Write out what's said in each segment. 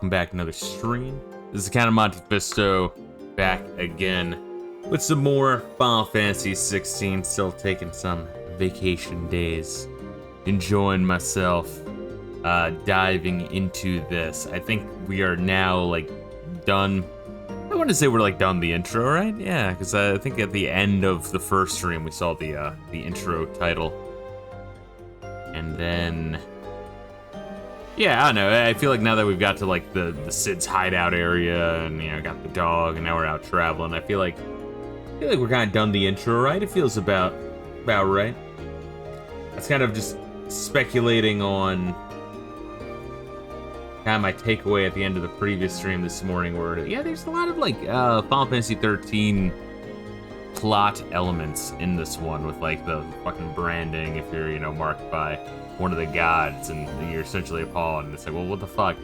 Welcome back to another stream. This is kind of Monte Fisto back again with some more Final Fantasy 16. Still taking some vacation days, enjoying myself, diving into this. I think we are now like done. I want to say we're like done the intro, right? Yeah, because I think at the end of the first stream we saw the intro title, and then. Yeah, I don't know. I feel like now that we've got to like the Cid's hideout area, and got the dog, and now we're out traveling. I feel like we're kind of done the intro, right? It feels about right. That's kind of just speculating on kind of my takeaway at the end of the previous stream this morning, where there's a lot of like Final Fantasy 13 plot elements in this one, with like the fucking branding if you're marked by one of the gods, and you're essentially a pawn. And it's like, well, what the fuck?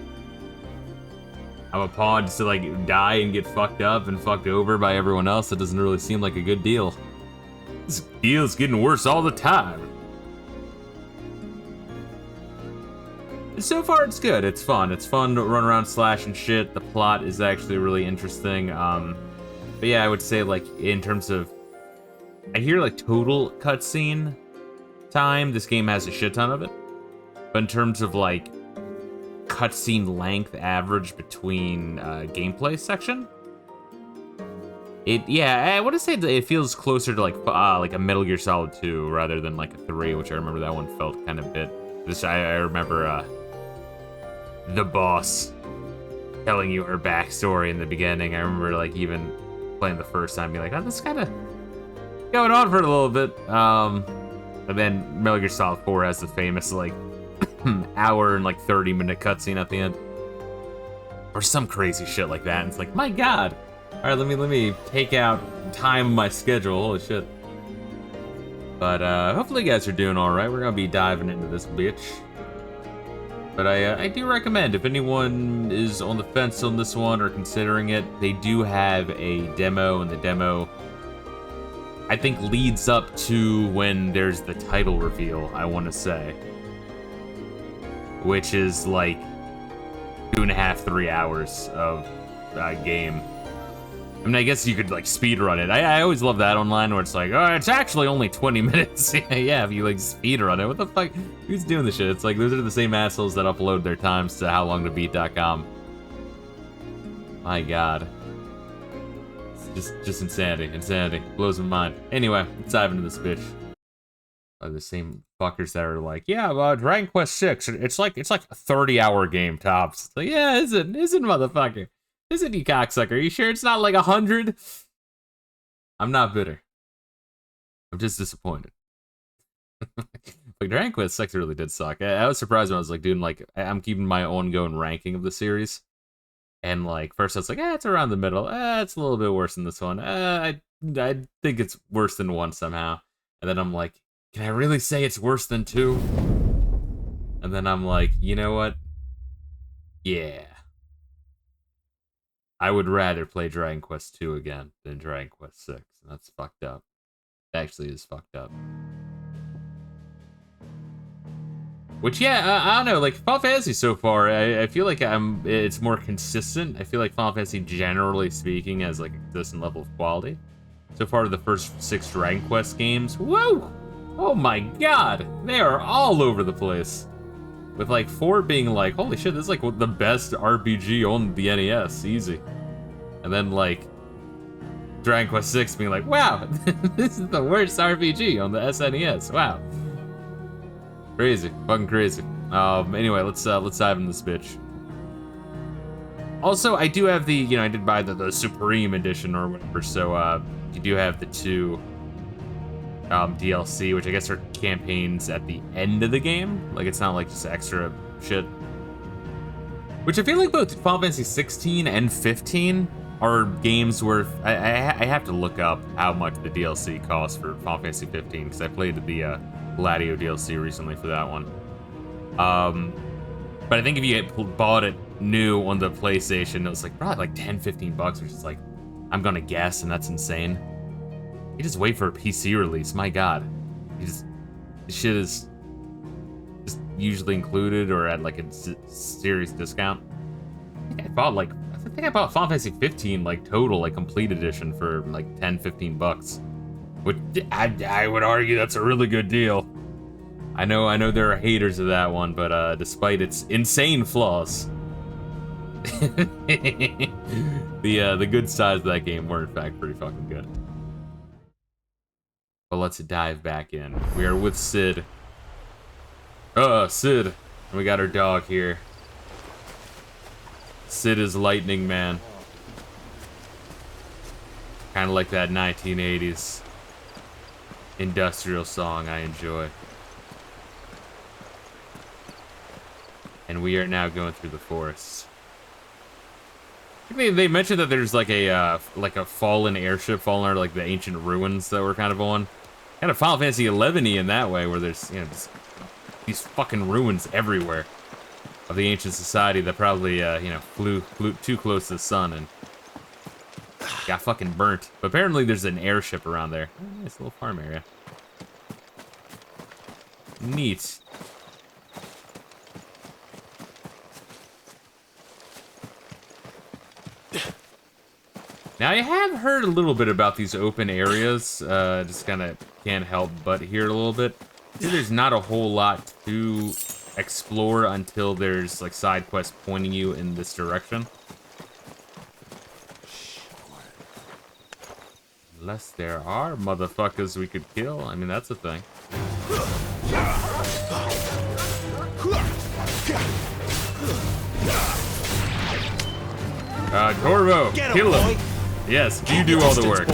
I'm a pawn just to like die and get fucked up and fucked over by everyone else. That doesn't really seem like a good deal. This deal's getting worse all the time. And so far, it's good. It's fun. It's fun to run around slashing shit. The plot is actually really interesting. But yeah, I would say like in terms of, I hear like total cutscene time, this game has a shit ton of it. But in terms of like cutscene length average between gameplay section, I want to say that it feels closer to like a Metal Gear Solid 2 rather than like a 3, which I remember that one felt kind of bit. I remember the boss telling you her backstory in the beginning. I remember like even playing the first time being like, oh, this is kind of going on for a little bit. And then Metal Gear Solid 4 has the famous like hour and like 30-minute cutscene at the end, or some crazy shit like that. And it's like, my god! All right, let me take out time of my schedule. Holy shit! But hopefully you guys are doing all right. We're gonna be diving into this bitch. But I do recommend, if anyone is on the fence on this one or considering it, they do have a demo, and the demo, I think, leads up to when there's the title reveal, I want to say. Which is like 2.5, 3 hours of game. I mean, I guess you could like speed run it. I always love that online, where it's like, oh, it's actually only 20 minutes. Yeah, if you like speed run it, what the fuck? Who's doing this shit? It's like, those are the same assholes that upload their times to howlongtobeat.com. My god. Just insanity. Blows my mind. Anyway, let's dive into this bitch. The same fuckers that are like, yeah, Dragon Quest 6, it's like a 30-hour game tops. It's like, yeah, isn't motherfucker? Isn't you cocksucker? Are you sure it's not like 100? I'm not bitter. I'm just disappointed. Like, Dragon Quest 6 really did suck. I was surprised when I was like doing like, I'm keeping my ongoing ranking of the series. And like, first I was like, it's around the middle. It's a little bit worse than this one. I think it's worse than 1 somehow. And then I'm like, can I really say it's worse than 2? And then I'm like, you know what? Yeah. I would rather play Dragon Quest 2 again than Dragon Quest 6. And that's fucked up. It actually is fucked up. Which, I don't know, like, Final Fantasy so far, I feel like it's more consistent. I feel like Final Fantasy, generally speaking, has, like, a consistent level of quality. So far, the first 6 Dragon Quest games, whoa! Oh my god! They are all over the place. With, like, 4 being like, holy shit, this is, like, the best RPG on the NES, easy. And then, like, Dragon Quest 6 being like, wow, this is the worst RPG on the SNES, wow. Crazy, fucking crazy. Anyway, let's dive into this bitch. Also, I do have the, I did buy the Supreme Edition or whatever, so you do have the 2 DLC, which I guess are campaigns at the end of the game. Like, it's not like just extra shit. Which I feel like both Final Fantasy 16 and 15 are games where I have to look up how much the DLC costs for Final Fantasy 15, because I played the Gladio DLC recently for that one. But I think if you had bought it new on the PlayStation, it was like probably like 10, 15 bucks, which is like, I'm gonna guess, and that's insane. You just wait for a PC release, my god. This shit is just usually included or at like a serious discount. bought like, I think I bought Final Fantasy 15 like total, like complete edition for like 10, 15 bucks. Which I would argue that's a really good deal. I know there are haters of that one, but despite its insane flaws, the good sides of that game were in fact pretty fucking good. But let's dive back in. We are with Sid. Sid. And we got our dog here. Sid is Lightning Man. Kind of like that 1980s industrial song I enjoy. And we are now going through the forest. I think they mentioned that there's like a fallen airship fallen out of like the ancient ruins that we're kind of on. Kind of Final Fantasy 11-y in that way, where there's, you know, just these fucking ruins everywhere of the ancient society that probably, you know, flew too close to the sun and got fucking burnt. But apparently there's an airship around there. Oh, nice little farm area. Neat. Now, I have heard a little bit about these open areas. Just kind of can't help but hear a little bit. There's not a whole lot to explore until there's like side quests pointing you in this direction. Unless there are motherfuckers we could kill. I mean, that's a thing. Corvo, kill him. Yes, you do all the work.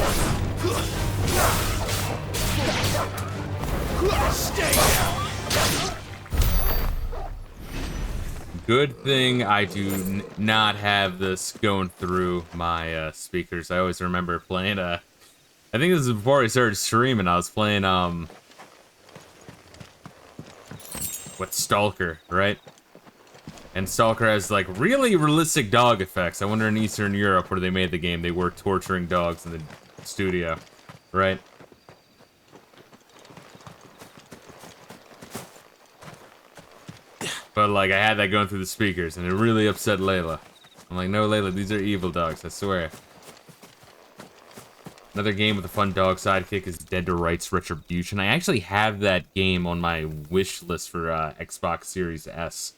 Good thing I do not have this going through my speakers. I always remember playing I think this is before I started streaming. I was playing what, Stalker, right? And Stalker has like really realistic dog effects. I wonder in Eastern Europe where they made the game, they were torturing dogs in the studio, right? But like I had that going through the speakers and it really upset Layla. I'm like, no Layla, these are evil dogs, I swear. Another game with a fun dog sidekick is Dead to Rights Retribution. I actually have that game on my wish list for Xbox Series S.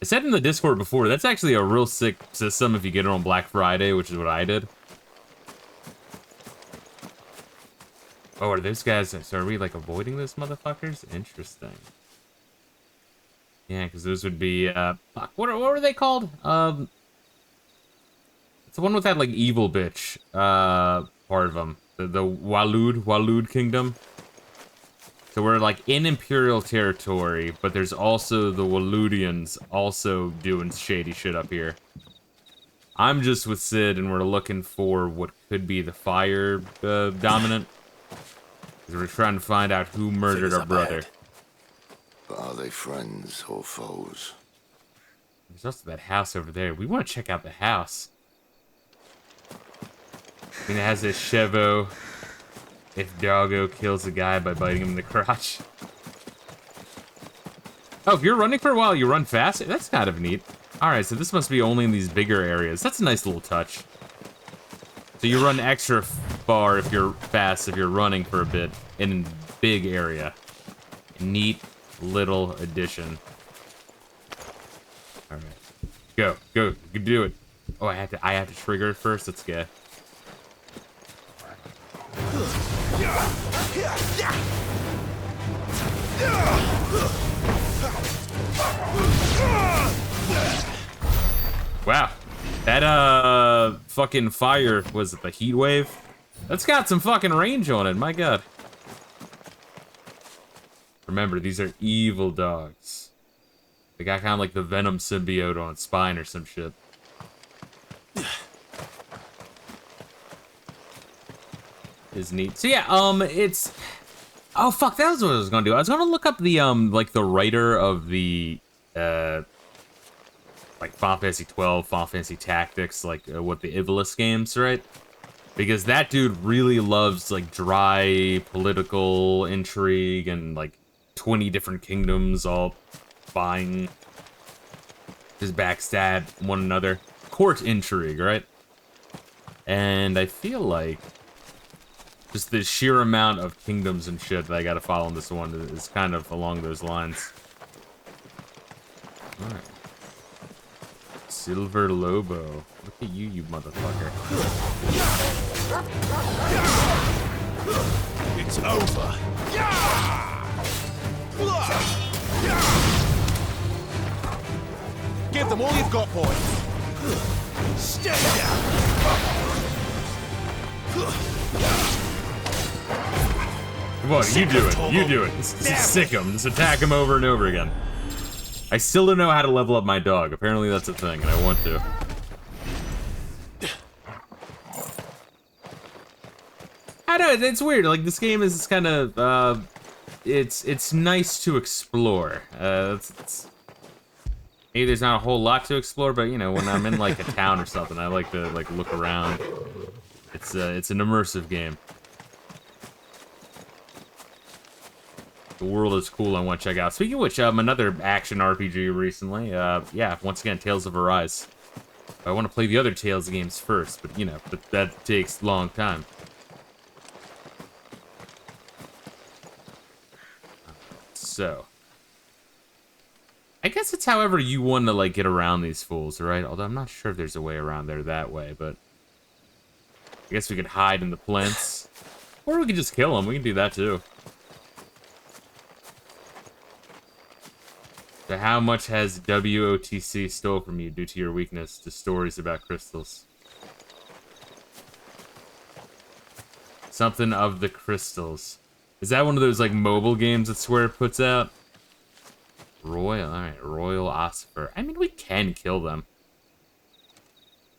I said in the Discord before, that's actually a real sick system if you get it on Black Friday, which is what I did. Oh, are those guys, so are we like avoiding those motherfuckers? Interesting. Yeah, because those would be, fuck, what were they called? It's the one with that like evil bitch, part of them. The Walud Kingdom. So we're like in Imperial territory, but there's also the Waludians also doing shady shit up here. I'm just with Sid, and we're looking for what could be the fire dominant. Because we're trying to find out who murdered our brother. But are they friends or foes? There's also that house over there. We want to check out the house. I mean, it has this Chevo. If Doggo kills a guy by biting him in the crotch. Oh, if you're running for a while, you run fast? That's kind of neat. Alright, so this must be only in these bigger areas. That's a nice little touch. So you run extra far if you're fast, if you're running for a bit in a big area. Neat little addition. Alright. Go. You can do it. Oh, I have to trigger it first? Let's go. Wow. That, fucking fire, was it the heat wave? That's got some fucking range on it, my god. Remember, these are evil dogs. They got kind of like the Venom symbiote on its spine or some shit. Is neat. So yeah, it's... Oh, fuck, that was what I was gonna do. I was gonna look up the, like, the writer of the, like, Final Fantasy 12, Final Fantasy Tactics, like, what, the Ivalice games, right? Because that dude really loves, like, dry political intrigue and, like, 20 different kingdoms all vying, just backstab one another. court intrigue, right? And I feel like just the sheer amount of kingdoms and shit that I gotta follow in this one is kind of along those lines. Alright. Silver Lobo. Look at you, you motherfucker. It's over. Give them all you've got, boys. Stay down. Come on, you do it. You do it. Just sick him. Just attack him over and over again. I still don't know how to level up my dog. Apparently that's a thing, and I want to. I don't know, it's weird. Like, this game is kind of, it's nice to explore. Maybe there's not a whole lot to explore, but, you know, when I'm in, like, a town or something, I like to, like, look around. It's an immersive game. The world is cool, I want to check out. Speaking of which, another action RPG recently. Yeah, once again, Tales of Arise. I want to play the other Tales games first, but, you know, that takes a long time. So, I guess it's however you want to, like, get around these fools, right? Although I'm not sure if there's a way around there that way, but I guess we could hide in the plants. Or we could just kill them. We can do that, too. So how much has WOTC stole from you due to your weakness to stories about crystals? Something of the crystals. Is that one of those, like, mobile games that Square puts out? Royal, alright, Royal Ossifer. I mean, we can kill them.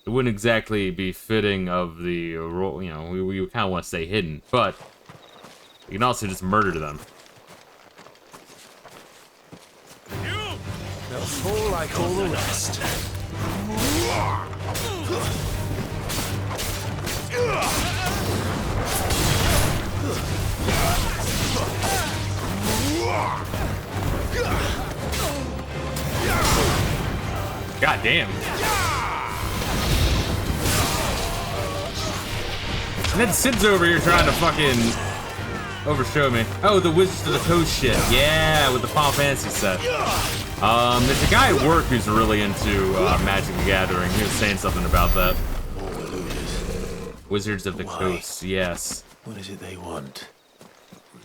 It wouldn't exactly be fitting of the, you know, we kind of want to stay hidden, but we can also just murder them. They'll fall like all the rest. God damn. And then Sid's over here trying to fucking overshow me. Oh, the Wizards of the Coast shit. Yeah, with the Final Fantasy set. There's a guy at work who's really into Magic the Gathering. He was saying something about that. Wizards of the Coast, yes. What is it they want?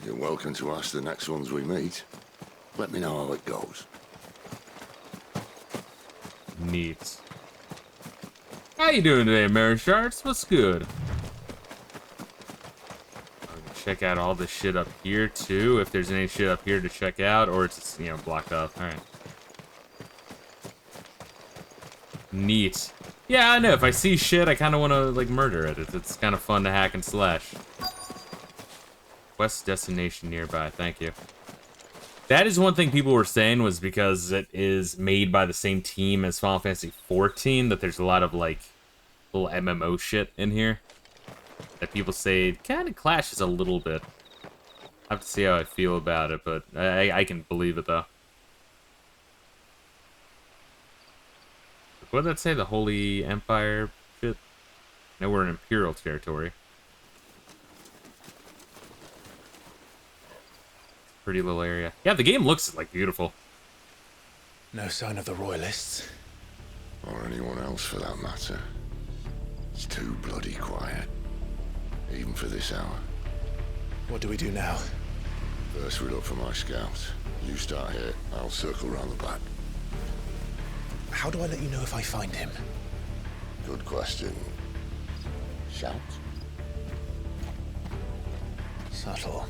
You're welcome to ask the next ones we meet. Let me know how it goes. Neat. How you doing today, Mary Sharks? What's good? Check out all this shit up here, too, if there's any shit up here to check out, or it's just, you know, blocked off. Alright. Neat. Yeah, I know, if I see shit, I kind of want to, like, murder it. It's kind of fun to hack and slash. Quest destination nearby, thank you. That is one thing people were saying, was because it is made by the same team as Final Fantasy XIV, that there's a lot of, like, little MMO shit in here. That people say it kind of clashes a little bit. I have to see how I feel about it, but I can believe it, though. What did that say? The Holy Empire shit? No, we're in Imperial territory. Pretty little area. Yeah, the game looks, like, beautiful. No sign of the Royalists. Or anyone else, for that matter. It's too bloody quiet. Even for this hour. What do we do now? First we look for my scouts. You start here, I'll circle round the back. How do I let you know if I find him? Good question. Shout? Subtle.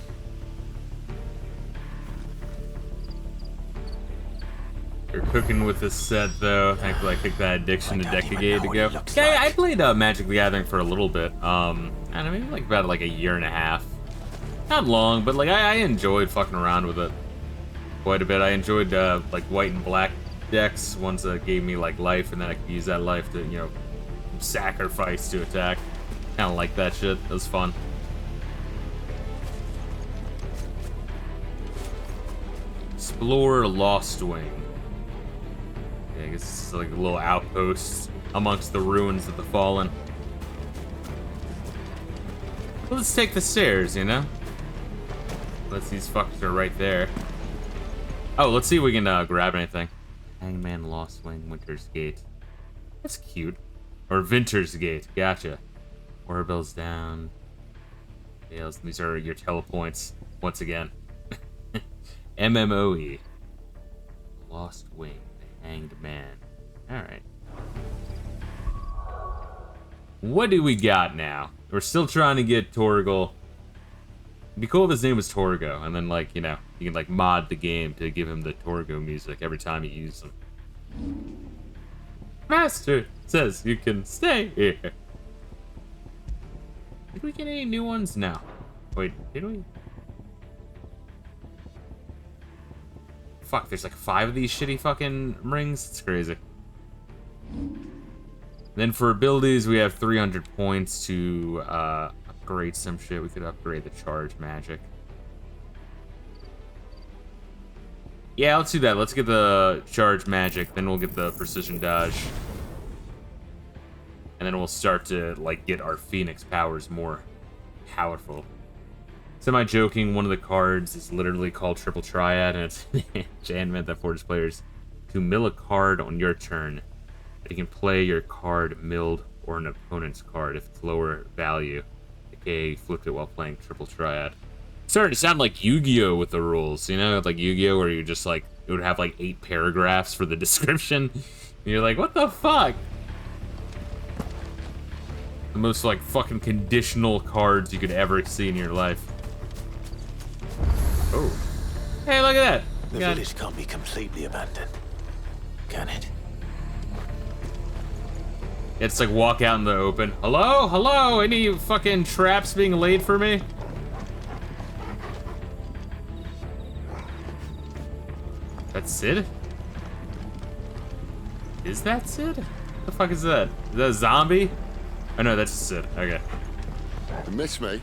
You're cooking with this set, though. Thankfully, I kicked that addiction a decade ago. Okay, I played Magic the Gathering for a little bit. I don't know, maybe like about like a year and a half. Not long, but like I enjoyed fucking around with it quite a bit. I enjoyed like white and black decks, ones that gave me like life, and then I could use that life to, you know, sacrifice to attack. Kind of like that shit. It was fun. Explore Lost Wing. Yeah, I guess it's like a little outpost amongst the ruins of the fallen. Well, let's take the stairs, you know? Unless these fuckers are right there. Oh, let's see if we can grab anything. Hangman, Lost Wing, Winter's Gate. That's cute. Or Vinter's Gate, gotcha. Orbel's down. These are your telepoints, once again. MMOE. Lost Wing, the Hanged Man. Alright. What do we got now? We're still trying to get Torgal. It'd be cool if his name was Torgo, and then, like, you know, you can, like, mod the game to give him the Torgo music every time you use him. Master says you can stay here. Did we get any new ones? No. Wait, did we? Fuck, there's like 5 of these shitty fucking rings? It's crazy. Then for abilities, we have 300 points to upgrade some shit. We could upgrade the charge magic. Yeah, let's do that. Let's get the charge magic, then we'll get the precision dodge. And then we'll start to, like, get our Phoenix powers more powerful. Semi-joking, one of the cards is literally called Triple Triad, and it's an enchantment that forces players to mill a card on your turn. You can play your card milled or an opponent's card if it's lower value, aka flipped it while playing Triple Triad. It's starting to sound like Yu-Gi-Oh! With the rules, you know? Like Yu-Gi-Oh! Where you just, like, it would have, like, 8 paragraphs for the description. And you're like, what the fuck? The most, like, fucking conditional cards you could ever see in your life. Oh. Hey, look at that. The village can't be completely abandoned, can it? It's like walk out in the open. Hello? Hello? Any fucking traps being laid for me? That's Sid? Is that Sid? What the fuck is that? Is that a zombie? Oh no, that's Sid. Okay. You miss me?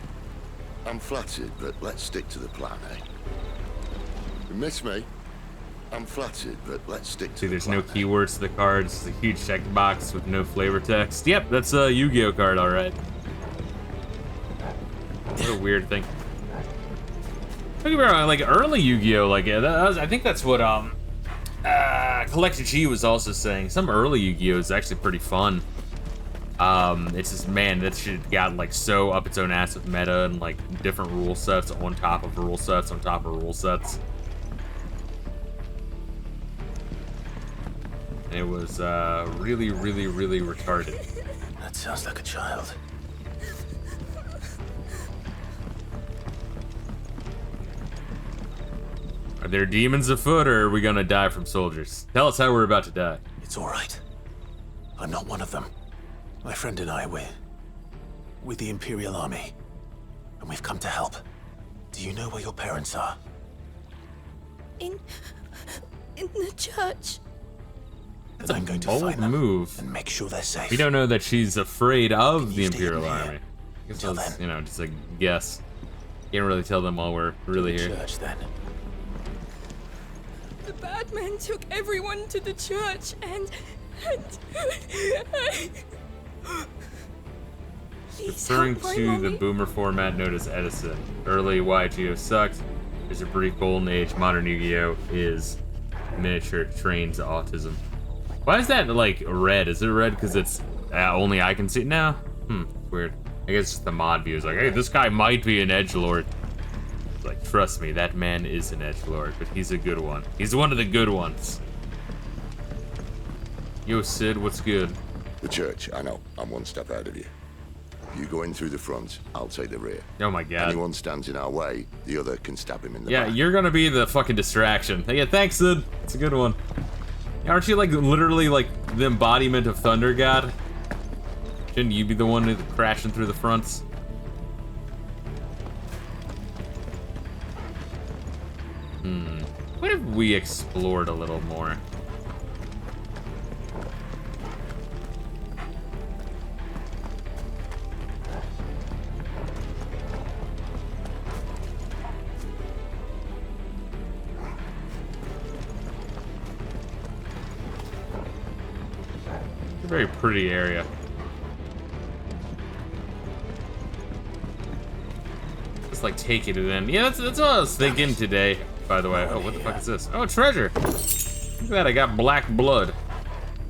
I'm flattered, but let's stick to the plan, eh? You miss me? I'm flattered, but let's stick to See, the there's plan, no keywords to the cards. It's a huge checkbox with no flavor text. Yep, that's a Yu-Gi-Oh card, alright. What a weird thing. Don't get me wrong, like early Yu-Gi-Oh, like I think that's what Collector G was also saying. Some early Yu-Gi-Oh is actually pretty fun. It's just, man, that shit got like so up its own ass with meta and like different rule sets on top of rule sets on top of rule sets. And it was really, really, really retarded. That sounds like a child. Are there demons afoot, or are we gonna die from soldiers? Tell us how we're about to die. It's all right. I'm not one of them. My friend and I, we're with the Imperial Army, and we've come to help. Do you know where your parents are? In the church. Then I'm going to Bold find them move. and make sure they're safe. We don't know that she's afraid of Can the you stay Imperial in here Army. I guess until that's, then? you know, just a guess. Can't really tell them while we're really here. Church, then. The bad men took everyone to the church and Please Referring help my to the mommy. boomer format known as Edison. Early YGO sucked. There's a brief golden age. Modern Yu-Gi-Oh! Is miniature trains autism. Why is that like red? Is it red because it's only I can see it now? Weird. I guess it's the mod view is like, hey, this guy might be an edgelord. It's like, trust me, that man is an edgelord, but he's a good one. He's one of the good ones. Yo, Sid, what's good? The church, I know. I'm one step ahead of you. You go in through the front, I'll take the rear. Oh my god. Anyone stands in our way, the other can stab him in the Yeah, back. you're gonna be the fucking distraction. Yeah, thanks, Sid. It's a good one. Aren't you like literally like the embodiment of Thunder God? Shouldn't you be the one crashing through the fronts? What if we explored a little more? very pretty area. Just like taking it in. Yeah, that's what I was thinking today, by the way. Oh, what the fuck is this? Oh, treasure. Look at that, I got black blood.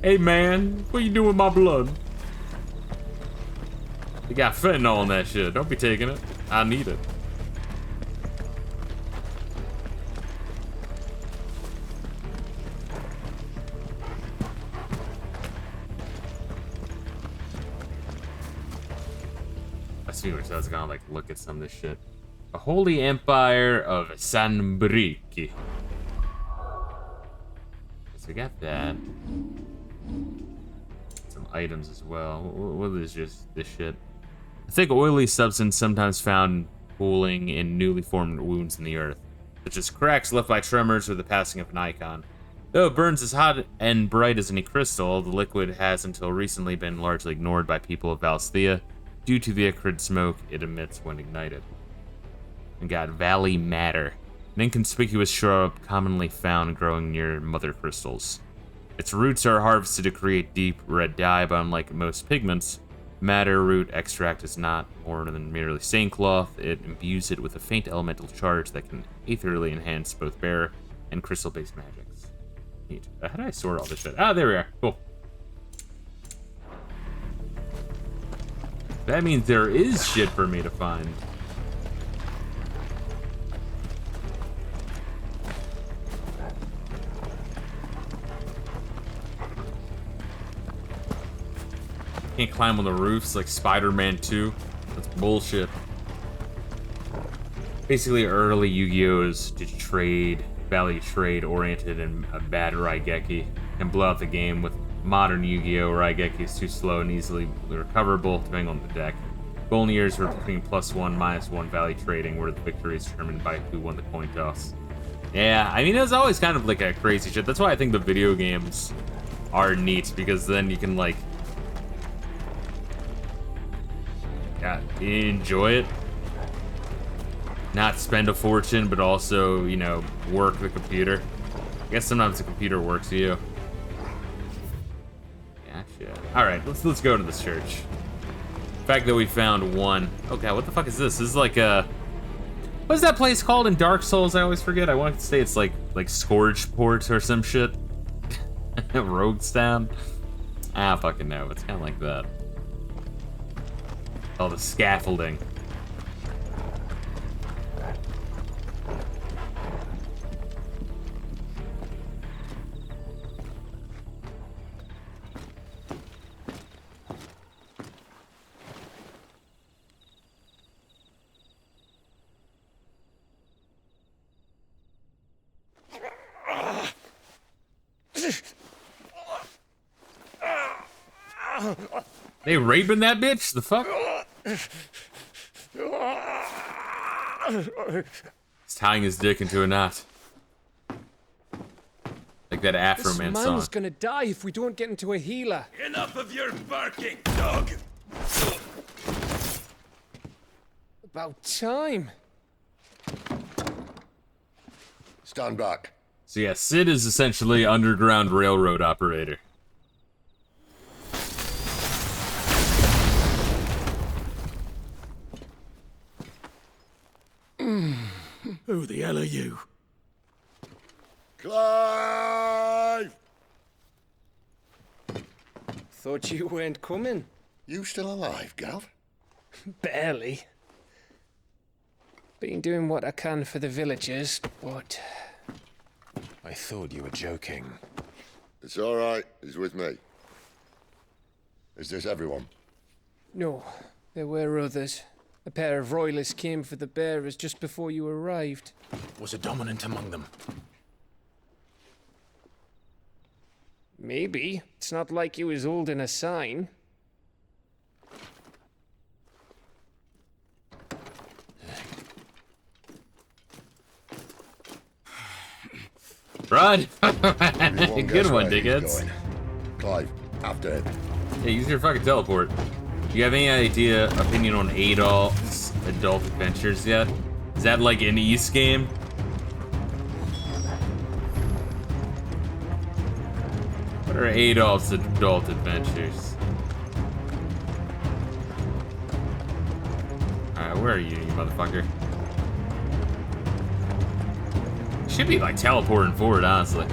Hey man, what you doing with my blood? You got fentanyl in that shit. Don't be taking it. I need it. I see where I was gonna like look at some of this shit. The Holy Empire of San Brici. So we got that. Some items as well. What is just this shit? A thick oily substance sometimes found pooling in newly formed wounds in the earth, such as cracks left by tremors or the passing of an icon. Though it burns as hot and bright as any crystal, the liquid has until recently been largely ignored by people of Valsthea due to the acrid smoke it emits when ignited. We got Valley Madder, an inconspicuous shrub commonly found growing near mother crystals. Its roots are harvested to create deep red dye, but unlike most pigments, madder root extract is not more than merely stain cloth. It imbues it with a faint elemental charge that can ethereally enhance both bearer and crystal-based magics. Neat. How did I sort all this shit? Ah, there we are. Cool. That means there is shit for me to find. Can't climb on the roofs like Spider-Man 2. That's bullshit. Basically, early Yu-Gi-Oh! Is just value trade oriented and a bad Raigeki, and blow out the game. With modern Yu-Gi-Oh! Raigeki is too slow and easily recoverable depending on the deck. Golden years were between +1, -1 value trading, where the victory is determined by who won the coin toss. Yeah, I mean, it was always kind of like a crazy shit. That's why I think the video games are neat, because then you can like enjoy it, not spend a fortune, but also, you know, work the computer. I guess sometimes the computer works you. Gotcha. All right, let's go to this church. The fact that we found one. Okay, what the fuck is this? This is like a, what's that place called in Dark Souls? I always forget. I want to say it's like Scourge Port or some shit. Roguestown. I don't fucking know. It's kind of like that. Oh, the scaffolding. They raping that bitch? The fuck? He's tying his dick into a knot. Like that Afro Man song. This man's gonna die if we don't get into a healer. Enough of your barking, dog! About time. Stand back. So yeah, Sid is essentially underground railroad operator. Who the hell are you? Clive! Thought you weren't coming. You still alive, Gav? Barely. Been doing what I can for the villagers, but... I thought you were joking. It's all right. He's with me. Is this everyone? No, there were others. A pair of royalists came for the bearers just before you arrived. Was a dominant among them? Maybe. It's not like he was holding a sign. Run! Everyone Good guess one, where he's dickheads. going. Clive, after him. Hey, use your fucking teleport. You have any opinion on Adolf's Adult Adventures yet? Is that like an East game? What Or Adolf's Adult Adventures. Alright, where are you motherfucker? Should be like teleporting forward, honestly.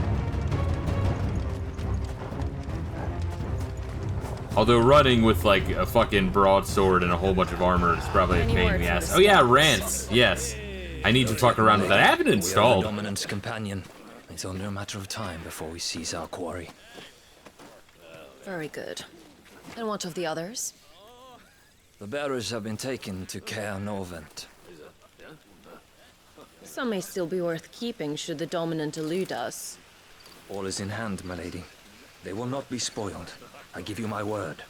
Although running with like a fucking broadsword and a whole bunch of armor is probably a pain in the ass. Oh yeah, rants. Yes. I need to fuck around with that. I have it installed. We are the dominant's companion. It's only a matter of time before we seize our quarry. Very good. And what of the others? The bearers have been taken to Caer Novent. Some may still be worth keeping should the dominant elude us. All is in hand, my lady. They will not be spoiled. I give you my word.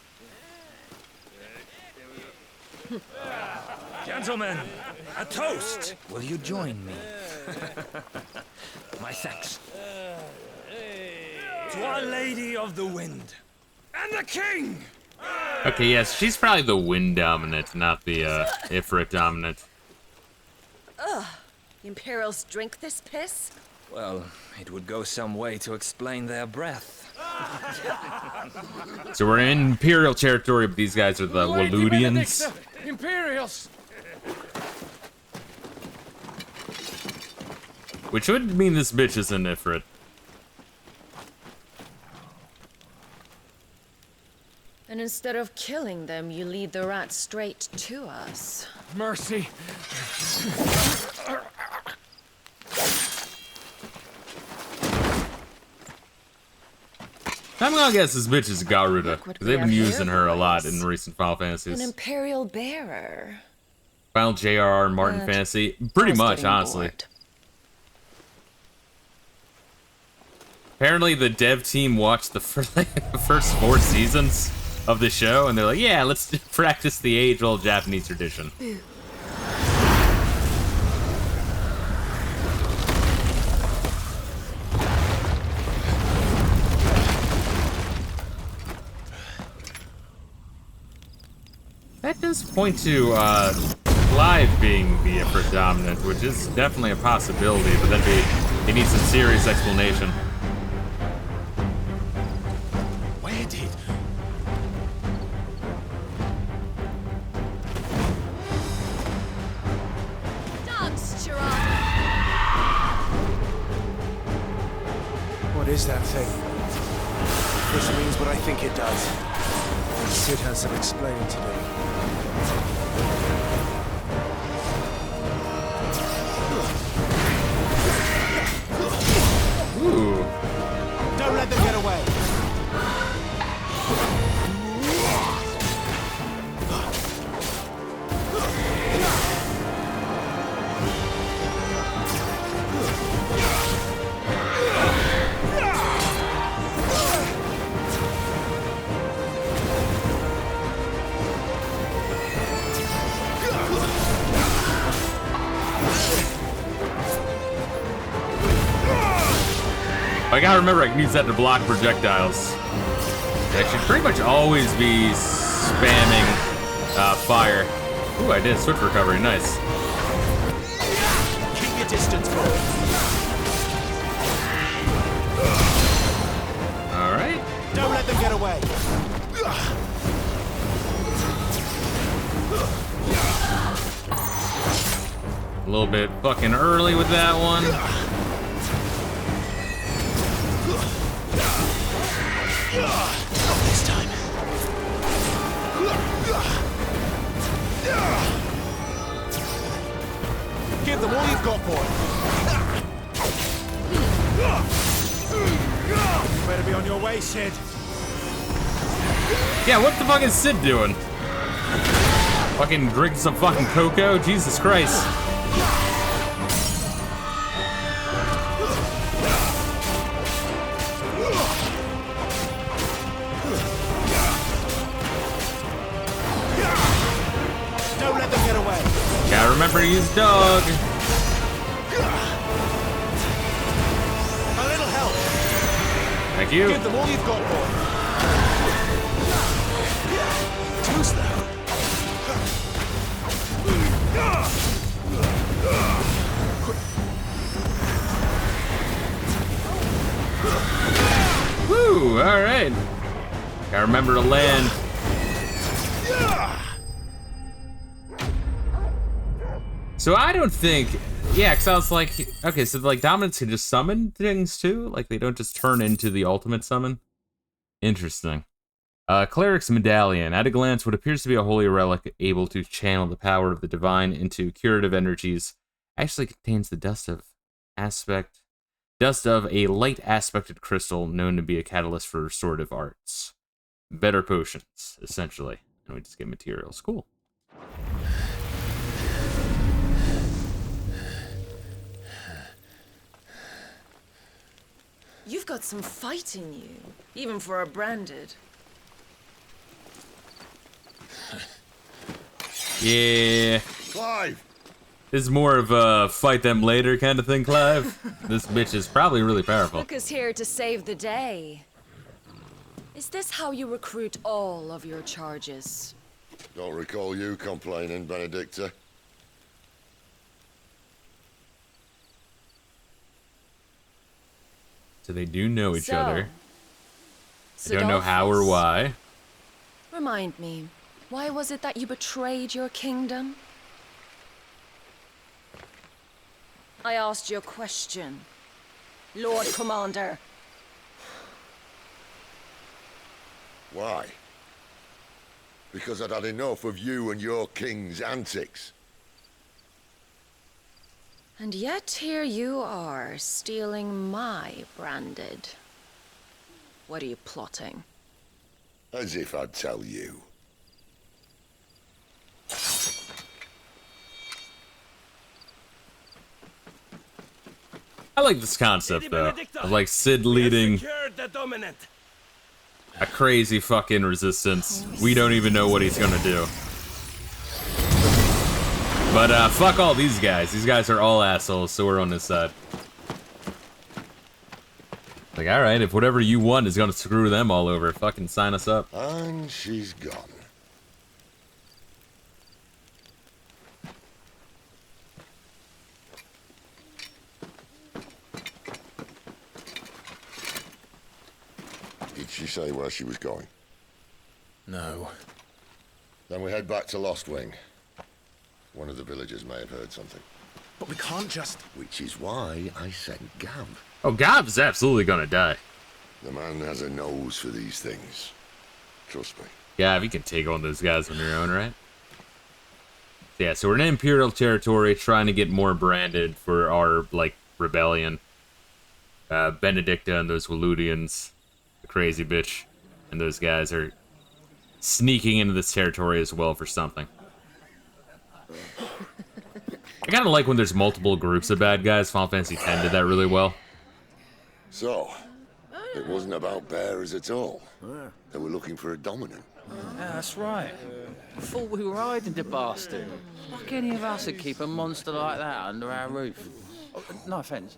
Gentlemen, a toast! Will you join me? My thanks. To Our Lady of the Wind and the King! Okay, yes, she's probably the wind dominant, not the Ifrit dominant. Ugh. The Imperials drink this piss? Well, it would go some way to explain their breath. So we're in Imperial territory, but these guys are the Waludians. Imperials! Which would mean this bitch is an Ifrit. And instead of killing them, you lead the rats straight to us. Mercy. I'm gonna guess this bitch is Garuda, what because they've we been have using here, her a lot boys. in recent Final An Fantasies. Imperial bearer. Final JRR Martin But Fantasy. I Pretty was much, getting honestly. bored. Apparently the dev team watched the first 4 seasons of the show, and they're like, yeah, let's practice the age-old Japanese tradition. That does point to Clive being the Ifrit dominant, which is definitely a possibility, but that'd be, he needs a serious explanation. Where did... What is that thing? This means what I think it does. Sid has some explaining to do. Ooh. Don't let them get away! I gotta remember I can use that to block projectiles. I should pretty much always be spamming fire. Ooh, I did switch recovery, nice. Keep your distance, boy. Alright. Don't let them get away. A little bit fucking early with that one. Not this time. Give them all you've got, boy. You better be on your way, Sid. Yeah, what the fuck is Sid doing? Fucking drinking some fucking cocoa? Jesus Christ. Don't let them get away. Gotta remember to use dog. A little help. Thank you. Give them all you've got, boy. Too slow. Woo, alright. Gotta remember to land. So I don't think, yeah, because I was like, okay, so like dominants can just summon things too? Like they don't just turn into the ultimate summon? Interesting. Cleric's Medallion. At a glance, what appears to be a holy relic able to channel the power of the divine into curative energies actually contains the dust of a light aspected crystal known to be a catalyst for restorative arts. Better potions, essentially. And we just get materials. Cool. You've got some fight in you, even for a branded. Yeah. Clive! This is more of a fight them later kind of thing, Clive. This bitch is probably really powerful. Look is here to save the day. Is this how you recruit all of your charges? Don't recall you complaining, Benedicta. So they do know each So, other. I don't know how or Sidolphus, why. Remind me, why was it that you betrayed your kingdom? I asked you a question, Lord Commander. Why? Because I'd had enough of you and your king's antics. And yet here you are, stealing my branded. What are you plotting? As if I'd tell you. I like this concept, though. Of, like, Sid leading The dominant. a crazy fucking resistance. We don't even know what he's gonna do. But, fuck all these guys. These guys are all assholes, so we're on this side. Like, alright, if whatever you want is gonna screw them all over, fucking sign us up. And she's gone. Did she say where she was going? No. Then we head back to Lost Wing. One of the villagers may have heard something. But we can't just... Which is why I sent Gav. Oh, Gav's absolutely gonna die. The man has a nose for these things. Trust me. Gav, you can take on those guys on your own, right? Yeah, so we're in Imperial territory trying to get more branded for our, like, rebellion. Benedicta and those Waludians, the crazy bitch, and those guys are sneaking into this territory as well for something. I kind of like when there's multiple groups of bad guys. Final Fantasy X did that really well. So, it wasn't about bearers at all. They were looking for a dominant. Yeah, that's right. Thought we were hiding the bastard. Like any of us would keep a monster like that under our roof. Oh, no offence.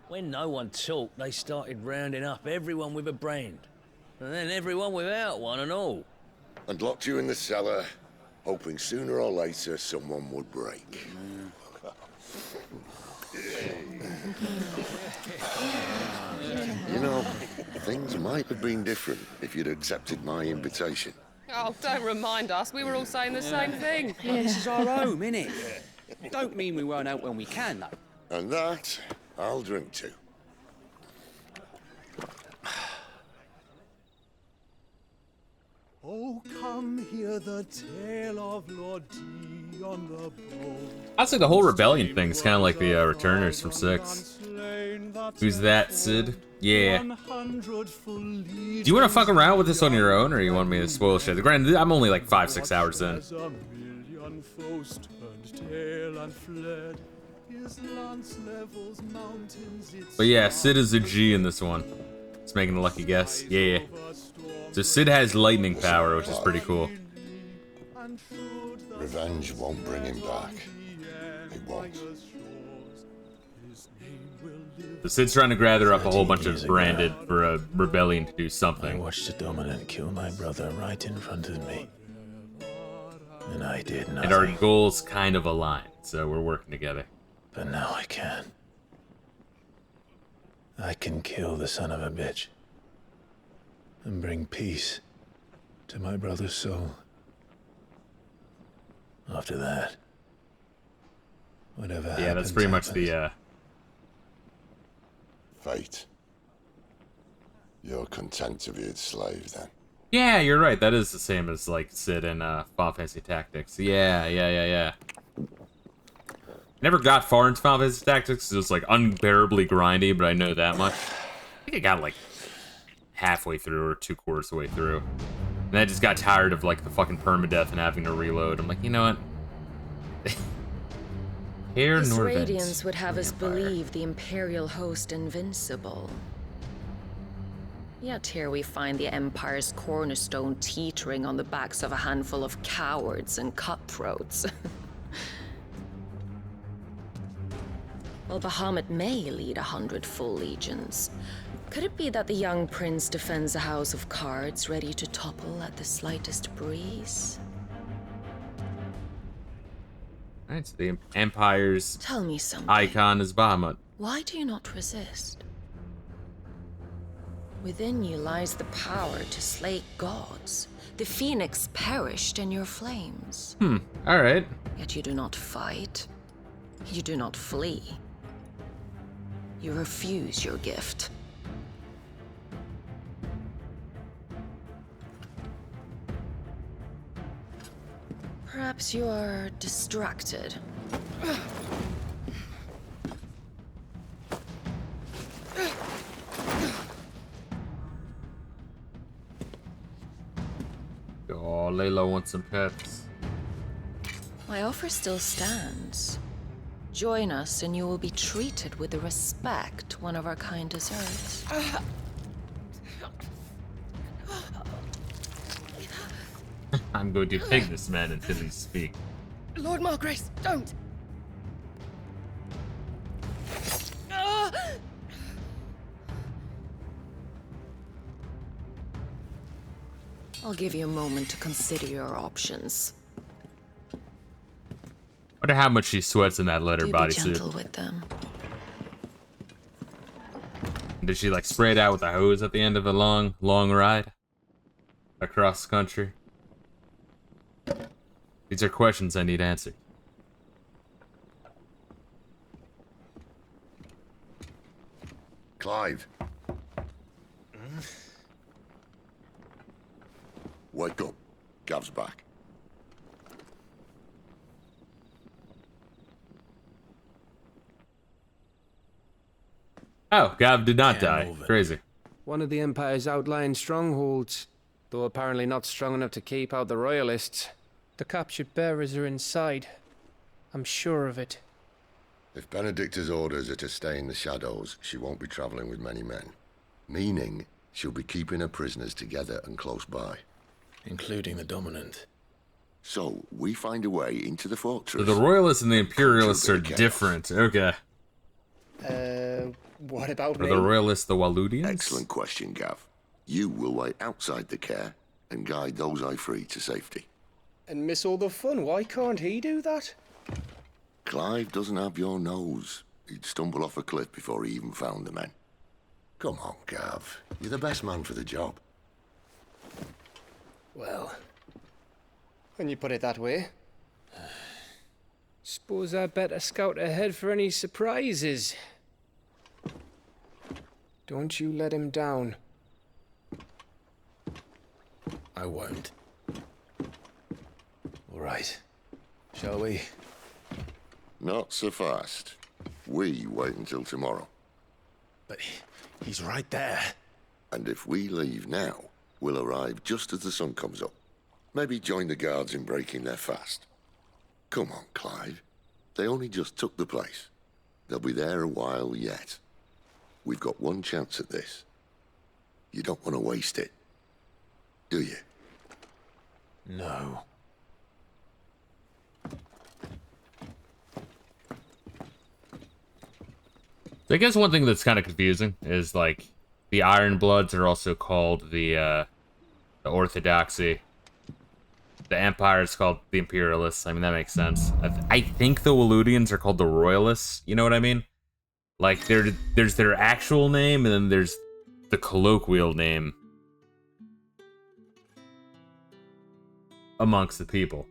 When no one talked, they started rounding up everyone with a brand. And then everyone without one and all. And locked you in the cellar, hoping sooner or later someone would break. You know, things might have been different if you'd accepted my invitation. Oh, don't remind us. We were all saying the same thing. Yeah, this is our home, innit? Don't mean we won't out when we can, though. And that, I'll drink to. Oh, come hear the tale of Lord D on the boat. I'd say the whole rebellion thing's kind of like the returners from 6. Who's that, Sid? Yeah. Do you want to fuck around with this on your own, or you want me to spoil shit? Granted, I'm only like 5-6 hours in. But yeah, Sid is a G in this one. It's making a lucky guess. Yeah. So Sid has lightning power, which is pretty cool. Revenge won't bring him back. It won't. So Sid's trying to gather up a whole bunch of branded for a rebellion to do something. I watched the Dominant kill my brother right in front of me. And I did nothing. And our goals kind of align, so we're working together. But now I can. I can kill the son of a bitch. And bring peace to my brother's soul. After that, whatever happens, that's pretty much happens. the Fate. You're content to be its slave, then? Yeah, you're right. That is the same as like Sid in Final Fantasy Tactics. Yeah. Never got far into Final Fantasy Tactics. It was like unbearably grindy, but I know that much. I think I got like halfway through or 3/4 of the way through. And I just got tired of like the fucking permadeath and having to reload. I'm like, you know what? Here His nor radiance would have us believe the Imperial host invincible. Yet here we find the Empire's cornerstone teetering on the backs of a handful of cowards and cutthroats. While Bahamut may lead 100 full legions, could it be that the young prince defends a house of cards ready to topple at the slightest breeze? Alright, so the Empire's Tell me something. icon is Bahamut. Why do you not resist? Within you lies the power to slay gods. The phoenix perished in your flames. Alright. Yet you do not fight. You do not flee. You refuse your gift. Perhaps you are distracted. Oh, Layla wants some pets. My offer still stands. Join us and you will be treated with the respect one of our kind deserves. I'm going to pig this man until he speaks. Lord Margrace, don't! I'll give you a moment to consider your options. Wonder how much she sweats in that leather Do be gentle bodysuit. with them. Did she like spray it out with a hose at the end of a long ride across the country? These are questions I need answered. Clive. Wake up. Gav's back. Oh, Gav did not Can't die. move it. Crazy. One of the Empire's outlying strongholds, though apparently not strong enough to keep out the Royalists. The captured bearers are inside. I'm sure of it. If Benedicta's orders are to stay in the shadows, she won't be traveling with many men. Meaning, she'll be keeping her prisoners together and close by. Including the dominant. So, we find a way into the fortress. So the Royalists and the Imperialists are Chaos. different. Okay. What about Are me? the Royalists the Waludians? Excellent question, Gav. You will wait outside the care and guide those I free to safety. And miss all the fun. Why can't he do that? Clive doesn't have your nose. He'd stumble off a cliff before he even found the men. Come on, Gav. You're the best man for the job. Well, when you put it that way. Suppose I better scout ahead for any surprises. Don't you let him down. I won't. All right. Shall we? Not so fast. We wait until tomorrow. But he's right there. And if we leave now, we'll arrive just as the sun comes up. Maybe join the guards in breaking their fast. Come on, Clive. They only just took the place. They'll be there a while yet. We've got one chance at this. You don't want to waste it, do you? No. So I guess one thing that's kind of confusing is like the Iron Bloods are also called the Orthodoxy. The Empire is called the Imperialists. I mean, that makes sense. I think the Waludians are called the Royalists. You know what I mean? Like, there's their actual name, and then there's the colloquial name. amongst the people.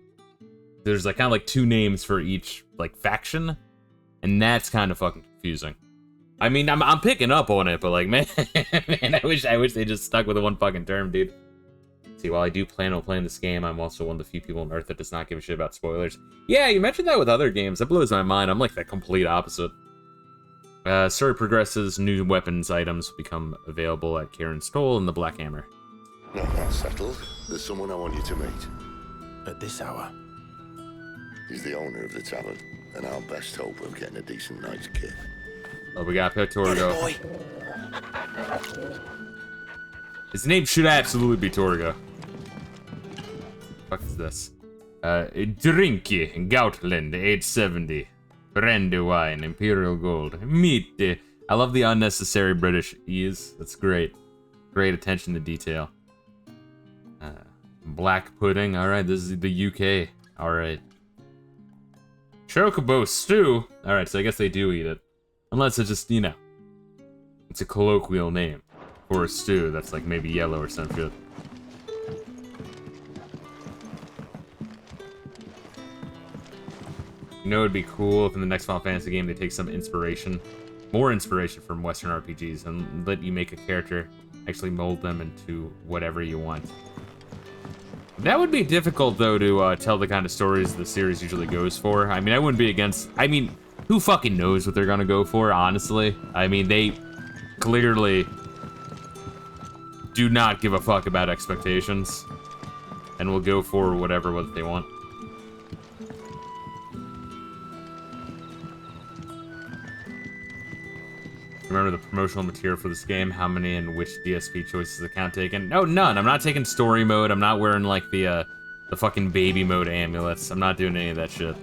There's like kind of like 2 names for each like faction, and that's kind of fucking confusing. I mean, I'm picking up on it, but like, man, I wish they just stuck with the one fucking term, dude. See, while I do plan on playing this game, I'm also one of the few people on Earth that does not give a shit about spoilers. Yeah, you mentioned that with other games. That blows my mind. I'm like the complete opposite. Story progresses, new weapons items become available at Karen's Toll and the Black Hammer. No, that's settled. There's someone I want you to meet. At this hour? He's the owner of the tavern, and our best hope of getting a decent night's kit. Oh, we got Torgo. His name should absolutely be Torgo. What the fuck is this? Drinky, Gautland, 870. Brandy wine, Imperial Gold. Meat. I love the unnecessary British ease. That's great. Great attention to detail. Black pudding. Alright, this is the UK. Alright. Chocobo stew. Alright, so I guess they do eat it. Unless it's just, you know, it's a colloquial name for a stew that's like maybe yellow or some shit. You know, it'd be cool if in the next Final Fantasy game they take some inspiration, more inspiration from Western RPGs and let you make a character, actually mold them into whatever you want. That would be difficult, though, to tell the kind of stories the series usually goes for. I mean, I wouldn't be against... I mean, who fucking knows what they're gonna go for, honestly? I mean, they clearly do not give a fuck about expectations and will go for whatever what they want. Remember the promotional material for this game? How many and which DSP choices account taken? No, none. I'm not taking story mode. I'm not wearing like the fucking baby mode amulets. I'm not doing any of that shit.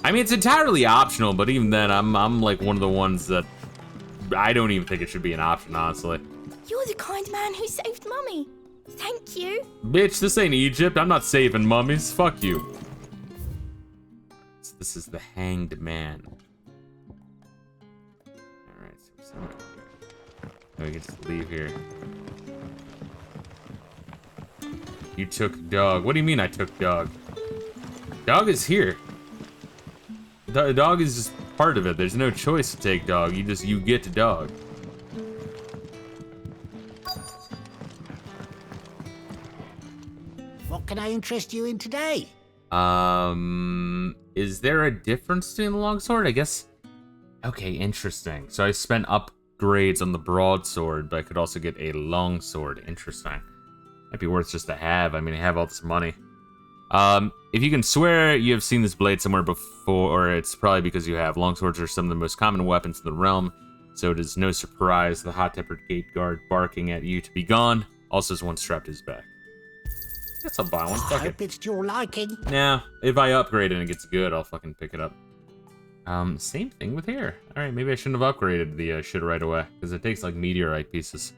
I mean, it's entirely optional, but even then, I'm like one of the ones that I don't even think it should be an option, honestly. You're the kind man who saved Mummy. Thank you. Bitch, this ain't Egypt. I'm not saving mummies. Fuck you. So this is the Hanged Man. We can just leave here. You took dog. What do you mean I took dog? Dog is here. The dog is just part of it. There's no choice to take dog. You get to dog. What can I interest you in today? Is there a difference between the longsword? I guess. Okay, interesting. So I spent upgrades on the broadsword, but I could also get a longsword. Interesting. Might be worth just to have. I mean, I have all this money. If you can swear you have seen this blade somewhere before, it's probably because you have. Longswords are some of the most common weapons in the realm, so it is no surprise the hot-tempered gate guard barking at you to be gone also has one strapped to his back. Guess I'll buy one. Fuck I hope it's to your liking. Nah, if I upgrade and it gets good, I'll fucking pick it up. Same thing with here. Alright, maybe I shouldn't have upgraded the shit right away, because it takes like meteorite pieces.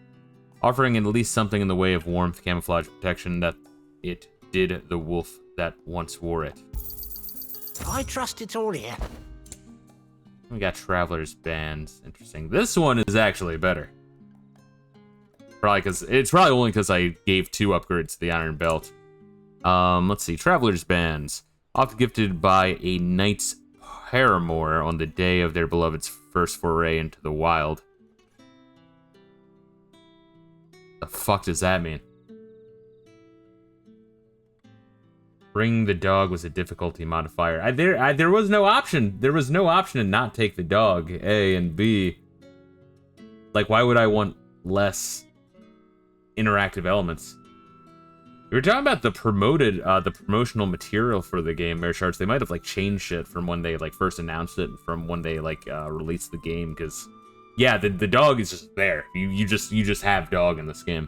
Offering at least something in the way of warmth, camouflage, protection that it did the wolf that once wore it. I trust it's all here. We got Traveler's Bands. Interesting. This one is actually better. It's probably only because I gave 2 upgrades to the Iron Belt. Let's see. Traveler's Bands. Often gifted by a knight's paramour on the day of their beloved's first foray into the wild. The fuck does that mean? Bring the dog was a difficulty modifier. There was no option. There was no option to not take the dog. A and B. Like, why would I want less interactive elements? We were talking about the promotional material for the game, Mare Shards. They might have like changed shit from when they like first announced it, from when they like released the game. Because yeah, the dog is just there. You just have dog in this game.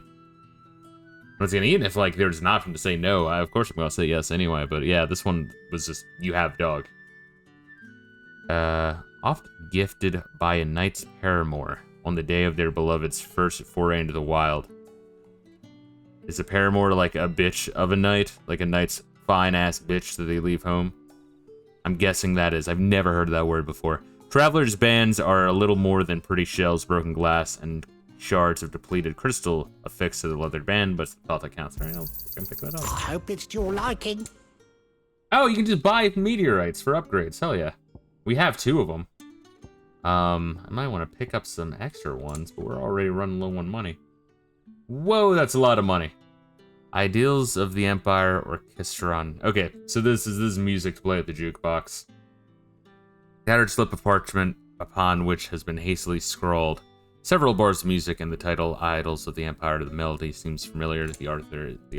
Once again, even if like there's an option to say no, of course I'm gonna say yes anyway. But yeah, this one was just you have dog. Oft gifted by a knight's paramour on the day of their beloved's first foray into the wild. Is a paramour like a bitch of a knight? Like a knight's fine-ass bitch that they leave home? I'm guessing that is. I've never heard of that word before. Traveler's Bands are a little more than pretty shells, broken glass, and shards of depleted crystal affixed to the leather band, but it's the thought that counts. All right, I can pick that up. I hope it's to your liking. Oh, you can just buy meteorites for upgrades. Hell yeah. We have 2 of them. I might want to pick up some extra ones, but we're already running low on money. Whoa, that's a lot of money. Ideals of the Empire Orchestron. Okay, so this is music to play at the jukebox. Tattered slip of parchment upon which has been hastily scrawled several bars of music, and the title Idols of the Empire. The melody seems familiar. The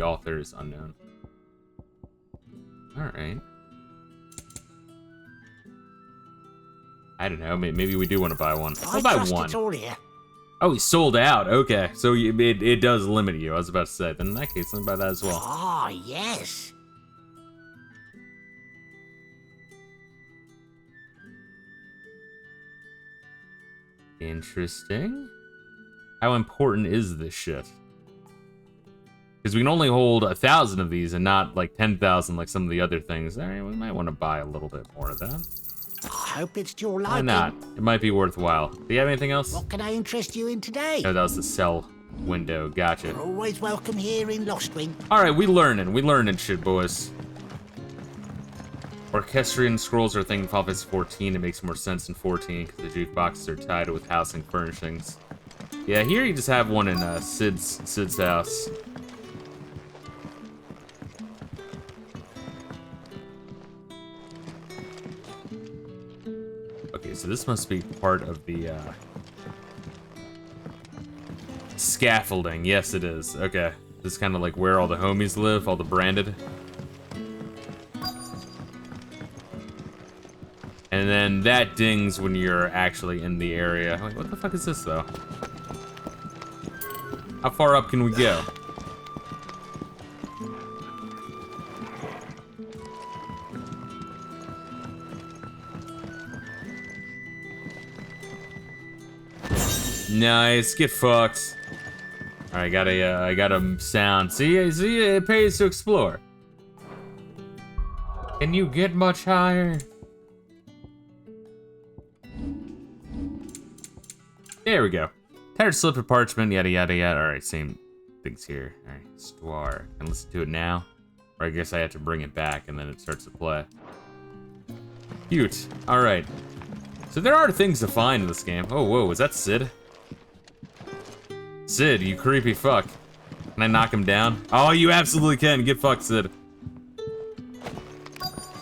author is unknown. Alright. I don't know, maybe we do want to buy one. I'll buy one. It's all here. Oh, he's sold out. Okay, so it does limit you. I was about to say. Then in that case, let me buy that as well. Ah, yes. Interesting. How important is this shit? Because we can only hold 1,000 of these and not like 10,000 like some of the other things. All right, we might want to buy a little bit more of that. I hope it's to your liking. Why not? It might be worthwhile. Do you have anything else? What can I interest you in today? Oh, that was the cell window. Gotcha. You're always welcome here in Lostwing. All right, we learning shit, boys. Orchestrion scrolls are a thing in Final Fantasy 14. It makes more sense in 14 because the jukeboxes are tied with housing furnishings. Yeah, here you just have one in Sid's house. Okay, so this must be part of the scaffolding. Yes, it is. Okay, this is kind of like where all the homies live, all the branded. And then that dings when you're actually in the area. Like, what the fuck is this, though? How far up can we go? Nice, get fucked. All right, I got a sound. See, it pays to explore. Can you get much higher? There we go. Tattered slip of parchment, yada yada yada. All right, same things here. All right, Stuar. Can I listen to it now? Or I guess I have to bring it back and then it starts to play. Cute. All right. So there are things to find in this game. Oh, whoa, was that Sid? Sid, you creepy fuck. Can I knock him down? Oh, you absolutely can. Get fucked, Sid.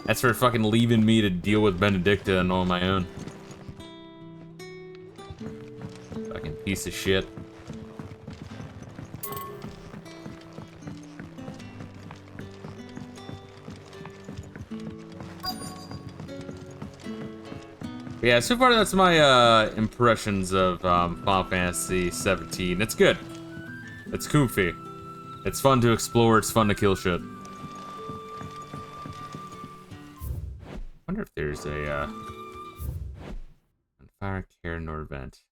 That's for fucking leaving me to deal with Benedicta and on my own. Fucking piece of shit. Yeah, so far that's my impressions of Final Fantasy 17. It's good. It's comfy. It's fun to explore. It's fun to kill shit. Wonder if there's a fire care nor vent.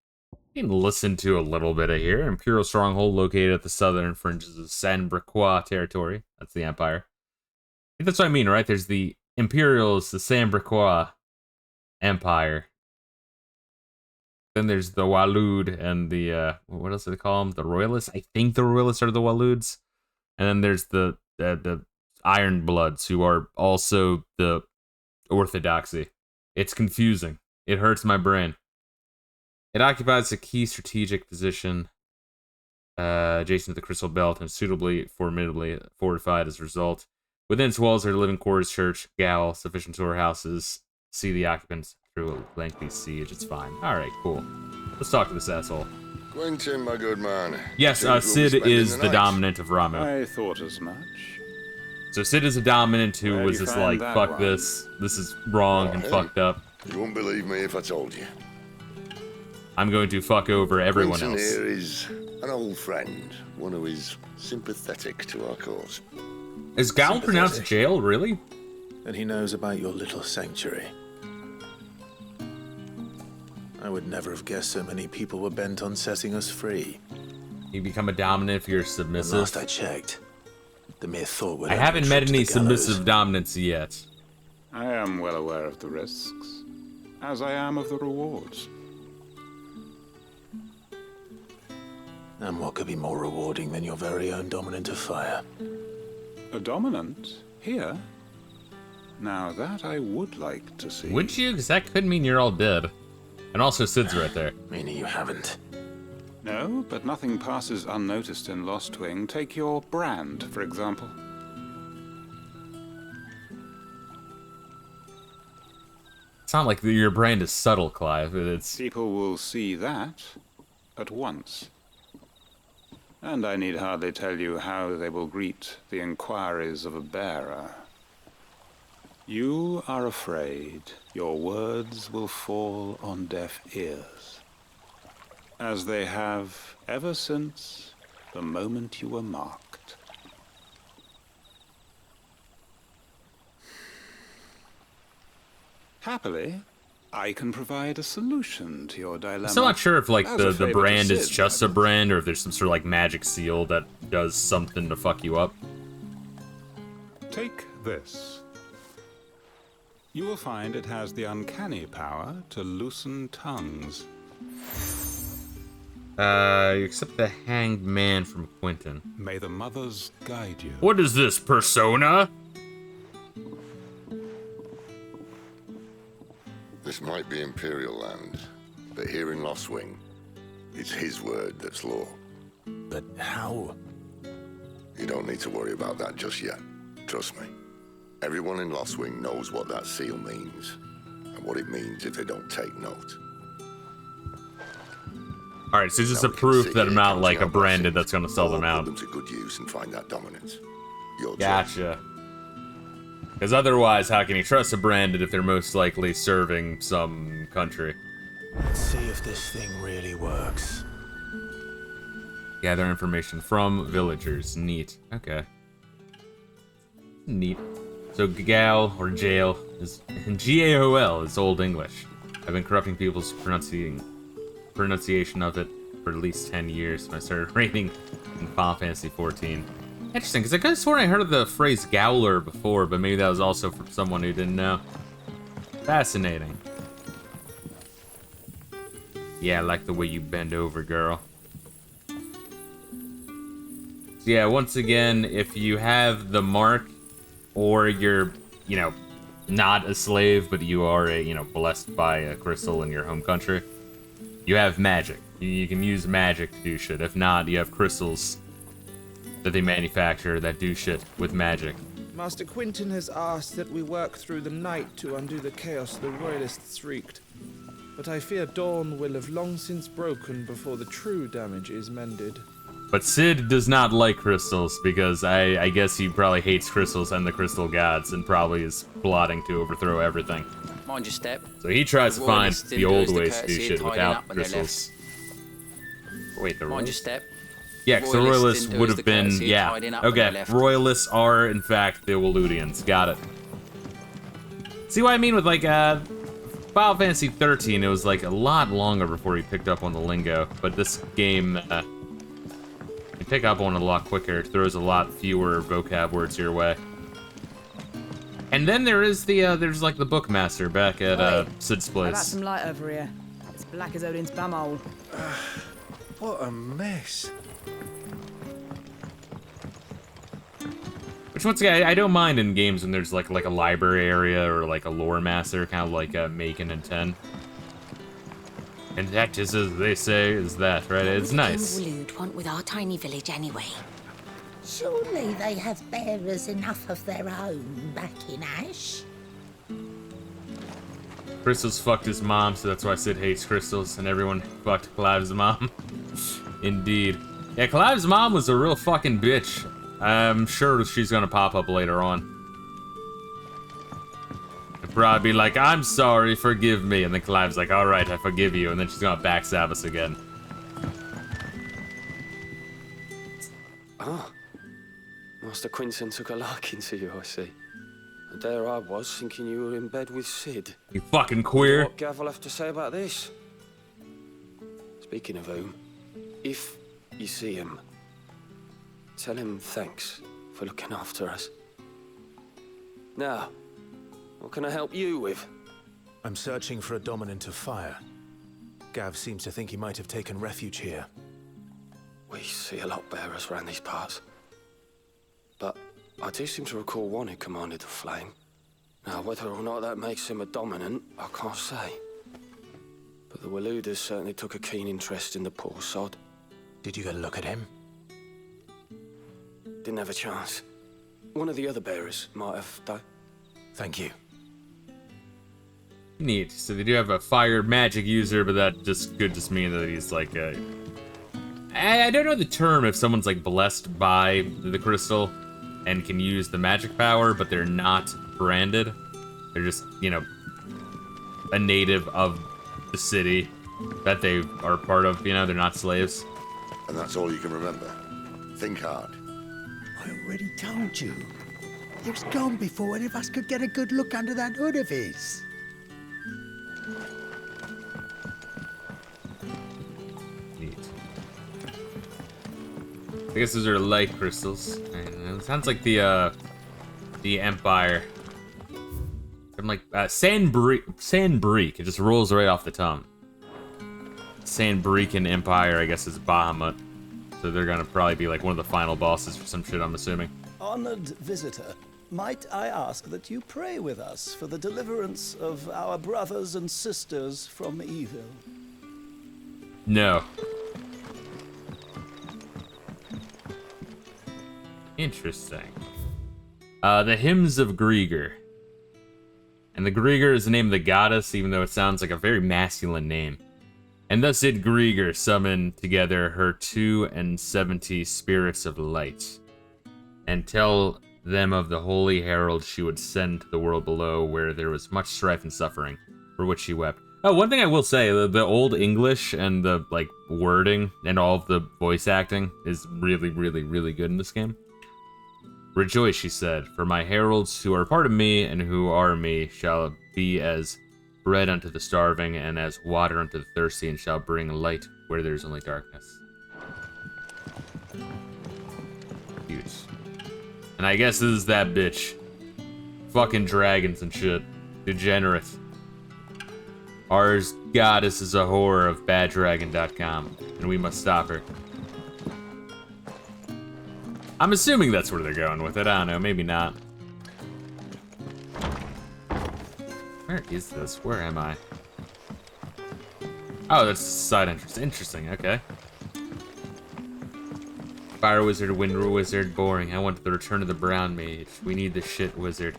You can listen to a little bit of here. Imperial stronghold located at the southern fringes of San Bricois territory. That's the Empire. I think that's what I mean, right? There's the Imperials, the San Bricois Empire. Then there's the Walud and the what else do they call them? The Royalists. I think the Royalists are the Waluds. And then there's the Iron Bloods, who are also the Orthodoxy. It's confusing. It hurts my brain. It occupies a key strategic position adjacent to the Crystal Belt and suitably formidably fortified as a result. Within its walls are the living quarters, church, gaol, sufficient storehouses. See the occupants through a lengthy siege. It's fine. All right, cool. Let's talk to this asshole. Quentin, my good man. Yes, Sid is the dominant of Ramu. I thought as much. So Sid is a dominant who was just like, fuck right? this is wrong and fucked up. You won't believe me if I told you. I'm going to fuck over everyone Quentin else. here is an old friend, one who is sympathetic to our cause. Is Gal pronounced jail, really? And he knows about your little sanctuary. I would never have guessed so many people were bent on setting us free. You become a dominant if you're submissive. Last I checked, the mere thought would I haven't met any submissive dominants yet. I am well aware of the risks, as I am of the rewards. And what could be more rewarding than your very own dominant of fire? A dominant? Here? Now that I would like to see. Would you? Because that could mean you're all dead. And also Sid's right there. Meaning you haven't. No, but nothing passes unnoticed in Lost Wing. Take your brand, for example. It's not like your brand is subtle, Clive. It's... People will see that at once. And I need hardly tell you how they will greet the inquiries of a bearer. You are afraid your words will fall on deaf ears, as they have ever since the moment you were marked. Happily, I can provide a solution to your dilemma. I'm still not sure if like As a the favor to brand is Sid, just a brand or if there's some sort of like magic seal that does something to fuck you up. Take this. You will find it has the uncanny power to loosen tongues. You accept the Hanged Man from Quentin. May the mothers guide you. What is this, Persona? This might be Imperial land, but here in Lost Wing, it's his word that's law. But how? You don't need to worry about that just yet. Trust me. Everyone in Lost Wing knows what that seal means, and what it means if they don't take note. Alright, so this is a proof that I'm not like a branded that's gonna sell them out. Put them to good use and find that dominance. Your Gotcha. Because otherwise, how can you trust a branded if they're most likely serving some country? Let's see if this thing really works. Gather information from villagers. Neat. Okay. Neat. So gal or jail is G-A-O-L is Old English. I've been corrupting people's pronunciation of it for at least 10 years when I started reading in Final Fantasy 14. Interesting, because I could have sworn I heard of the phrase Gowler before, but maybe that was also from someone who didn't know. Fascinating. Yeah, I like the way you bend over, girl. So yeah, once again, if you have the mark, or you're, you know, not a slave, but you are a, you know, blessed by a crystal in your home country, you have magic. You can use magic to do shit. If not, you have crystals that they manufacture that do shit with magic. Master Quentin has asked that we work through the night to undo the chaos the Royalists wreaked. But I fear dawn will have long since broken before the true damage is mended. But Sid does not like crystals because I guess he probably hates crystals and the crystal gods and probably is plotting to overthrow everything. Mind your step. So he tries to find Royalists the didn't old do us the ways to do courtesy of shit tidying without up when they crystals. Wait, the Mind your Royalists? step. Yeah, because the Royalists didn't do would us have the been, courtesy of yeah. tidying up when they Okay, left. Royalists are, in fact, the Waludians. Got it. See what I mean with, like, Final Fantasy 13, it was, like, a lot longer before you picked up on the lingo. But this game, you pick up on it a lot quicker. It throws a lot fewer vocab words your way. And then there is the, there's, like, the Bookmaster back at, Sid's How about place. some light over here? It's black as Odin's bumhole. What a mess. Which, once again, I don't mind in games when there's, like a library area or, like, a lore master, kind of like Macon and 10. And that is, as they say, is that, right? It's nice. Waloed want with our tiny village anyway. Surely they have bearers enough of their own back in Ash. Crystals fucked his mom, so that's why Sid hates crystals, and everyone fucked Clive's mom. Indeed. Yeah, Clive's mom was a real fucking bitch. I'm sure she's gonna pop up later on. It'd probably be like, I'm sorry, forgive me, and then Clive's like, alright, I forgive you, and then she's gonna backstab us again. Ah, Master Quentin took a liking to you, I see. And there I was, thinking you were in bed with Sid. You fucking queer. What Gav will have to say about this? Speaking of whom, if you see him, tell him thanks for looking after us. Now, what can I help you with? I'm searching for a dominant of fire. Gav seems to think he might have taken refuge here. We see a lot bearers around these parts. But I do seem to recall one who commanded the flame. Now, whether or not that makes him a dominant, I can't say. But the Waluders certainly took a keen interest in the poor sod. Did you get a look at him? Didn't have a chance. One of the other bearers might have, though. Thank you. Neat. So they do have a fire magic user, but that could just mean that he's like a... I don't know the term if someone's like blessed by the crystal and can use the magic power, but they're not branded. They're just, you know, a native of the city that they are part of, you know, they're not slaves. And that's all you can remember. Think hard. I already told you. He was gone before any of us could get a good look under that hood of his. Neat. I guess those are light crystals. It sounds like the Empire. I'm like, Sandbreak. It just rolls right off the tongue. Sandbreakin Empire, I guess, is Bahamut. So they're gonna probably be like one of the final bosses for some shit, I'm assuming. Honored visitor, might I ask that you pray with us for the deliverance of our brothers and sisters from evil? No. Interesting. The Hymns of Grieger. And the Grieger is the name of the goddess, even though it sounds like a very masculine name. And thus did Grieger summon together her 72 spirits of light, and tell them of the holy herald she would send to the world below, where there was much strife and suffering, for which she wept. Oh, one thing I will say, the Old English and the like wording and all of the voice acting is really, really, really good in this game. Rejoice, she said, for my heralds who are part of me and who are me shall be as bread unto the starving and as water unto the thirsty, and shall bring light where there's only darkness. Cute. And I guess this is that bitch. Fucking dragons and shit. Degenerate. Ours goddess is a whore of baddragon.com, and we must stop her. I'm assuming that's where they're going with it. I don't know, maybe not. Where is this? Where am I? Oh, that's side entrance. Interesting, okay. Fire wizard, wind wizard, boring. I want the return of the brown mage. We need the shit wizard.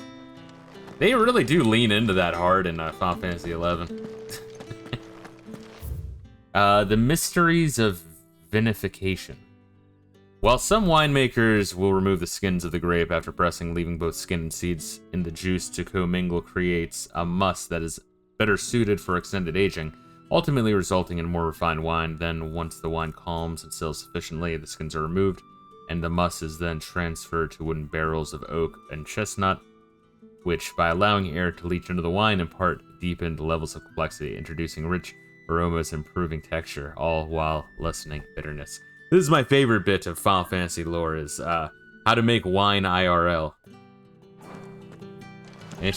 They really do lean into that hard in Final Fantasy XI. The mysteries of vinification. While some winemakers will remove the skins of the grape after pressing, leaving both skin and seeds in the juice to commingle, creates a must that is better suited for extended aging, ultimately resulting in more refined wine. Then, once the wine calms and stills sufficiently, the skins are removed, and the must is then transferred to wooden barrels of oak and chestnut, which, by allowing air to leach into the wine, impart deepened levels of complexity, introducing rich aromas, improving texture, all while lessening bitterness. This is my favorite bit of Final Fantasy lore, is how to make wine IRL. And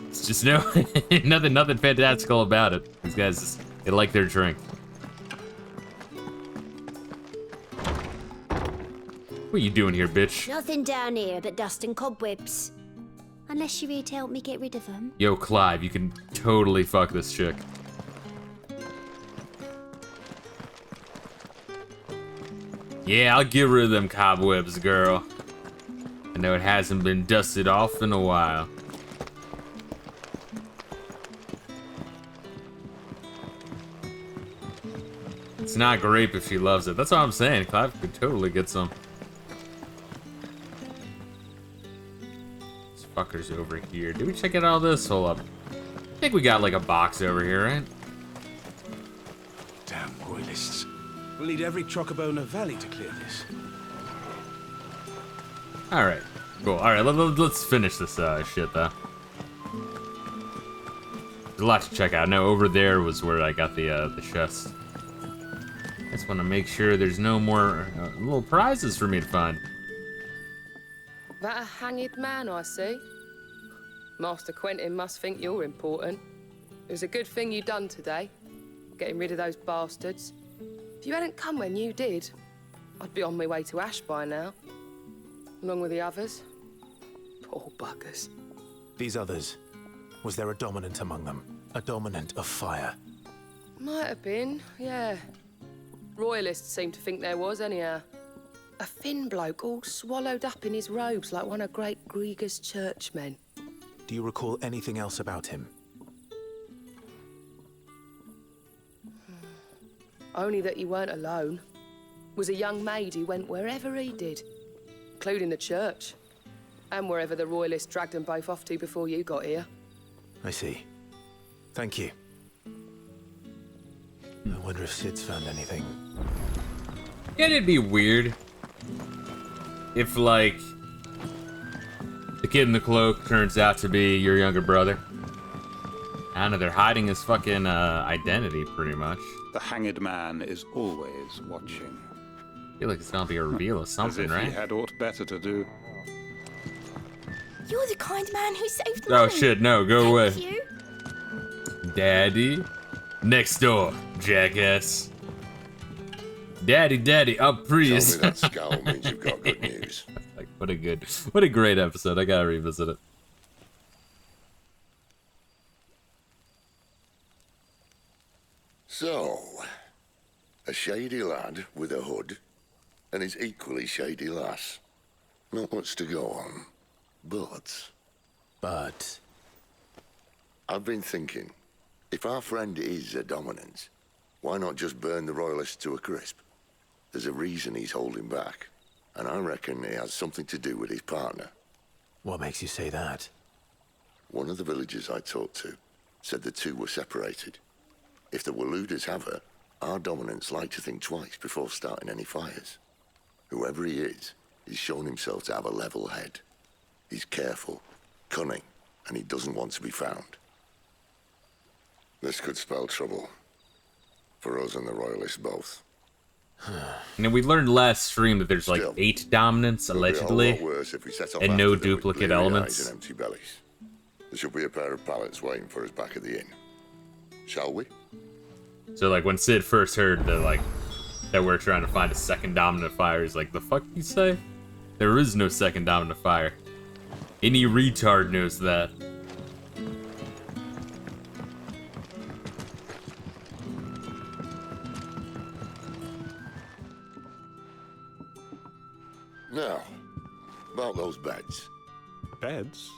it's just nothing fantastical about it. These guys, they like their drink. What are you doing here, bitch? Nothing down here but dust and cobwebs. Unless you're here to help me get rid of them. Yo, Clive, you can totally fuck this chick. Yeah, I'll get rid of them cobwebs, girl. I know it hasn't been dusted off in a while. It's not grape if she loves it. That's what I'm saying. Clive could totally get some. This fucker's over here. Did we check out all this? Hold up. I think we got like a box over here, right? Damn royalists. We'll need every Chocobona Valley to clear this. Alright, cool. Alright, let's finish this shit, though. There's a lot to check out. Now, over there was where I got the chest. I just want to make sure there's no more little prizes for me to find. That a hanged man, I see. Master Quentin must think you're important. It was a good thing you done today, getting rid of those bastards. If you hadn't come when you did, I'd be on my way to Ash by now, along with the others. Poor buggers. These others, was there a dominant among them? A dominant of fire? Might have been, yeah. Royalists seem to think there was, anyhow. A thin bloke all swallowed up in his robes like one of Great Grieger's churchmen. Do you recall anything else about him? Only that he weren't alone. Was a young maid who went wherever he did, including the church, and wherever the Royalists dragged them both off to before you got here. I see. Thank you. I wonder if Sid's found anything. Yeah, it'd be weird if, like, the kid in the cloak turns out to be your younger brother. I don't know, they're hiding his fucking identity, pretty much. The hanged man is always watching. I feel like it's gonna be a reveal of something, As if right? he had aught better to do. You're the kind man who saved Oh money. shit, no, go away. Thank you. Daddy? Next door, jackass. Daddy, up please. Tell me that scowl means you've got good news. Like, what a great episode. I gotta revisit it. So, a shady lad with a hood, and his equally shady lass. Not much to go on, but... I've been thinking, if our friend is a dominant, why not just burn the Royalists to a crisp? There's a reason he's holding back, and I reckon it has something to do with his partner. What makes you say that? One of the villagers I talked to said the two were separated. If the Waluders have her, our dominants like to think twice before starting any fires. Whoever he is, he's shown himself to have a level head. He's careful, cunning, and he doesn't want to be found. This could spell trouble. For us and the Royalists both. And then we learned last stream that there's like 8 dominants, allegedly, It'll be a whole lot worse if we set off and no after them with duplicate bleary eyes elements. and empty bellies. There should be a pair of pallets waiting for us back at the inn. Shall we? So like when Sid first heard that we're trying to find a second dominant fire, he's like, the fuck you say? There is no second dominant fire. Any retard knows that. Now, about those beds. Beds?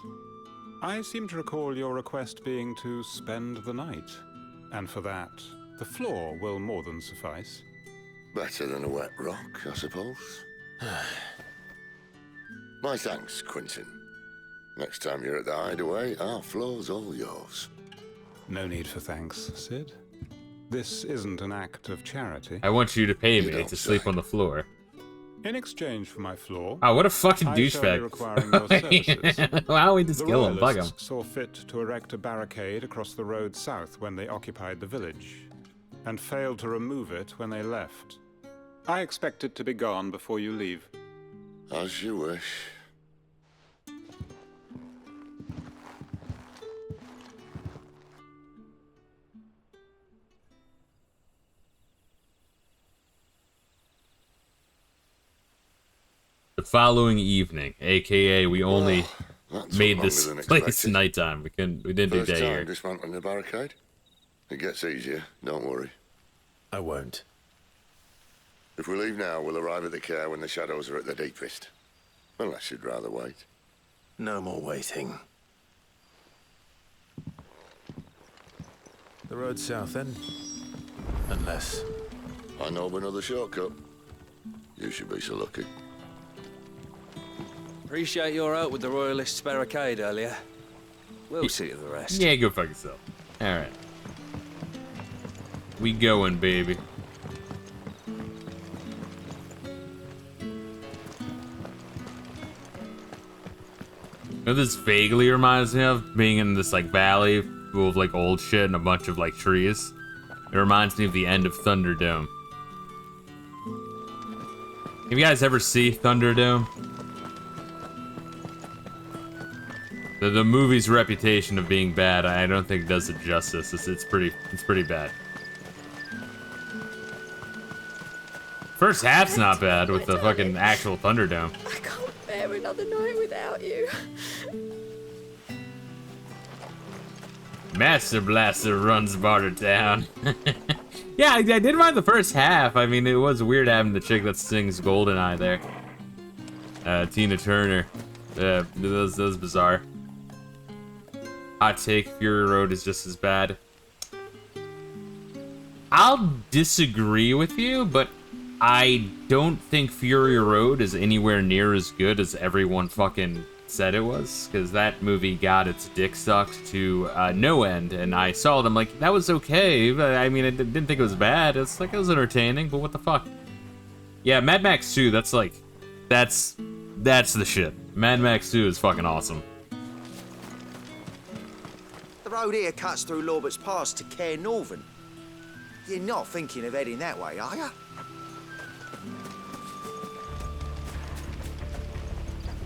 I seem to recall your request being to spend the night. And for that, the floor will more than suffice. Better than a wet rock, I suppose. My thanks, Quentin. Next time you're at the hideaway, our floor's all yours. No need for thanks, Sid. This isn't an act of charity. I want you to pay me to sleep on the floor. In exchange for my floor, Oh, what a fucking I shall be requiring your services. douchebag. Why don't we just The kill him, bug him? Royalists saw fit to erect a barricade across the road south when they occupied the village, and failed to remove it when they left. I expect it to be gone before you leave. As you wish. The following evening, aka we only made this longer than place expected. nighttime. We didn't do First day time here. dismantling the barricade? It gets easier, don't worry. I won't. If we leave now, we'll arrive at the care when the shadows are at their deepest. Unless you'd rather wait. No more waiting. The road south, then? Unless... I know of another shortcut. You should be so lucky. Appreciate your help with the Royalists' barricade earlier. We'll see to the rest. Yeah, go fuck yourself. Alright. We going, baby. You know, this vaguely reminds me of being in this like valley full of like old shit and a bunch of like trees. It reminds me of the end of Thunderdome. Have you guys ever see Thunderdome? The movie's reputation of being bad, I don't think does it justice. It's pretty bad. First half's not bad with the fucking actual Thunderdome. I can't bear another night without you. Master Blaster runs Bartertown. Yeah, I did mind the first half. I mean, it was weird having the chick that sings GoldenEye there. Tina Turner. That was bizarre. Hot take, Fury Road is just as bad. I'll disagree with you, but I don't think Fury Road is anywhere near as good as everyone fucking said it was, because that movie got its dick sucked to no end, and I saw it, I'm like, that was okay, but I mean, I didn't think it was bad. It's like, it was entertaining, but what the fuck? Yeah, Mad Max 2, that's like, that's the shit. Mad Max 2 is fucking awesome. The road here cuts through Lorbert's Pass to Care Northern. You're not thinking of heading that way, are you?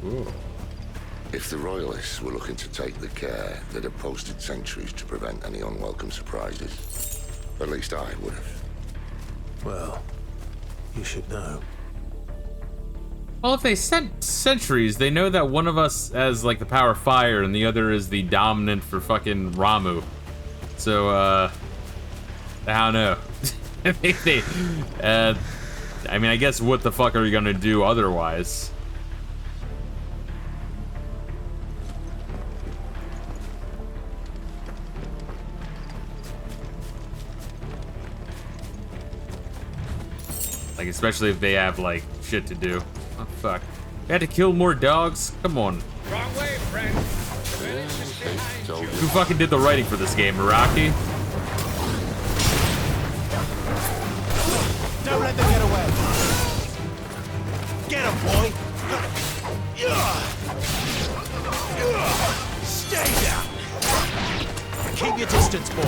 Ooh. If the Royalists were looking to take the care, they'd have posted sentries to prevent any unwelcome surprises. At least I would have. Well, you should know. Well, if they sent sentries, they know that one of us has, like, the power of fire, and the other is the dominant for fucking Ramu. So, I don't know. I mean, I guess what the fuck are you gonna do otherwise? Like, especially if they have, like, shit to do. Oh, fuck. They had to kill more dogs? Come on. Wrong way, friend. Who fucking did the writing for this game, Iraqi? Don't let them get away. Get him, boy. Stay down. Keep your distance, boy.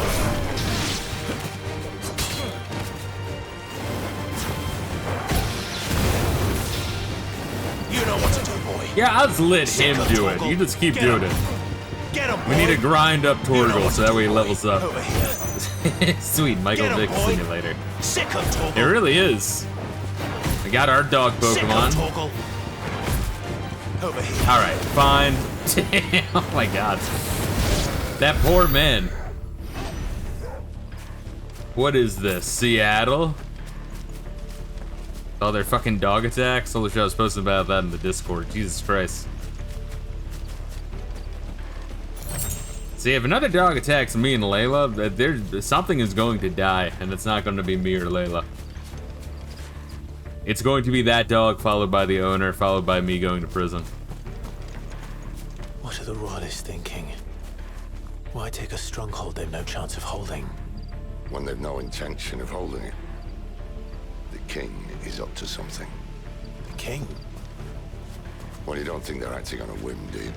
You know what to do, boy. Yeah, I'll just let him do it. You just keep doing it. Get him, We need to grind up Torgal so that way he levels up. Over here. Sweet Michael Get him, Vick boy. simulator. Sick of Torgal. It really is. We got our dog Sick of Pokemon. Torgal. Over here. Alright, fine. Damn, oh my god. That poor man. What is this? Seattle? Oh, they're fucking dog attacks? Holy shit, I was posting about that in the Discord. Jesus Christ. See, if another dog attacks me and Layla, something is going to die, and it's not going to be me or Layla. It's going to be that dog, followed by the owner, followed by me going to prison. What are the Royalists thinking? Why take a stronghold they've no chance of holding? When they've no intention of holding it. The king is up to something. The king? Well, you don't think they're acting on a whim, do you?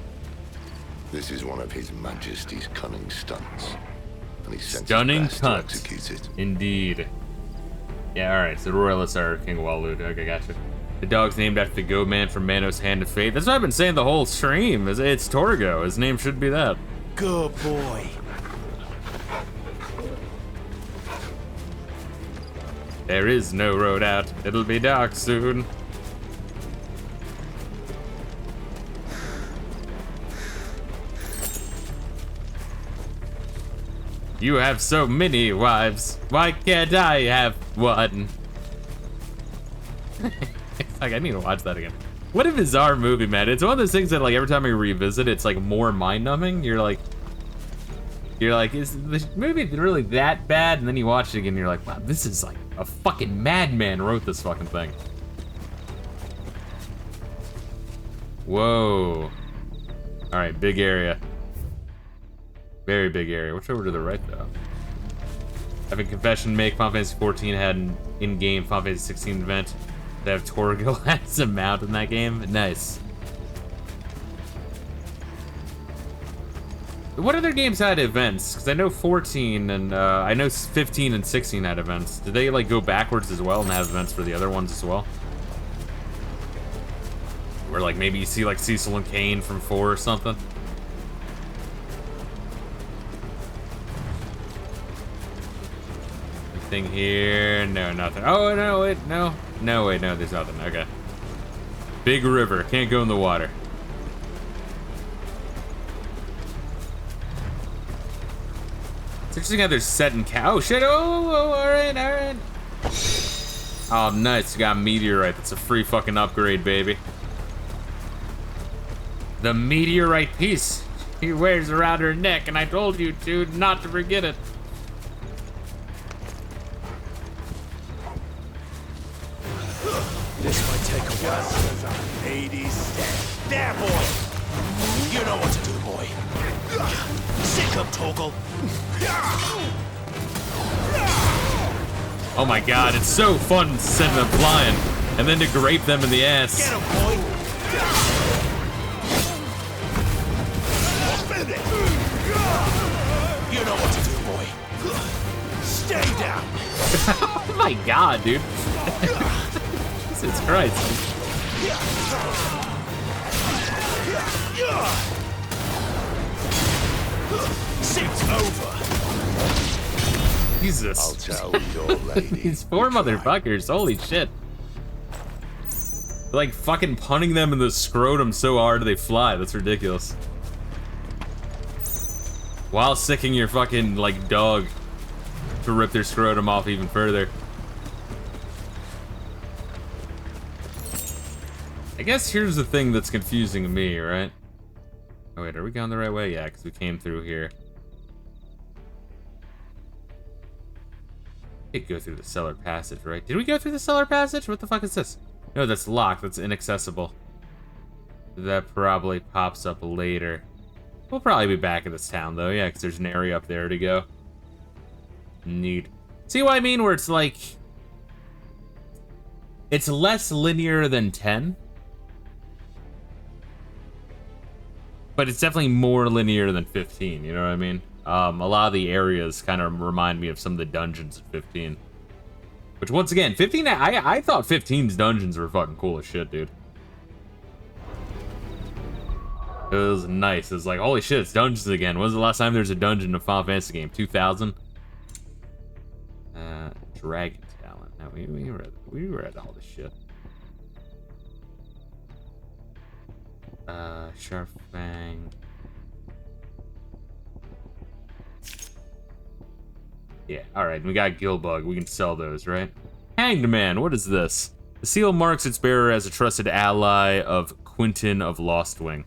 This is one of His Majesty's cunning stunts. And he's sent Stunning his best to cunt. execute it. Indeed. Yeah, alright, so the Royalists are King Walude. Okay, gotcha. The dog's named after the goat man from Manos Hand of Fate. That's what I've been saying the whole stream. It's Torgo. His name should be that. Good boy. There is no road out. It'll be dark soon. You have so many wives. Why can't I have one? It's like, I need to watch that again. What a bizarre movie, man. It's one of those things that, like, every time I revisit, it's, like, more mind-numbing. You're like, is the movie really that bad? And then you watch it again and you're like, wow, this is like a fucking madman wrote this fucking thing. Whoa. All right, big area. Very big area. What's over to the right, though? Having confession to make, Final Fantasy 14 had an in-game Final Fantasy 16 event to have Torgo as a mount in that game. Nice. What other games had events? Because I know 14 and I know 15 and 16 had events. Did they like go backwards as well and have events for the other ones as well? Where like maybe you see like Cecil and Kane from 4 or something? Anything here? No, nothing. Oh no, wait, no. No, wait, no, there's nothing. Okay. Big river. Can't go in the water. It's interesting how they're set in Oh, shit. Oh, alright, alright. Oh, nice. You got meteorite. That's a free fucking upgrade, baby. The meteorite piece. He wears around her neck, and I told you to not to forget it. This might take a while. 80 steps. There, boy! You know what to do, boy. Sick up, Toggle. Oh my god, it's so fun sending them flying, and then to grape them in the ass. Get him, boy! Spin it! You know what to do, boy. Stay down! Oh my god, dude. Jesus Christ. It's over. Jesus. I'll tell your lady. These poor motherfuckers, holy shit. They're like fucking punning them in the scrotum so hard they fly. That's ridiculous. While sicking your fucking, like, dog to rip their scrotum off even further. I guess here's the thing that's confusing me, right? Oh wait, are we going the right way? Yeah, because we came through here. We did go through the cellar passage, right? Did we go through the cellar passage? What the fuck is this? No, that's locked. That's inaccessible. That probably pops up later. We'll probably be back in this town, though. Yeah, because there's an area up there to go. Neat. See what I mean? Where it's like... It's less linear than 10. But it's definitely more linear than 15, you know what I mean? A lot of the areas kind of remind me of some of the dungeons of 15. Which, once again, 15... I thought 15's dungeons were fucking cool as shit, dude. It was nice. It was like, holy shit, it's dungeons again. When was the last time there was a dungeon in a Final Fantasy game? 2000? Dragon Talent. No, we read all this shit. Sharp Fang. Yeah, alright, we got Gilbug. We can sell those, right? Hanged Man, what is this? The seal marks its bearer as a trusted ally of Quentin of Lostwing.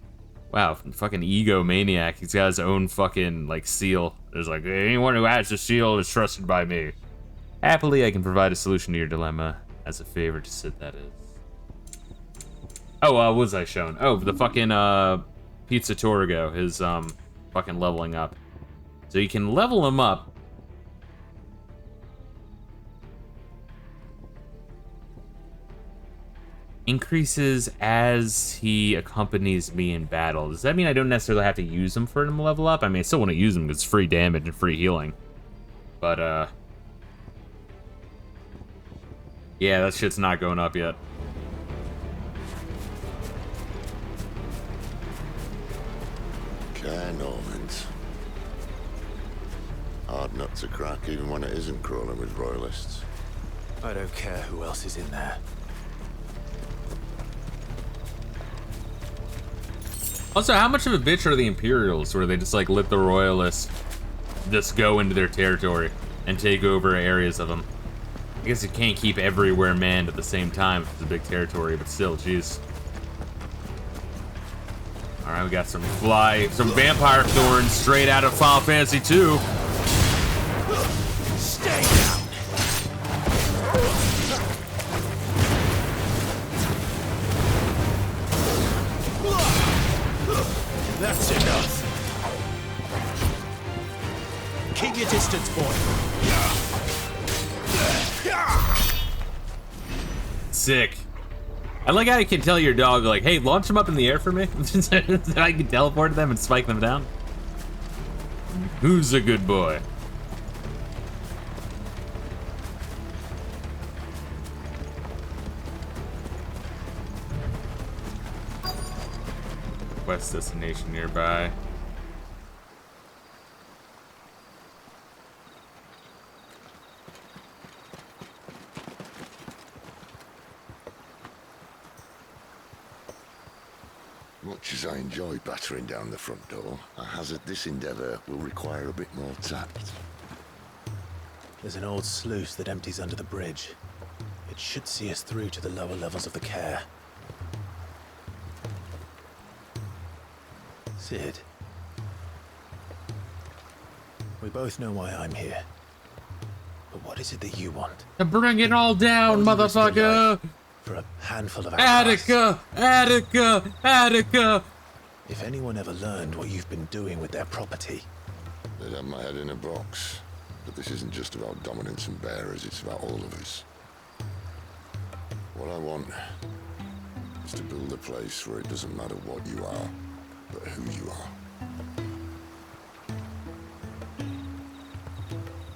Wow, fucking egomaniac. He's got his own fucking, like, seal. There's like, anyone who has the seal is trusted by me. Happily, I can provide a solution to your dilemma. As a favor to sit, that is. Oh, what was I shown? Oh, the fucking, Pizza Torgo, his, fucking leveling up. So you can level him up. Increases as he accompanies me in battle. Does that mean I don't necessarily have to use him for him to level up? I mean, I still want to use him because it's free damage and free healing. But, yeah, that shit's not going up yet. Care Normans. Hard nut to crack, even when it isn't crawling with royalists. I don't care who else is in there. Also, how much of a bitch are the Imperials where they just, like, let the Royalists just go into their territory and take over areas of them? I guess you can't keep everywhere manned at the same time if it's a big territory, but still, jeez. Alright, we got some vampire thorns straight out of Final Fantasy 2. Stay down! That's enough. Keep your distance, boy. Sick. I like how you can tell your dog, like, hey, launch them up in the air for me. So I can teleport them and spike them down. Who's a good boy? Quest destination nearby. Much as I enjoy battering down the front door, I hazard this endeavour will require a bit more tact. There's an old sluice that empties under the bridge. It should see us through to the lower levels of the care. Sid. We both know why I'm here. But what is it that you want? To bring it all down, motherfucker! For a handful of Attica! Attica! Attica! If anyone ever learned what you've been doing with their property... They'd have my head in a box. But this isn't just about dominance and bearers, it's about all of us. What I want is to build a place where it doesn't matter what you are, but who you are.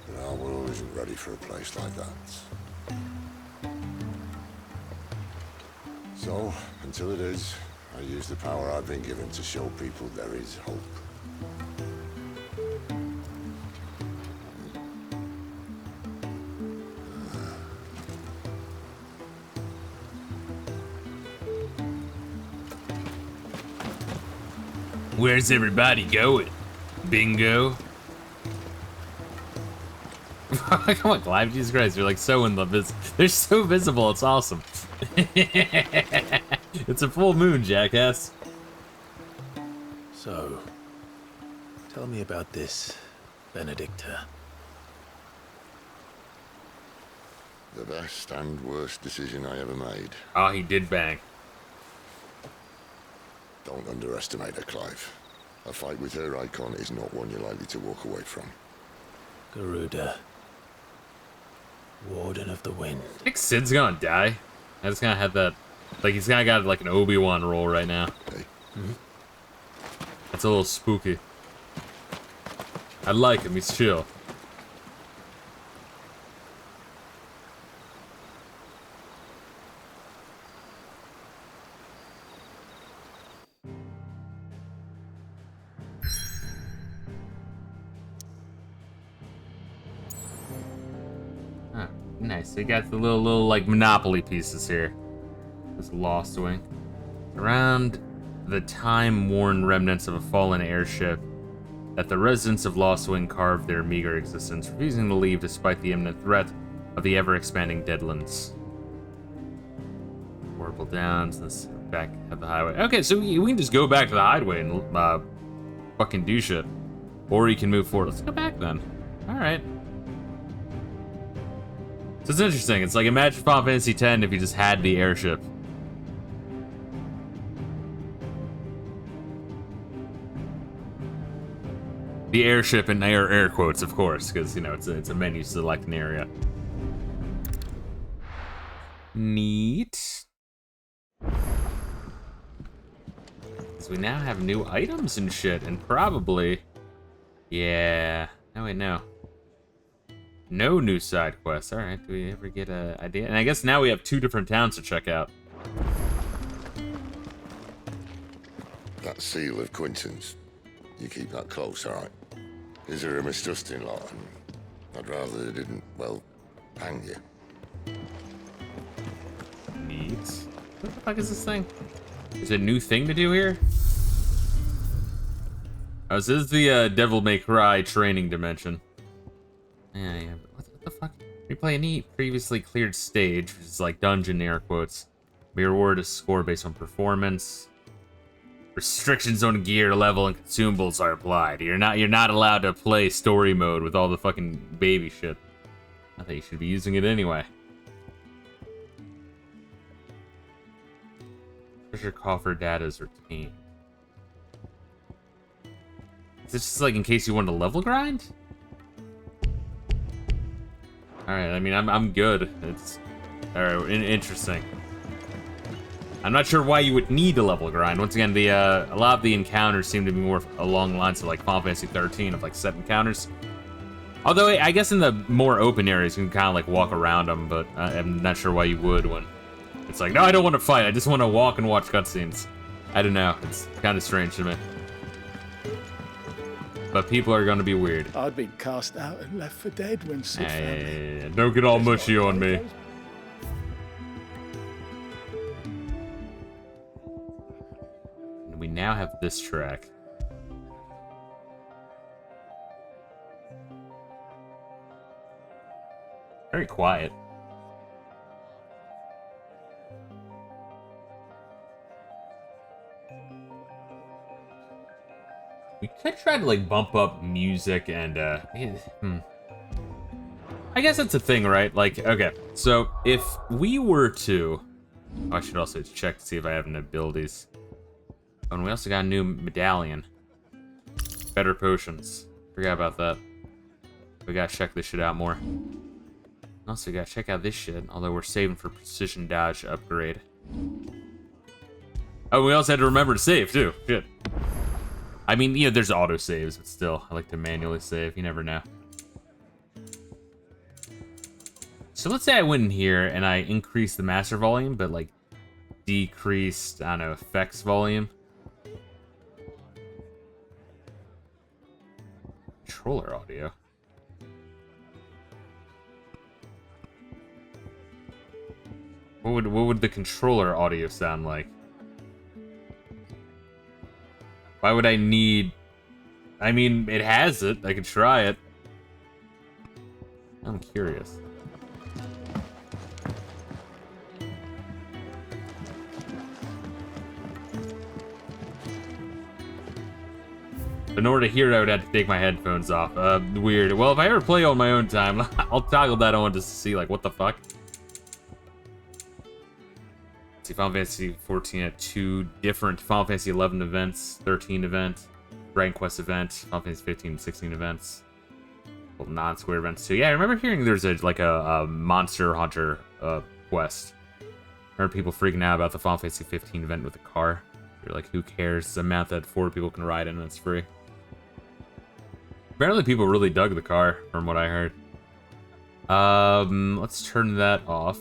But our world isn't ready for a place like that. So, until it is, I use the power I've been given to show people there is hope. Where's everybody going? Bingo? Come on, Clive, Jesus Christ, you're like so in the they're so visible, it's awesome. It's a full moon, jackass. So, tell me about this, Benedicta. The best and worst decision I ever made. Oh, he did bang. Don't underestimate her, Clive. A fight with her icon is not one you're likely to walk away from. Garuda. Warden of the Wind. I think Sid's gonna die. I just kinda had that, like he's kinda got like an Obi-Wan role right now. Hey. That's a little spooky. I like him, he's chill. Nice. So you got the little like Monopoly pieces here. This Lost Wing. Around the time-worn remnants of a fallen airship that the residents of Lost Wing carved their meager existence, refusing to leave despite the imminent threat of the ever-expanding Deadlands. Horrible Downs. Let's back at the highway. Okay, so we can just go back to the highway and fucking do shit. Or you can move forward. Let's go back then. Alright. So it's interesting. It's like imagine Final Fantasy X if you just had the airship. The airship in air quotes, of course, because you know it's a menu selecting area. Neat. So we now have new items and shit, and probably, yeah. No, wait, no. No new side quests. All right, do we ever get an idea? And I guess now we have 2 different towns to check out. That seal of Quinton's. You keep that close, all right? Is there a mistrusting lot? I'd rather they didn't, well, hang you. Neat. What the fuck is this thing? Is a new thing to do here? Oh, this is the Devil May Cry training dimension. Yeah. What the fuck? Replay any previously cleared stage, which is like dungeon air quotes. We reward a score based on performance. Restrictions on gear, level, and consumables are applied. You're not allowed to play story mode with all the fucking baby shit. I think you should be using it anyway. Treasure coffer data is retained. Is this just like in case you want to level grind? Alright, I mean, I'm good. It's... Alright, interesting. I'm not sure why you would need a level grind. Once again, a lot of the encounters seem to be more along the lines of like Final Fantasy 13 of like set encounters. Although, I guess in the more open areas, you can kind of like walk around them, but I'm not sure why you would when it's like, no, I don't want to fight. I just want to walk and watch cutscenes. I don't know. It's kind of strange to me. But people are going to be weird. I'd been cast out and left for dead when Sid found me. Yeah. Don't get all mushy on me. now have this track. Very quiet. We could try to like bump up music and I guess that's a thing, right? Like, okay, so if we were to, I should also check to see if I have any abilities. Oh, and we also got a new medallion. Better potions. Forgot about that. We gotta check this shit out more. Also, we gotta check out this shit, although we're saving for precision dodge upgrade. Oh, we also had to remember to save, too. Shit. I mean, you know, there's auto saves, but still, I like to manually save. You never know. So let's say I went in here and I increased the master volume, but like decreased, I don't know, effects volume. Controller audio. What would the controller audio sound like? Why would I need... I mean, it has it. I could try it. I'm curious. In order to hear it, I would have to take my headphones off. Weird. Well, if I ever play on my own time, I'll toggle that on just to see, like, what the fuck? Let's see, Final Fantasy 14 had 2 different Final Fantasy 11 events, 13 event, Dragon Quest event, Final Fantasy 15 and 16 events, well, non-square events too. Yeah, I remember hearing there's a Monster Hunter quest. I remember people freaking out about the Final Fantasy 15 event with the car. You're like, who cares? It's a map that 4 people can ride in and it's free. Apparently people really dug the car, from what I heard. Let's turn that off.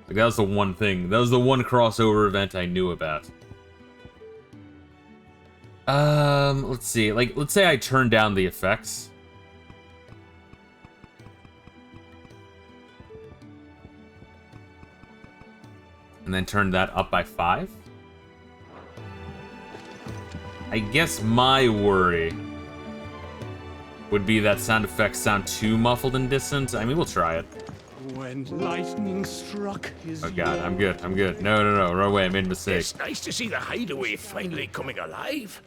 Like, that was the one thing. That was the one crossover event I knew about. Let's see. Like, let's say I turn down the effects. And then turn that up by 5. I guess my worry would be that sound effects sound too muffled and distant. I mean, we'll try it. When lightning struck his... Oh god, I'm good, I'm good. No, run away, I made a mistake. It's nice to see the hideaway finally coming alive.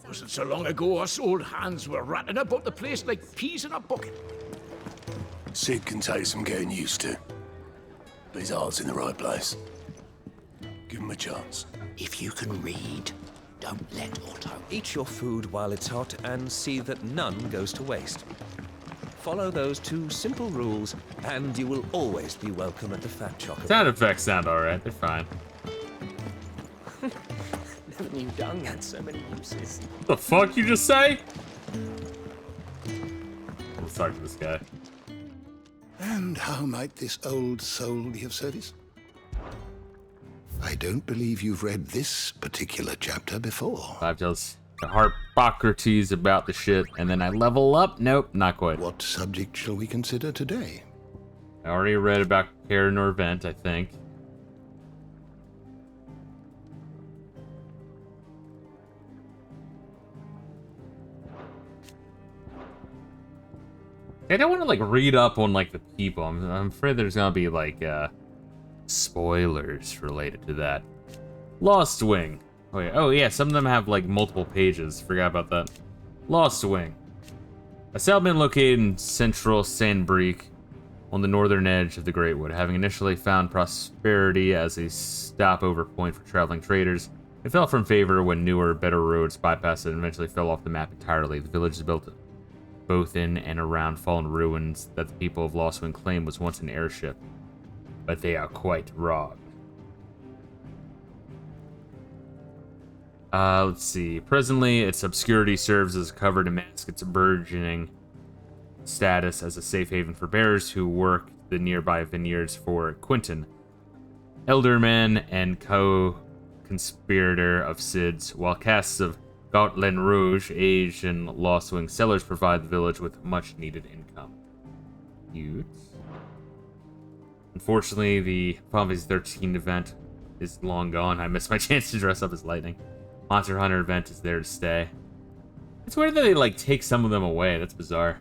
Wasn't so long ago us old hands were ratting about the place like peas in a bucket. Sid can take some getting used to. But his heart's in the right place. Give him a chance. If you can read, don't let Otto. Eat your food while it's hot and see that none goes to waste. Follow those 2 simple rules, and you will always be welcome at the Fat Chocolate. Sound effects sound alright, they're fine. Never knew dung had so many uses. What the fuck you just say? Let's talk to this guy. And how might this old soul be of service? I don't believe you've read this particular chapter before. 5 tells the Harpocrates about the shit, and then I level up? Nope, not quite. What subject shall we consider today? I already read about Karanor Vent, I think. I don't want to, like, read up on, like, the people. I'm afraid there's gonna be, like, spoilers related to that. Lost Wing. Oh yeah, some of them have like multiple pages. Forgot about that. Lost Wing. A settlement located in central Sandbreak on the northern edge of the Great Wood. Having initially found prosperity as a stopover point for traveling traders, it fell from favor when newer, better roads bypassed it and eventually fell off the map entirely. The village is built both in and around fallen ruins that the people of Lost Wing claim was once an airship, but they are quite wrong. Let's see. Presently, its obscurity serves as a cover to mask its burgeoning status as a safe haven for bearers who work the nearby vineyards for Quentin, elderman and co-conspirator of Sid's, while castes of Gauntlin Rouge, aged in Lost Wing cellars provide the village with much-needed income. Cute. Unfortunately, the Final Fantasy 13 event is long gone. I missed my chance to dress up as Lightning. Monster Hunter event is there to stay. It's weird that they, like, take some of them away. That's bizarre.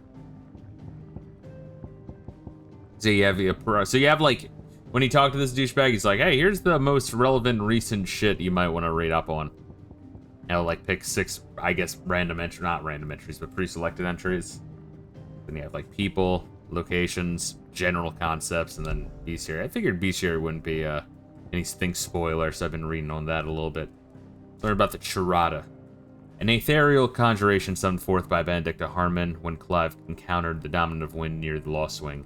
So you have, like, when you talk to this douchebag, he's like, hey, here's the most relevant recent shit you might want to read up on. And he'll, like, pick 6, I guess, not random entries, but pre-selected entries. Then you have, like, people, locations, general concepts, and then bestiary. I figured bestiary wouldn't be anything spoiler, so I've been reading on that a little bit. Learn about the Charada, an ethereal conjuration summoned forth by Benedicta Harmon when Clive encountered the Dominant Wind near the Lost Wing.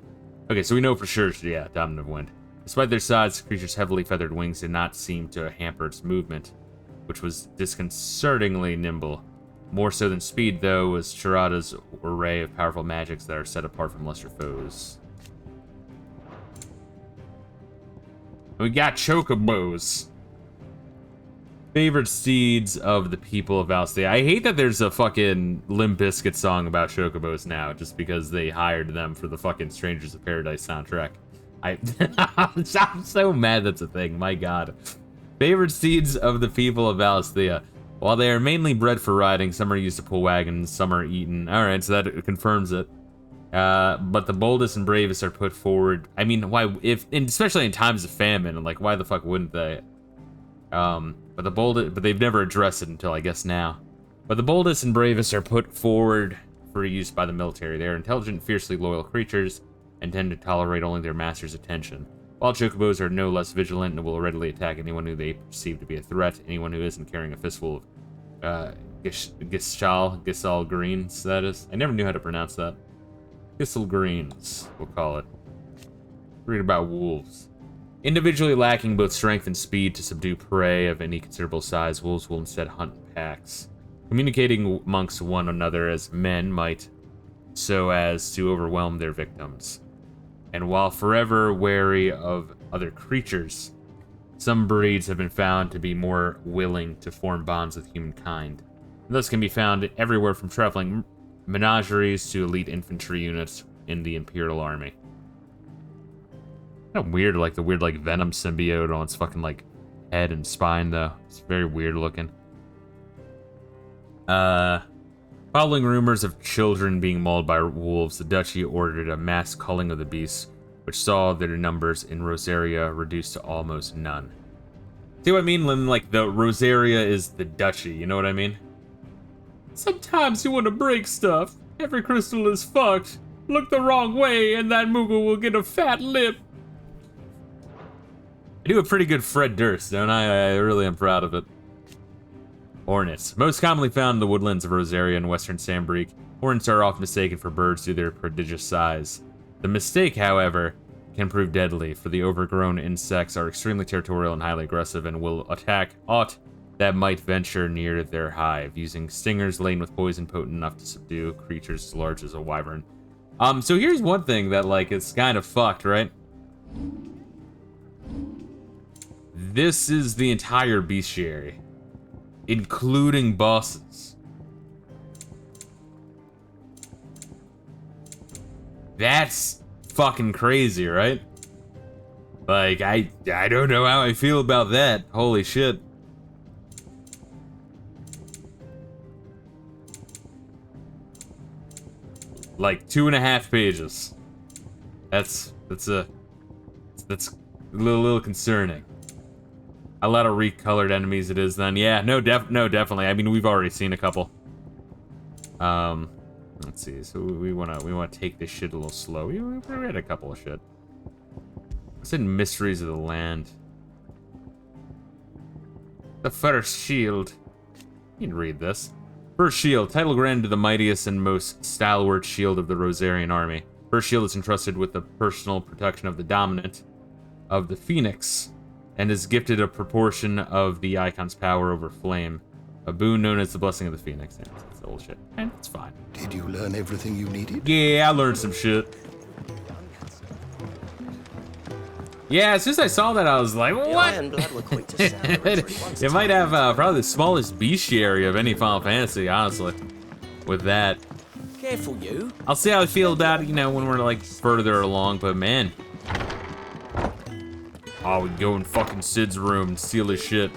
Okay, so we know for sure, yeah, Dominant Wind. Despite their size, the creature's heavily feathered wings did not seem to hamper its movement, which was disconcertingly nimble. More so than speed, though, was Charada's array of powerful magics that are set apart from lesser foes. We got chocobos. Favorite seeds of the people of Valstia. I hate that there's a fucking Limp Bizkit song about chocobos now, just because they hired them for the fucking Strangers of Paradise soundtrack. I'm so mad that's a thing, my god. Favorite seeds of the people of Valstia. While they are mainly bred for riding, some are used to pull wagons, some are eaten. Alright, so that confirms it. But the boldest and bravest are put forward. I mean, why, especially in times of famine, like, why the fuck wouldn't they? But they've never addressed it until, I guess, now. But the boldest and bravest are put forward for use by the military. They are intelligent, fiercely loyal creatures, and tend to tolerate only their master's attention. While chocobos are no less vigilant and will readily attack anyone who they perceive to be a threat, anyone who isn't carrying a fistful of Gisal greens, that is. I never knew how to pronounce that. Gisal greens, we'll call it. Read about wolves. Individually lacking both strength and speed to subdue prey of any considerable size, wolves will instead hunt in packs, communicating amongst one another as men might, so as to overwhelm their victims. And while forever wary of other creatures, some breeds have been found to be more willing to form bonds with humankind. And thus can be found everywhere from traveling menageries to elite infantry units in the Imperial Army. Kind of weird, like the weird like Venom symbiote on its fucking like head and spine though. It's very weird looking. Following rumors of children being mauled by wolves, the duchy ordered a mass culling of the beasts, which saw their numbers in Rosaria reduced to almost none. See what I mean? When like the Rosaria is the duchy, you know what I mean? Sometimes you want to break stuff. Every crystal is fucked. Look the wrong way and that Moogle will get a fat lip. I do a pretty good Fred Durst, don't I? I really am proud of it. Hornets. Most commonly found in the woodlands of Rosaria and western Sambreek, hornets are often mistaken for birds due to their prodigious size. The mistake, however, can prove deadly, for the overgrown insects are extremely territorial and highly aggressive and will attack aught that might venture near their hive, using stingers laden with poison potent enough to subdue creatures as large as a wyvern. So here's one thing that, like, is kind of fucked, right? This is the entire bestiary, including bosses. That's fucking crazy, right? Like, I don't know how I feel about that. Holy shit. Like 2.5 pages. That's a little concerning. A lot of recolored enemies it is then. Yeah, no, definitely. I mean, we've already seen a couple. Let's see. So we wanna take this shit a little slow. We read a couple of shit. What's in Mysteries of the Land? The First Shield. You can read this. First Shield, title granted to the mightiest and most stalwart shield of the Rosarian army. First Shield is entrusted with the personal protection of the dominant of the Phoenix, and is gifted a proportion of the icon's power over flame. A boon known as the Blessing of the Phoenix. Yeah, that's old shit. And it's fine. Did you learn everything you needed? Yeah, I learned some shit. Yeah, as soon as I saw that, I was like, what? It might have probably the smallest bestiary of any Final Fantasy, honestly. With that. Careful, you. I'll see how I feel about it, you know, when we're like further along, but man. Oh, we go in fucking Sid's room and steal his shit.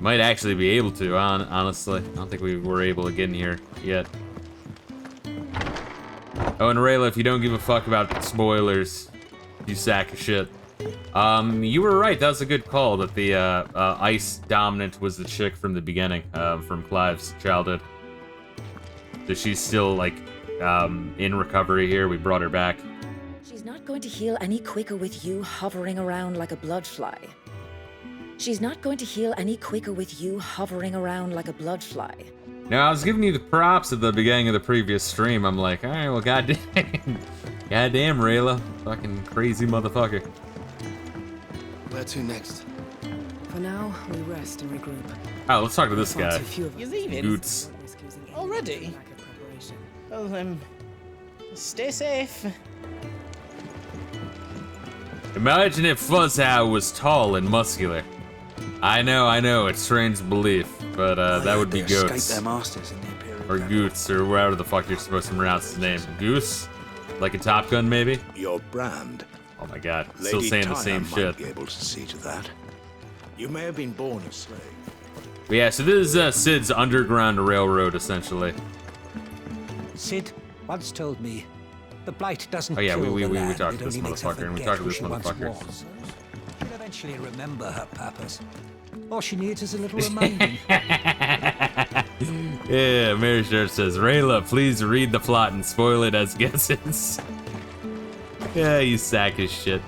Might actually be able to, honestly. I don't think we were able to get in here yet. Oh, and Rayla, if you don't give a fuck about spoilers, you sack of shit. You were right, that was a good call, that the ice dominant was the chick from the beginning, from Clive's childhood. So she's still, like, in recovery here. We brought her back. She's not going to heal any quicker with you hovering around like a bloodfly. She's not going to heal any quicker with you hovering around like a bloodfly. Now, I was giving you the props at the beginning of the previous stream. I'm like, alright, well, goddamn. Goddamn, Rayla. Fucking crazy motherfucker. Where to next? For now, we rest and regroup. Oh, let's talk to this guy. You're leaving? Goots. Already? Well, stay safe. Imagine if Fuzzhow was tall and muscular. I know, it's strange belief, but that would be Goats. Their masters in the Imperial Or Goots, or whatever the fuck you're supposed to pronounce his name. Goose? Like a Top Gun, maybe? Your brand. Oh my god, still saying the same shit. Be able to see to that. You may have been born a slave. But yeah, so this is Sid's Underground Railroad, essentially. Sid once told me, the blight doesn't Oh yeah, kill we the land, talked to it this only makes her motherfucker, and we forget talked to who this she once motherfucker. was. She'll eventually remember her purpose. All she needs is a little reminding. Yeah, Mary Shirt says, Rayla, please read the plot and spoil it as guesses. Yeah, you sack of shit.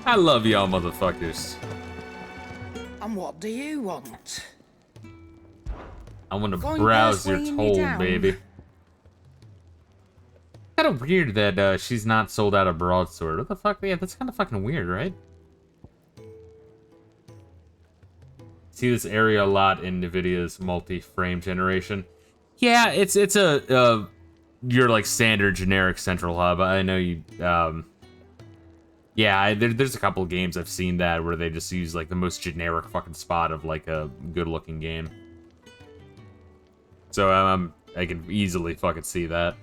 I love y'all motherfuckers. And what do you want? I want to Find browse her your swinging you toll, down. baby. Kind of weird that she's not sold out of broadsword. What the fuck? Yeah, that's kind of fucking weird, right? See this area a lot in NVIDIA's multi-frame generation. Yeah, it's your like standard generic central hub. I know you. Yeah, there's a couple of games I've seen that where they just use like the most generic fucking spot of like a good-looking game. So I can easily fucking see that.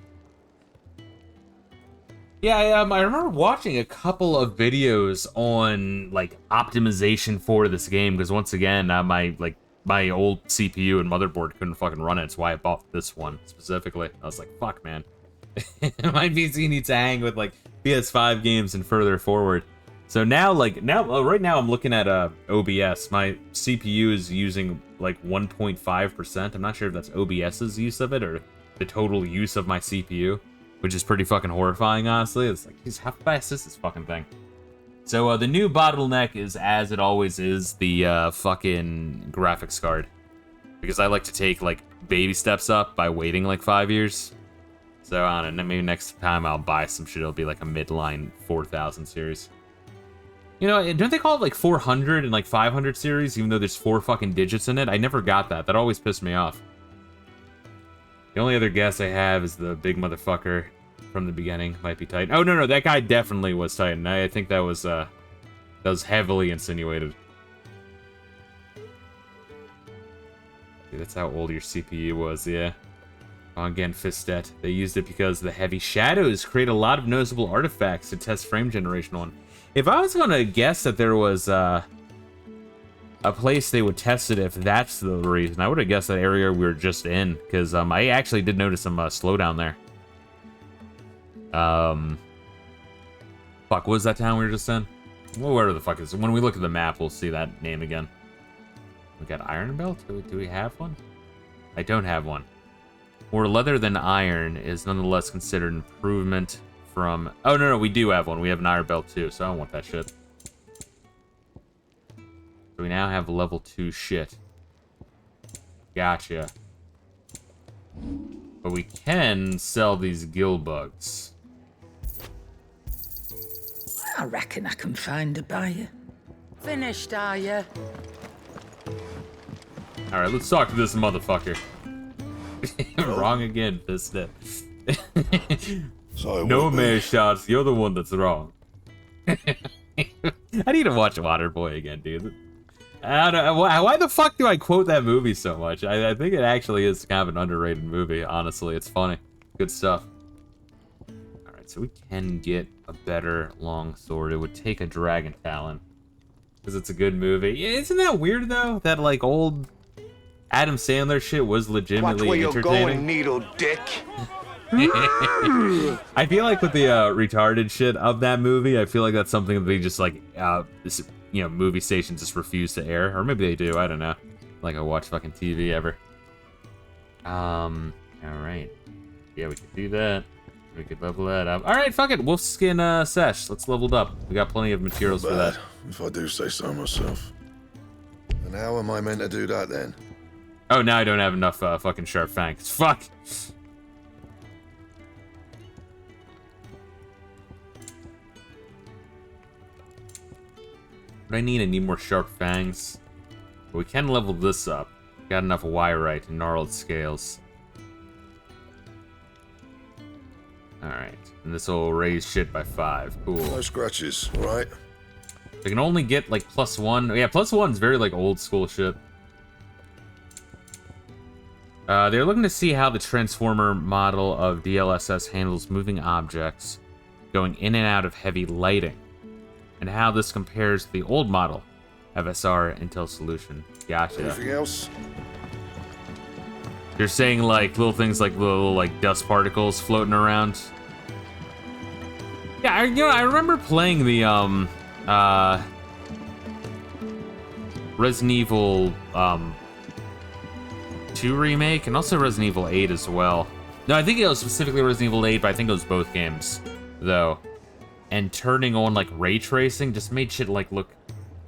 Yeah, I remember watching a couple of videos on like optimization for this game because once again, my old CPU and motherboard couldn't fucking run it. That's why I bought this one specifically. I was like, fuck, man. My PC needs to hang with like PS5 games and further forward. So now, right now I'm looking at OBS. My CPU is using like 1.5%. I'm not sure if that's OBS's use of it or the total use of my CPU, which is pretty fucking horrifying, honestly. It's like, geez, how fast is this fucking thing? So the new bottleneck is, as it always is, the fucking graphics card. Because I like to take like baby steps up by waiting like 5 years. So I don't know, maybe next time I'll buy some shit, it'll be like a midline 4000 series. You know, don't they call it like 400 and like 500 series, even though there's 4 fucking digits in it? I never got that. That always pissed me off. The only other guess I have is the big motherfucker from the beginning might be Titan. Oh, no, that guy definitely was Titan. I think that was heavily insinuated. Yeah, that's how old your CPU was, yeah. Again, Fistet. They used it because the heavy shadows create a lot of noticeable artifacts to test frame generation on. If I was gonna guess that there was a place they would test it, if that's the reason, I would have guessed that area we were just in, because I actually did notice some slowdown there. Fuck, what was that town we were just in? Well, where the fuck is it? When we look at the map, we'll see that name again. We got Iron Belt? Do we have one? I don't have one. More leather than iron is nonetheless considered an improvement from... Oh, no, we do have one. We have an Iron Belt too, so I don't want that shit. So we now have level 2 shit. Gotcha. But we can sell these gill bugs. I reckon I can find a buyer. Finished, are you? Alright, let's talk to this motherfucker. Wrong again, Fistet. No mere shots, you're the one that's wrong. I need to watch Waterboy again, dude. I don't know, why the fuck do I quote that movie so much? I think it actually is kind of an underrated movie, honestly. It's funny. Good stuff. Alright, Alright, so we can get a better long sword. It would take a dragon talon. Because it's a good movie. Yeah, isn't that weird, though? That, like, old Adam Sandler shit was legitimately entertaining. needle dick. I feel like with the retarded shit of that movie, I feel like that's something that they just, like, movie stations just refuse to air. Or maybe they do, I don't know. Like I watch fucking TV ever. Alright. Yeah, we could do that. We could level that up. Alright, fuck it. Wolfskin Sesh. Let's level it up. We got plenty of materials for that. If I do say so myself. And how am I meant to do that then? Oh, now I don't have enough fucking sharp fangs. Fuck! What I need more sharp fangs. But we can level this up. Got enough wyrite and gnarled scales. Alright. And this will raise shit by 5. Cool. No scratches, right? I can only get, like, +1. Yeah, +1's very, like, old school shit. They're looking to see how the Transformer model of DLSS handles moving objects going in and out of heavy lighting, and how this compares to the old model FSR Intel solution. Gotcha. Anything else? You're saying, like, little things like little, like, dust particles floating around? Yeah, I remember playing the, Resident Evil, 2 remake, and also Resident Evil 8 as well. No, I think it was specifically Resident Evil 8, but I think it was both games, though. And turning on, like, ray tracing just made shit, like, look...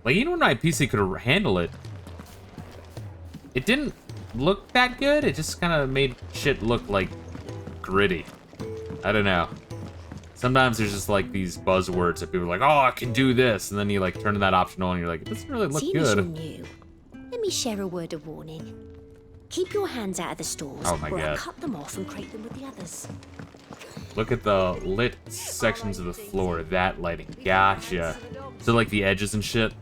Like, even when my PC could handle it, it didn't look that good. It just kind of made shit look, like, gritty. I don't know. Sometimes there's just, like, these buzzwords that people are like, oh, I can do this, and then you, like, turn that option on, and you're like, it doesn't really look Seeing as you're good. new, let me share a word of warning. Keep your hands out of the stores, Oh my or I'll God. cut them off and crate them with the others. Look at the lit sections of the floor. That lighting. Gotcha. So, like, the edges and shit.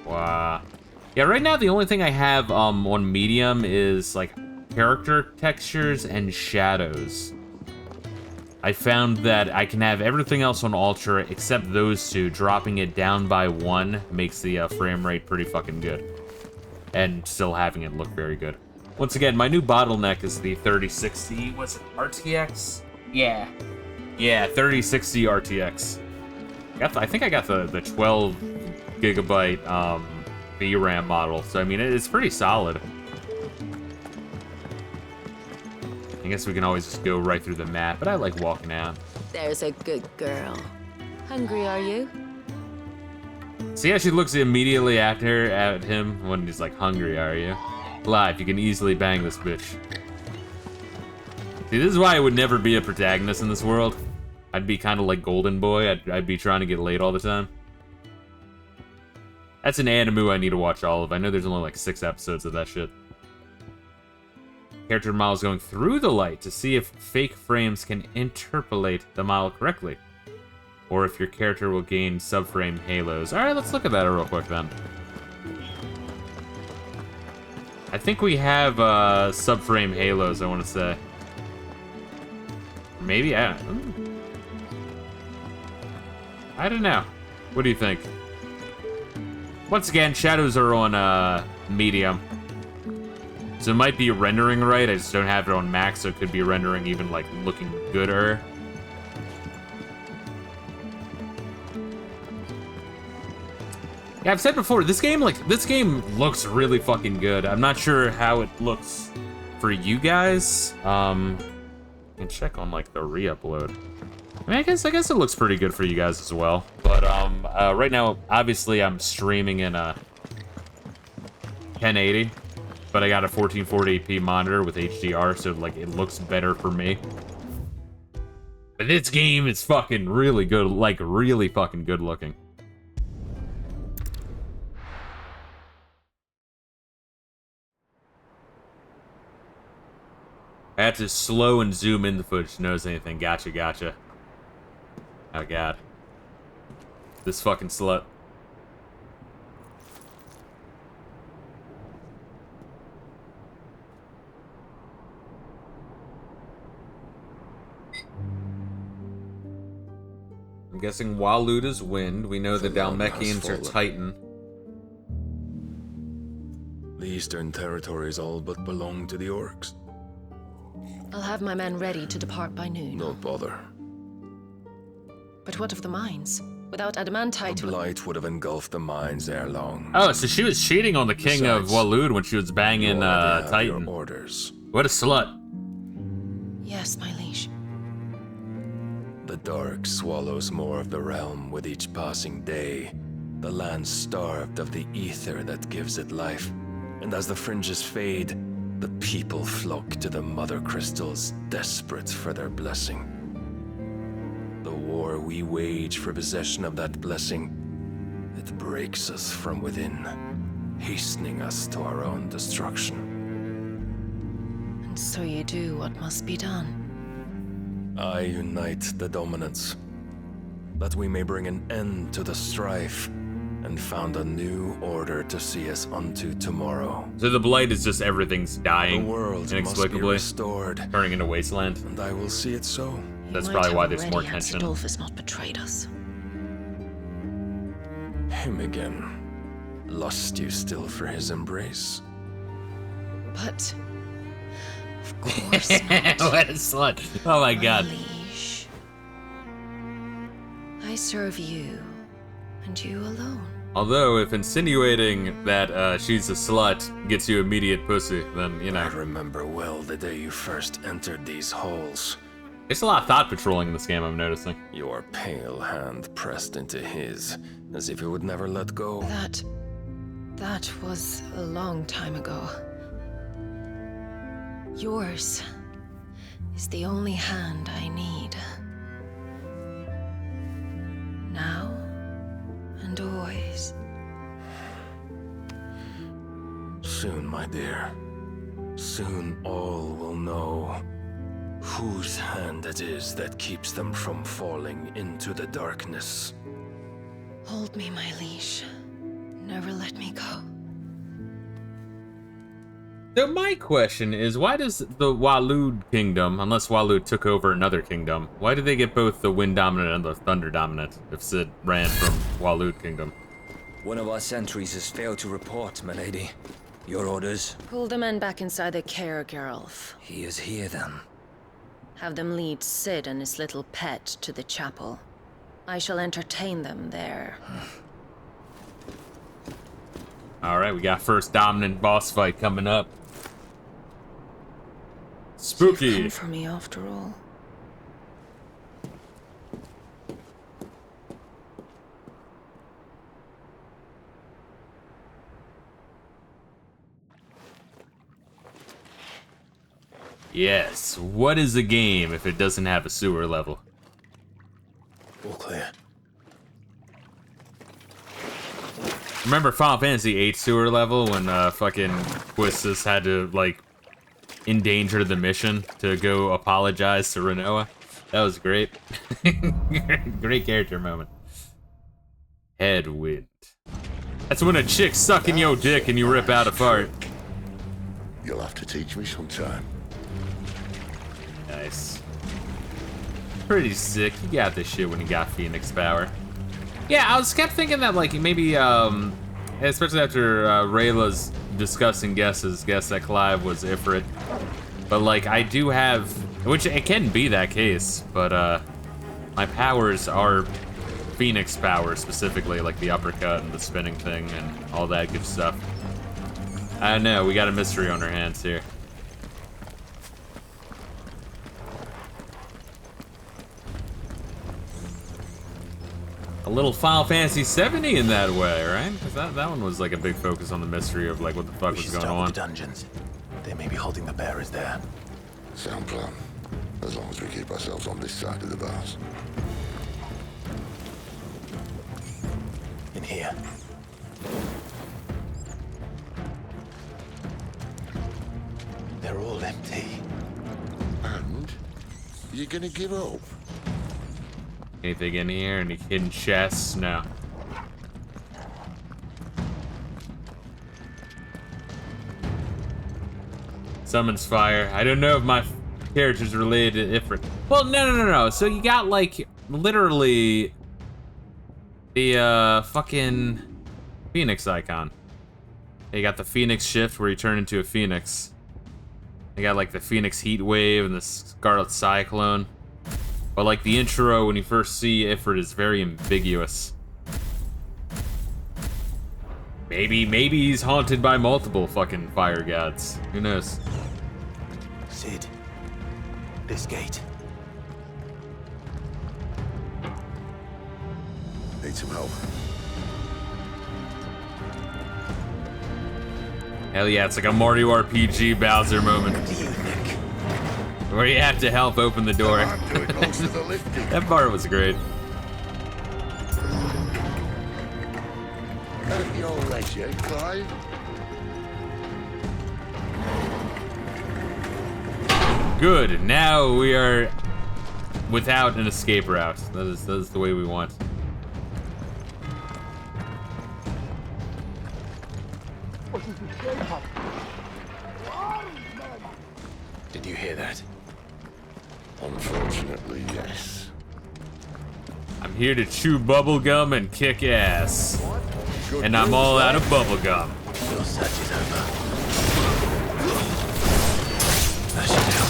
Wow. Yeah, right now, the only thing I have on medium is, like, character textures and shadows. I found that I can have everything else on ultra except those two. Dropping it down by 1 makes the frame rate pretty fucking good. And still having it look very good. Once again, my new bottleneck is the 3060, what's it, RTX? Yeah. Yeah, 3060 RTX. I think I got the 12 gigabyte VRAM model, so I mean, it's pretty solid. I guess we can always just go right through the map, but I like walking out. There's a good girl. Hungry, are you? See how she looks immediately at him when he's like, hungry, are you? Live, you can easily bang this bitch. See, this is why I would never be a protagonist in this world. I'd be kind of like Golden Boy. I'd be trying to get laid all the time. That's an anime I need to watch all of. I know there's only like 6 episodes of that shit. Character models going through the light to see if fake frames can interpolate the model correctly. Or if your character will gain subframe halos. Alright, let's look at that real quick then. I think we have subframe halos, I want to say. Maybe? I don't know. What do you think? Once again, shadows are on medium. So it might be rendering right, I just don't have it on max, so it could be rendering even, like, looking gooder. Yeah, I've said before, this game looks really fucking good. I'm not sure how it looks for you guys. I can check on, like, the re-upload. I mean, I guess it looks pretty good for you guys as well. But, right now, obviously, I'm streaming in, 1080. But I got a 1440p monitor with HDR, so, like, it looks better for me. But this game is fucking really good, like, really fucking good looking. I had to slow and zoom in the footage to notice anything. Gotcha. Oh, God. This fucking slut. guessing Waloed is wind. We know the None has Dalmekians are fallen. Titan. The eastern territories all but belong to the orcs. I'll have my men ready to depart by noon. No bother. But what of the mines? Without adamantite... The blight would have engulfed the mines ere long. Oh, so she was cheating on the king of Besides, Waloed when she was banging you already have Titan. your orders. What a slut. Yes, my liege. The dark swallows more of the realm with each passing day. The land starved of the ether that gives it life. And as the fringes fade, the people flock to the mother crystals, desperate for their blessing. The war we wage for possession of that blessing, it breaks us from within, hastening us to our own destruction. And so you do what must be done. I unite the dominants, that we may bring an end to the strife, and found a new order to see us unto tomorrow. So the blight is just everything's dying The world must be inexplicably, restored, turning into wasteland. and I will see it so. That's He probably might why have there's more already had tension. Stolfus not betrayed us. Him again. Lust you still for his embrace? But... of course not. What a slut. Oh my god. Liege. I serve you, and you alone. Although, if insinuating that she's a slut gets you immediate pussy, then, you I know. remember well the day you first entered these halls. There's a lot of thought patrolling in this game, I'm noticing. Your pale hand pressed into his, as if it would never let go. That was a long time ago. Yours is the only hand I need. Now and always. Soon, my dear. Soon all will know whose hand it is that keeps them from falling into the darkness. Hold me, my liege. Never let me go. So my question is, why does the Waloed kingdom, unless Waloed took over another kingdom, why did they get both the wind dominant and the thunder dominant if Cid ran from Waloed kingdom? One of our sentries has failed to report, my lady. Your orders? Pull the men back inside the care, Geralf. He is here, then. Have them lead Cid and his little pet to the chapel. I shall entertain them there. Alright, we got first dominant boss fight coming up. Spooky. You've come for me after all. Yes, what is a game if it doesn't have a sewer level? All clear. Remember Final Fantasy VIII sewer level when fucking Quistis had to, like, endanger the mission to go apologize to Renoa? That was great. Great character moment. Headwind. That's when a chick's sucking your dick and you rip out a fart. You'll have to teach me sometime. Nice. Pretty sick. You got this shit when you got Phoenix power. Yeah, I was kept thinking that, like, maybe, especially after Rayla's disgusting guess that Clive was Ifrit. But, like, I do have, which it can be that case, but, my powers are Phoenix power specifically, like the uppercut and the spinning thing and all that good stuff. I don't know, we got a mystery on our hands here. A little Final Fantasy 70 in that way, right? Because that one was like a big focus on the mystery of like what the fuck was going on. The dungeons. They may be holding the bearers there. Sound plan. As long as we keep ourselves on this side of the bars. In here. They're all empty. And? You're gonna give up? Anything in here? Any hidden chests? No. Summons fire. I don't know if my character's related to Ifrit. Well, no. So you got like literally The fucking Phoenix icon. You got the Phoenix shift where you turn into a Phoenix. You got like the Phoenix heat wave and the Scarlet Cyclone. But like the intro when you first see Ifrit is very ambiguous. Maybe he's haunted by multiple fucking fire gods. Who knows? Sid, this gate. Need some help. Hell yeah, it's like a Mario RPG Bowser moment. What do you think? Where you have to help open the door. I'm doing most of the lifting. That part was great. Hurt your legs yet, Clive? Good. Now we are without an escape route. That is the way we want. Did you hear that? Unfortunately, yes. I'm here to chew bubblegum and kick ass. And I'm all out of bubblegum. Your search is over. Lash it down.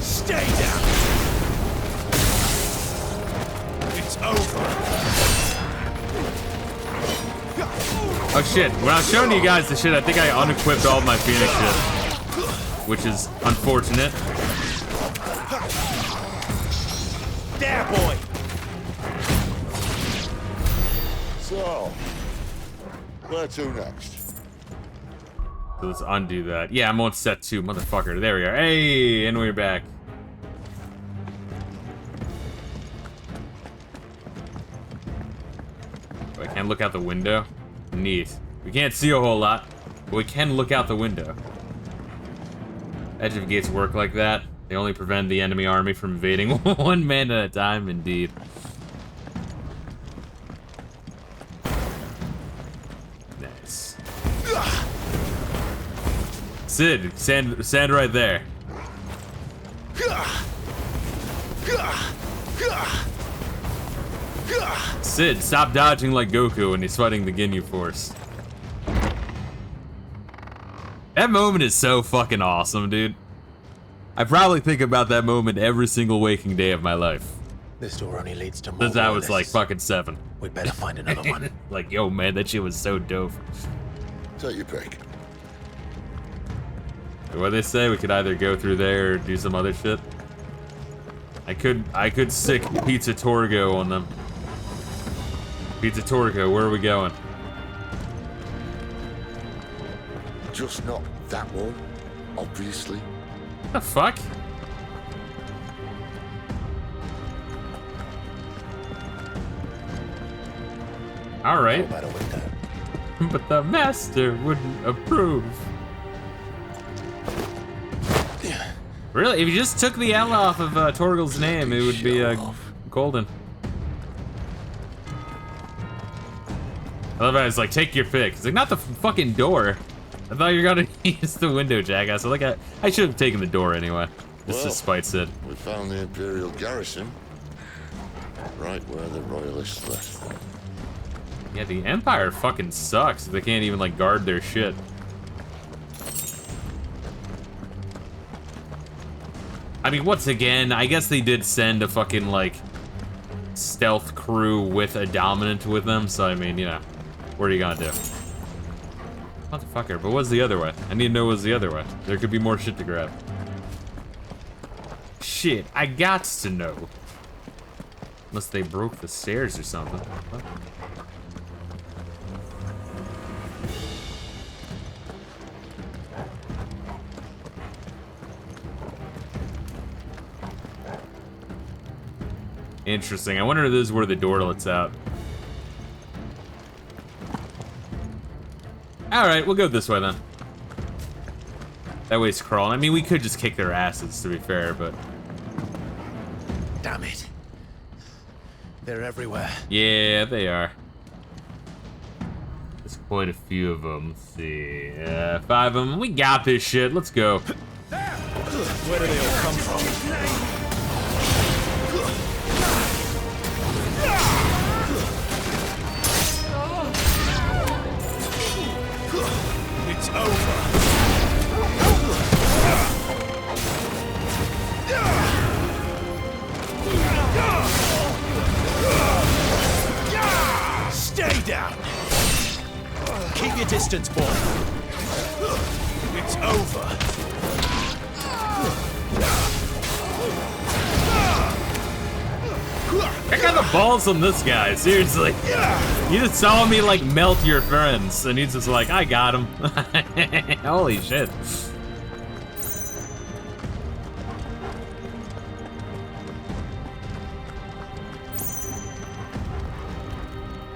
Stay down! It's over. Oh shit, when I was showing you guys the shit, I think I unequipped all my Phoenix shit. Which is unfortunate. There, boy! So, where to next? So let's undo that. Yeah, I'm on set 2, motherfucker. There we are. Hey, and we're back. Oh, I can't look out the window? Neat. We can't see a whole lot, but we can look out the window. Edge of gates work like that. They only prevent the enemy army from invading one man at a time, indeed. Nice. Sid, stand right there. Sid, stop dodging like Goku when he's fighting the Ginyu Force. That moment is so fucking awesome, dude. I probably think about that moment every single waking day of my life. This door only leads to more. Since I was like fucking 7. We'd better find another one. Like, yo, man, that shit was so dope. Take your pick. What they say? We could either go through there or do some other shit. I could sick Pizza Torgo on them. Pizza Torgo, where are we going? Just not that one, obviously. What the fuck? Alright. But the master wouldn't approve. Really? If you just took the L off of Torgal's name, it would be golden. I love how it's like, take your pick. It's like, not the fucking door. I thought you were gonna use the window, jackass. So like, I should have taken the door anyway. Just to spite Sid. We found the Imperial garrison. Right where the Royalists left. Yeah, the Empire fucking sucks. They can't even like guard their shit. I mean, once again, I guess they did send a fucking like stealth crew with a dominant with them. So I mean, you know, what are you gonna do? Motherfucker, but what's the other way? I need to know what's the other way. There could be more shit to grab. Shit, I got to know. Unless they broke the stairs or something. What? Interesting. I wonder if this is where the door lets out. Alright, we'll go this way then. That way's crawling. I mean, we could just kick their asses, to be fair, but... Damn it. They're everywhere. Yeah, they are. There's quite a few of them. Let's see. 5 of them. We got this shit. Let's go. Where do they all come from? your distance, boy. It's over. Check out the balls on this guy, seriously. You just saw me like melt your friends, and he's just like, I got him. Holy shit.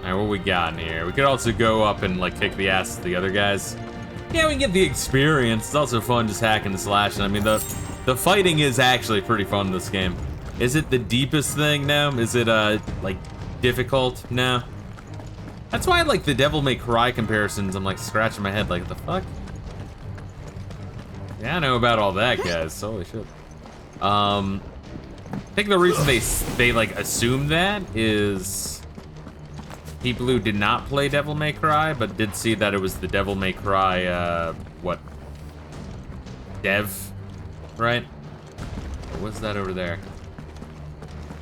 Alright, what we got in here? We could also go up and like kick the ass of the other guys. Yeah, we can get the experience. It's also fun just hacking and slashing. I mean, the fighting is actually pretty fun in this game. Is it the deepest thing now? Is it, like, difficult now? That's why, like, the Devil May Cry comparisons, I'm, like, scratching my head, like, what the fuck? Yeah, I know about all that, guys. Holy shit. I think the reason they like, assume that is people who did not play Devil May Cry, but did see that it was the Devil May Cry, what? Dev, right? What's that over there?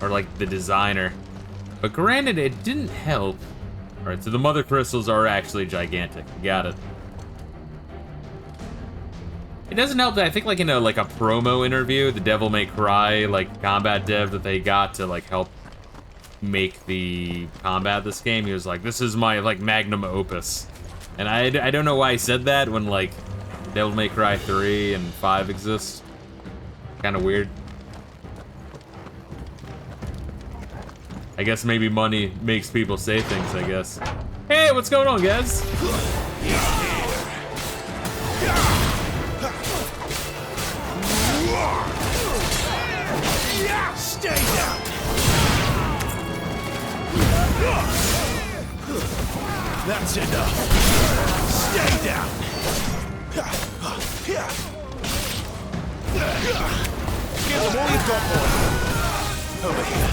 Or like the designer. But granted, it didn't help. All right, so the mother crystals are actually gigantic. Got it. It doesn't help that I think like in a promo interview, the Devil May Cry like combat dev that they got to like help make the combat of this game, he was like, this is my like magnum opus. And I don't know why he said that when like Devil May Cry 3 and 5 exist. Kind of weird. I guess maybe money makes people say things, I guess. Hey, what's going on, guys? Stay down! That's enough! Stay down! Give them all you've got, boy! Over here.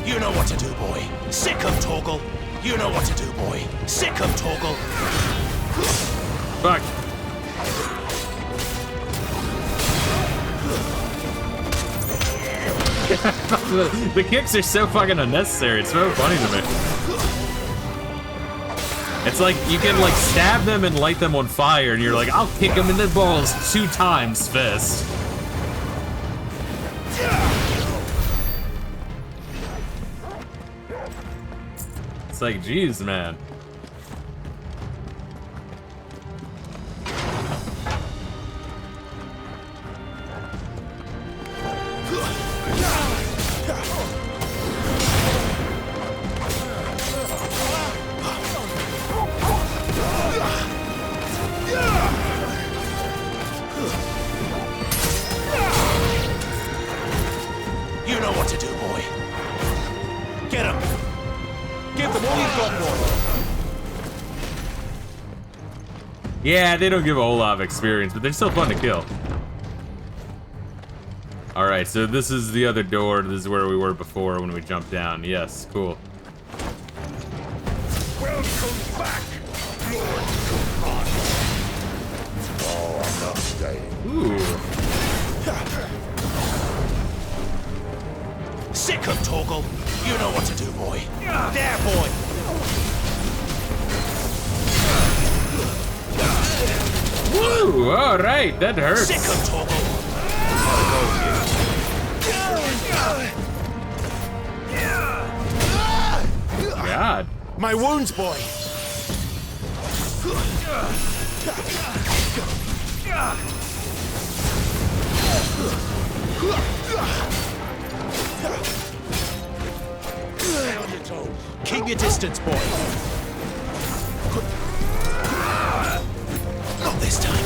You know what to do, boy. Sick of Torgal. You know what to do, boy. Sick of Torgal. Fuck. The kicks are so fucking unnecessary. It's so funny to me. It's like you can like stab them and light them on fire, and you're like, I'll kick them in the balls 2 times fist. It's like, geez, man. You know what to do, boy. Get him. Give them all you've got, boy. Yeah, they don't give a whole lot of experience, but they're still fun to kill. Alright, so this is the other door. This is where we were before when we jumped down. Yes, cool. Welcome back, Lord Command. Oh, I'm not staying. Ooh. Sick of Torgal. You know what to do, boy. There, boy. Woo! Alright, that hurts. Sick of Torgal. God. My wounds, boy. Keep your distance, boy. Not this time.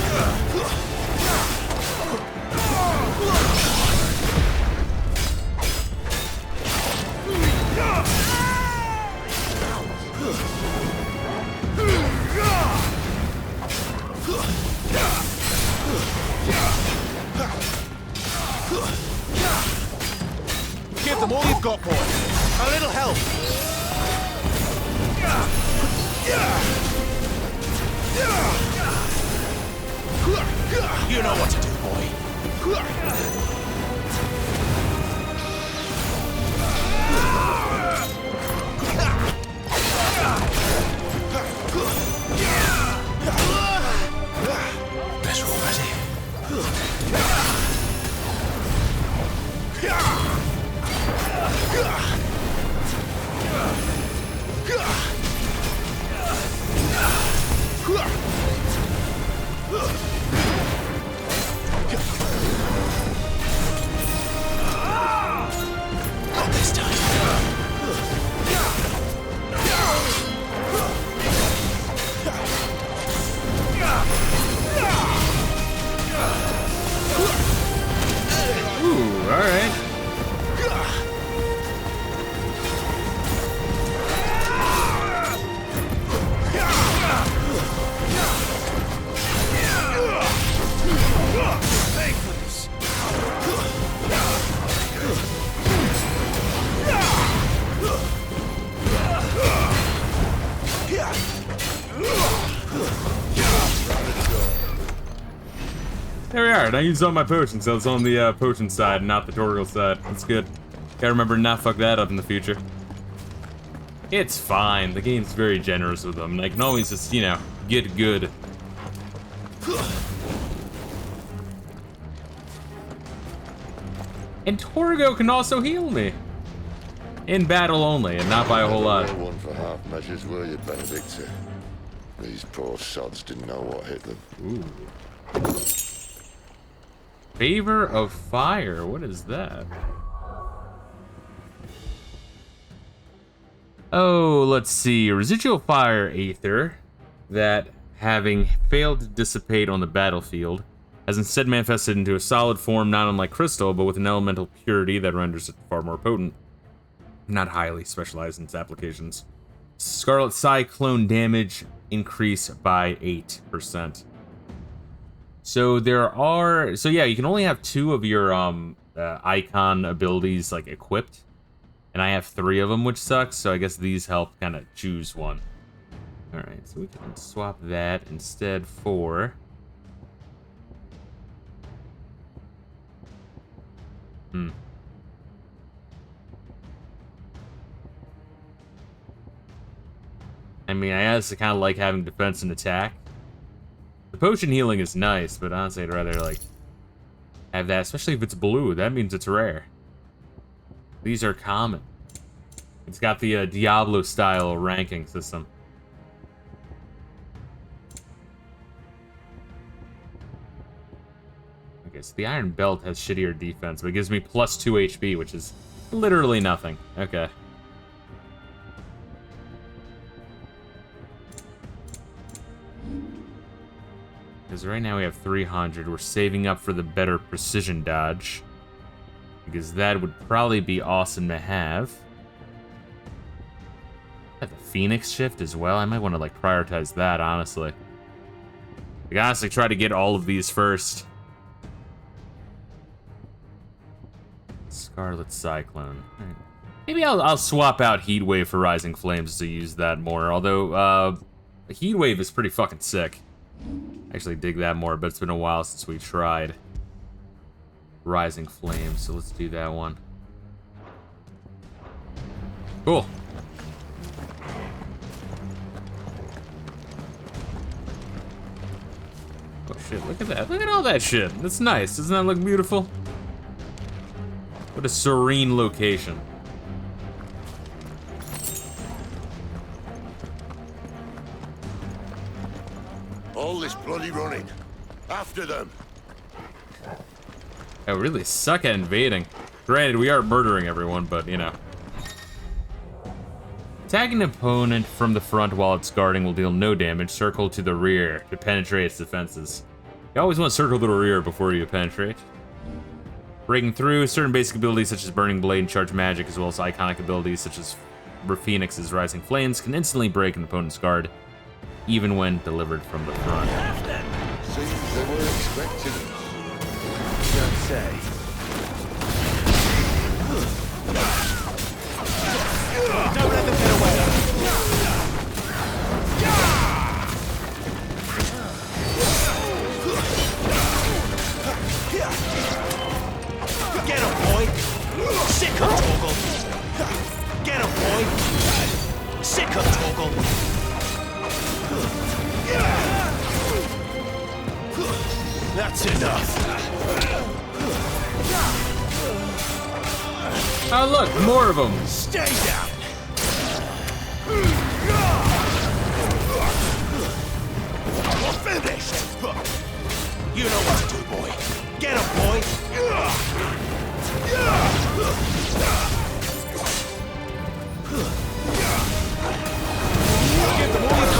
Give them all you've got, boy. A little help. You know what to do, boy. There we are. And I used all my potions, so it's on the potion side, not the tutorial side. That's good. Gotta remember to not fuck that up in the future. It's fine. The game's very generous with them. And I can always just, you know, get good. And Torgo can also heal me. In battle only, and not by a whole lot. No one for half measures, were you, Benedicta? These poor sods didn't know what hit them. Ooh. Favor of Fire. What is that? Oh, let's see. Residual fire aether that, having failed to dissipate on the battlefield, has instead manifested into a solid form not unlike crystal, but with an elemental purity that renders it far more potent. Not highly specialized in its applications. Scarlet Cyclone damage increase by 8%. So yeah, you can only have 2 of your icon abilities like equipped. And I have 3 of them, which sucks, so I guess these help kind of choose one. Alright, so we can swap that instead for... I mean, I honestly kind of like having defense and attack. The potion healing is nice, but honestly, I'd rather, like, have that, especially if it's blue. That means it's rare. These are common. It's got the Diablo-style ranking system. Okay, so the Iron Belt has shittier defense, but it gives me plus 2 HP, which is literally nothing. Okay. Because right now we have 300. We're saving up for the better precision dodge. Because that would probably be awesome to have. Have the Phoenix shift as well. I might want to like prioritize that, honestly. Like, honestly, try to get all of these first. Scarlet Cyclone. Right. Maybe I'll swap out Heatwave for Rising Flames to use that more. Although, Heatwave is pretty fucking sick. Actually dig that more, but it's been a while since we tried Rising Flames, so let's do that one. Cool. Oh shit, look at that. Look at all that shit. That's nice. Doesn't that look beautiful? What a serene location. All this bloody running. After them. I really suck at invading. Granted, we are murdering everyone, but, you know. Attacking an opponent from the front while it's guarding will deal no damage. Circle to the rear to penetrate its defenses. You always want to circle to the rear before you penetrate. Breaking through, certain basic abilities such as Burning Blade and Charge Magic, as well as iconic abilities such as Phoenix's Rising Flames, can instantly break an opponent's guard, even when delivered from the front. Seems they were expecting us. Don't say. Don't let them get away. Get him, boy. Sick him, Torgal. Get him, boy. Sick him, Torgal. That's enough. Oh look, more of them. Stay down. We're finished. You know what to do, boy. Get him, boy. Give them all you've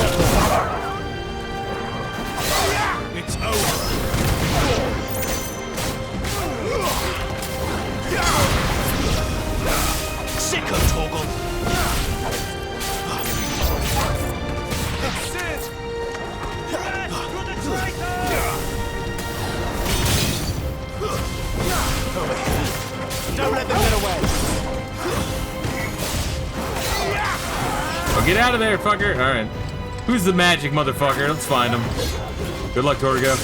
got. It's over. Sick of Torgal. That's it. Don't let them get away. Oh, get out of there, fucker. All right. Who's the magic motherfucker? Let's find him. Good luck, Torgo.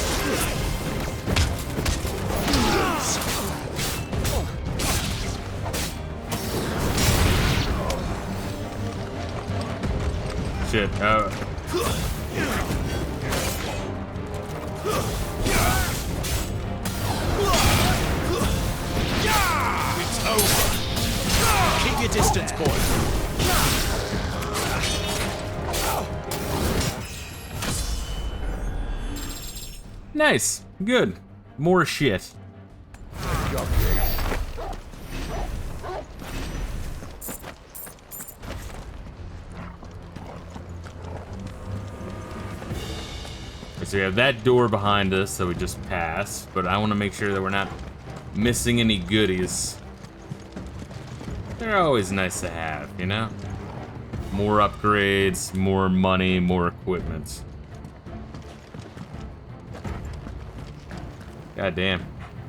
shit. It's over. Keep your distance, boy. Nice. Good. More shit. So we have that door behind us that we just passed, but I want to make sure that we're not missing any goodies. They're always nice to have, you know? More upgrades, more money, more equipment. God damn.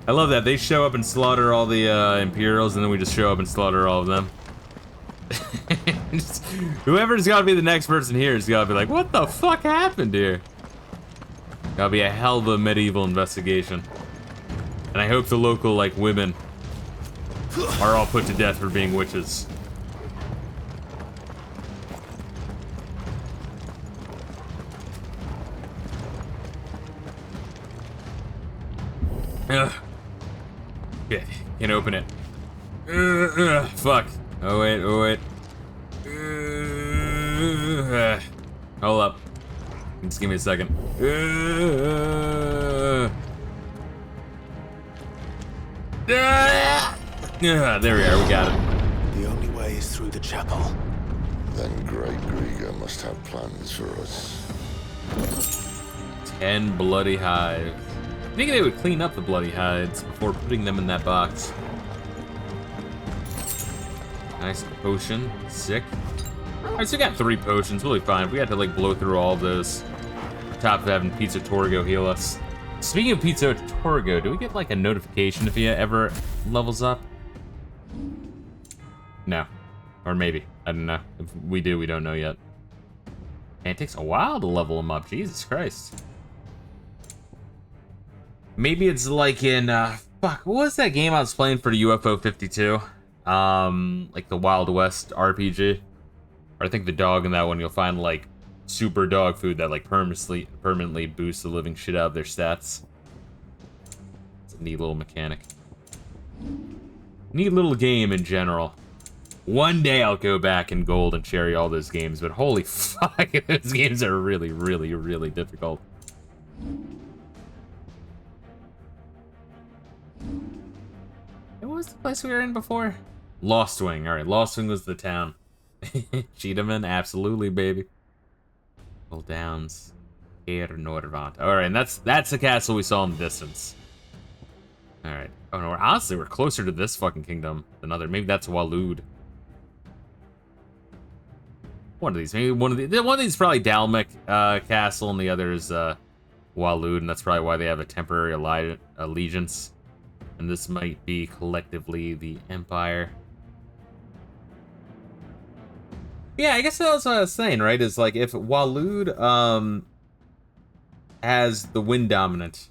I love that. They show up and slaughter all the Imperials, and then we just show up and slaughter all of them. Whoever's gotta be the next person here is gotta be like, what the fuck happened here? Gotta be a hell of a medieval investigation. And I hope the local, like, women are all put to death for being witches. Ugh. Shit, can't open it. Fuck. Oh wait, oh wait. Hold up. Just give me a second. There we are, we got it. The only way is through the chapel. Then Great Grieger must have plans for us. 10 bloody hides. I think they would clean up the bloody hides before putting them in that box. Nice potion. Sick. Alright, so we got 3 potions. Really fine. We had to, like, blow through all of those. On top of having Pizza Torgo heal us. Speaking of Pizza Torgo, do we get, like, a notification if he ever levels up? No. Or maybe. I don't know. If we do, we don't know yet. And it takes a while to level him up. Jesus Christ. Maybe it's like in, fuck, what was that game I was playing for the UFO 52? Like the Wild West RPG. Or I think the dog in that one, you'll find, like, super dog food that, like, permanently boosts the living shit out of their stats. It's a neat little mechanic. Neat little game in general. One day I'll go back and gold and cherry all those games, but holy fuck, those games are really, really, really difficult. What was the place we were in before? Lost Wing. Alright, Lost Wing was the town. Cheetahman, absolutely, baby. Well, Downs. Air Norvant. Alright, and that's the castle we saw in the distance. Alright. Oh no, honestly, we're closer to this fucking kingdom than other. Maybe that's Walud. One of these. Maybe one of these is probably Dalmec Castle, and the other is Walud, and that's probably why they have a temporary allegiance. And this might be collectively the Empire. Yeah, I guess that's what I was saying, right? Is like if Walud has the wind dominant.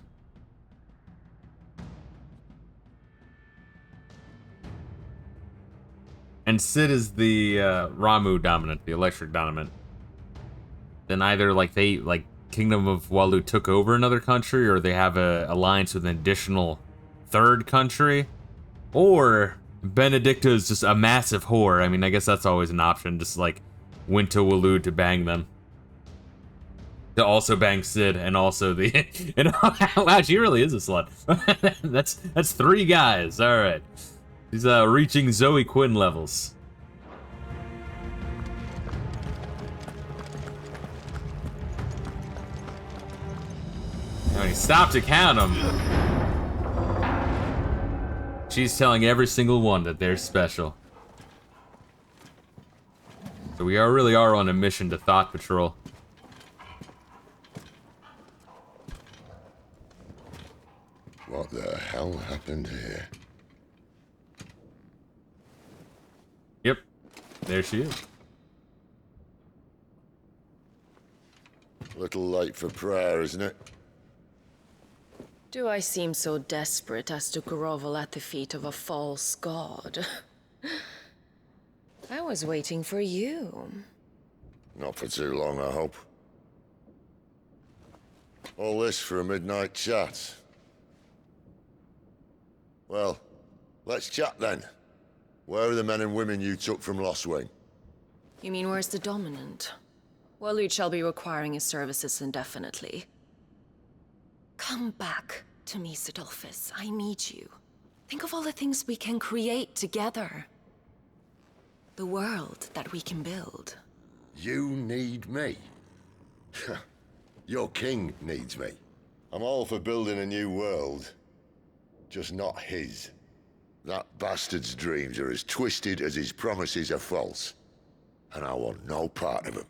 And Cid is the Ramu dominant, the electric dominant. Then either like Kingdom of Walud took over another country, or they have a alliance with an additional third country, or Benedicta is just a massive whore. I mean, I guess that's always an option. Just like went to Walud to bang them, to also bang Cid, and also the. And wow, she really is a slut. that's 3 guys. All right, he's reaching Zoe Quinn levels. When he stopped to count them. She's telling every single one that they're special. So we really are on a mission to Thought Patrol. What the hell happened here? Yep, there she is. Little late for prayer, isn't it? Do I seem so desperate as to grovel at the feet of a false god? I was waiting for you. Not for too long, I hope. All this for a midnight chat. Well, let's chat then. Where are the men and women you took from Lost Wing? You mean where's the dominant? Waleed shall be requiring his services indefinitely. Come back to me, Sidolphus. I need you. Think of all the things we can create together. The world that we can build. You need me? Your king needs me. I'm all for building a new world. Just not his. That bastard's dreams are as twisted as his promises are false. And I want no part of them.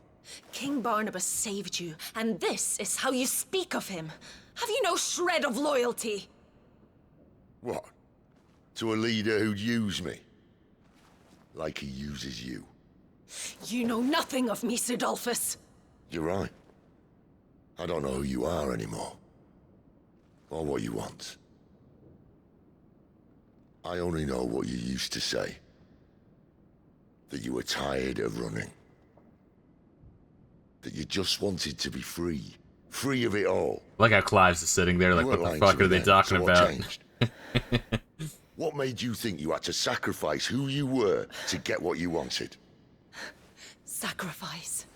King Barnabas saved you, and this is how you speak of him. Have you no shred of loyalty? What? To a leader who'd use me? Like he uses you. You know nothing of me, Sidolphus. You're right. I don't know who you are anymore. Or what you want. I only know what you used to say. That you were tired of running. That you just wanted to be free. Free of it all. Like how Clive's just sitting there like, what the fuck are they talking about? What made you think you had to sacrifice who you were to get what you wanted? Sacrifice.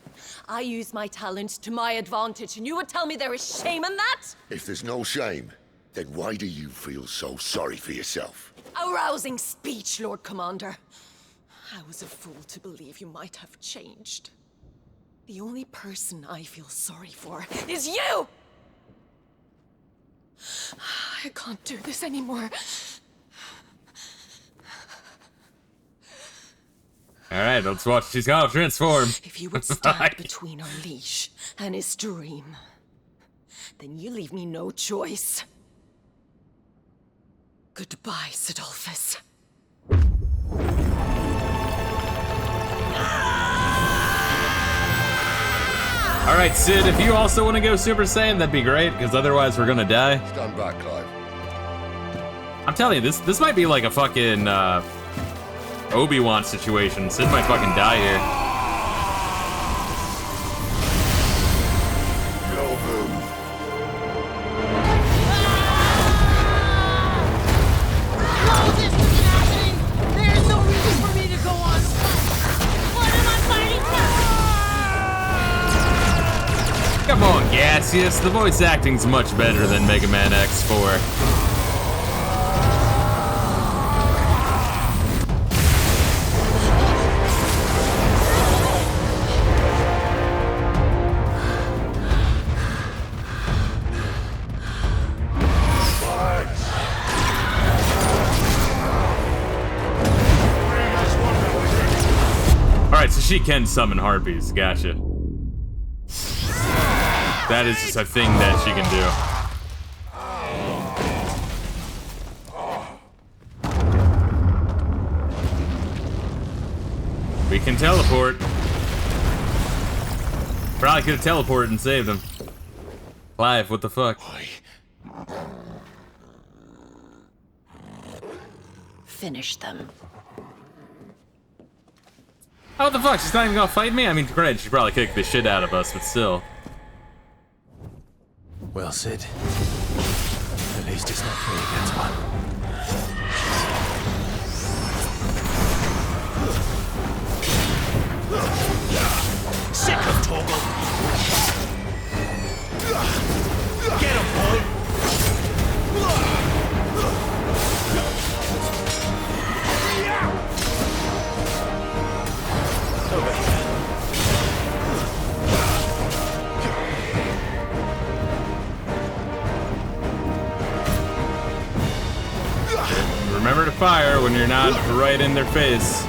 I use my talents to my advantage, and you would tell me there is shame in that? If there's no shame, then why do you feel so sorry for yourself? A rousing speech, Lord Commander. I was a fool to believe you might have changed. The only person I feel sorry for is you! I can't do this anymore. Alright, let's watch. She's gonna transform. If you would stand between our leash and his dream, then you leave me no choice. Goodbye, Sidolphus. Alright, Sid, if you also want to go Super Saiyan, that'd be great, because otherwise we're gonna die. Stand back, Clive. I'm telling you, this might be like a fucking, Obi-Wan situation. Sid might fucking die here. There's no reason for me to go on. What am I fighting for? Come on, Gaseous. The voice acting's much better than Mega Man X4. Alright, so she can summon harpies. Gotcha. That is just a thing that she can do. We can teleport. Probably could have teleported and saved him. Clive, what the fuck? Finish them. Oh, what the fuck? She's not even gonna fight me? I mean, granted, she probably kicked the shit out of us, but still. Well, Sid. At least it's not 3 against 1. Sick of Torgal! Get him, boy! Remember to fire when you're not right in their face.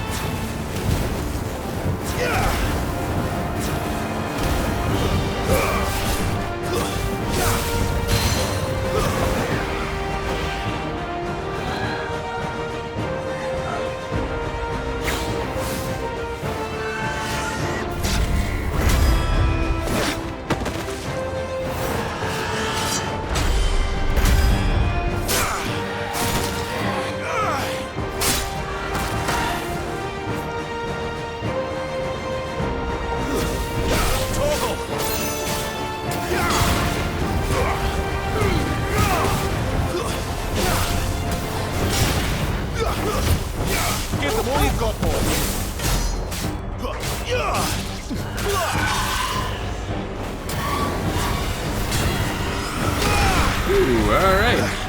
Ooh, alright.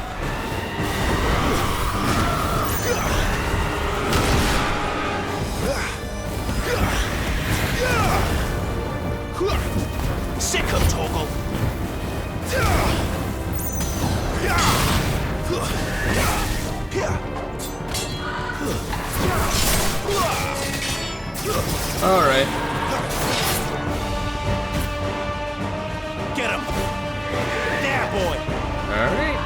Sick of Torgal. Alright. Get him. There, boy. Alright.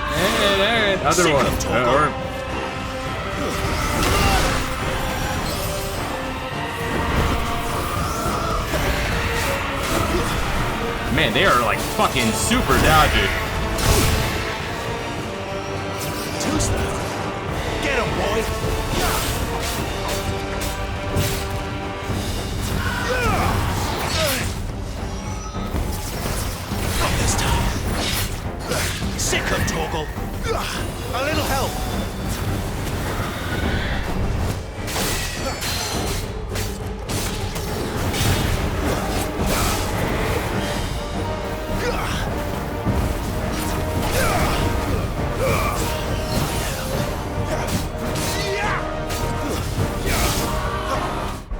Alright. Other Sick one. of Torgal. Man, they are like fucking super dodgy. Get him, boy. Not this time. Sick of Torgal. A little help.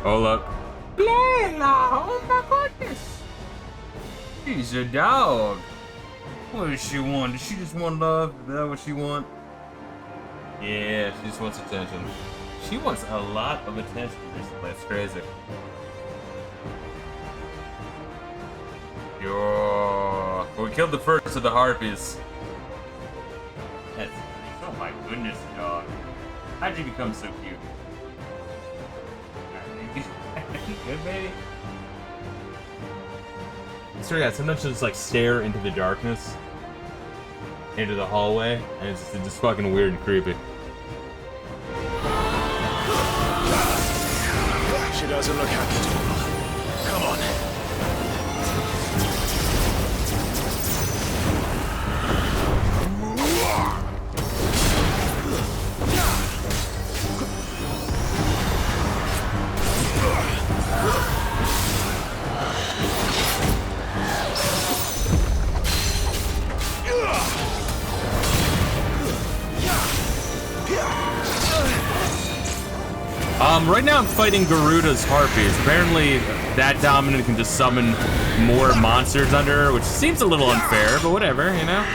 Hold up. Layla, oh my goodness. She's a dog. What does she want? Does she just want love? Is that what she want? Yeah, she just wants attention. She wants a lot of attention recently. That's crazy. Yo, we killed the first of the harpies. That's nice. Oh my goodness, dog. How'd you become so cute? Good, baby. So yeah, sometimes she'll just like stare into the darkness, into the hallway, and it's just fucking weird and creepy. She doesn't look happy, Torgal. Come on. Right now I'm fighting Garuda's harpies. Apparently that dominant can just summon more monsters under her, which seems a little unfair, but whatever, you know?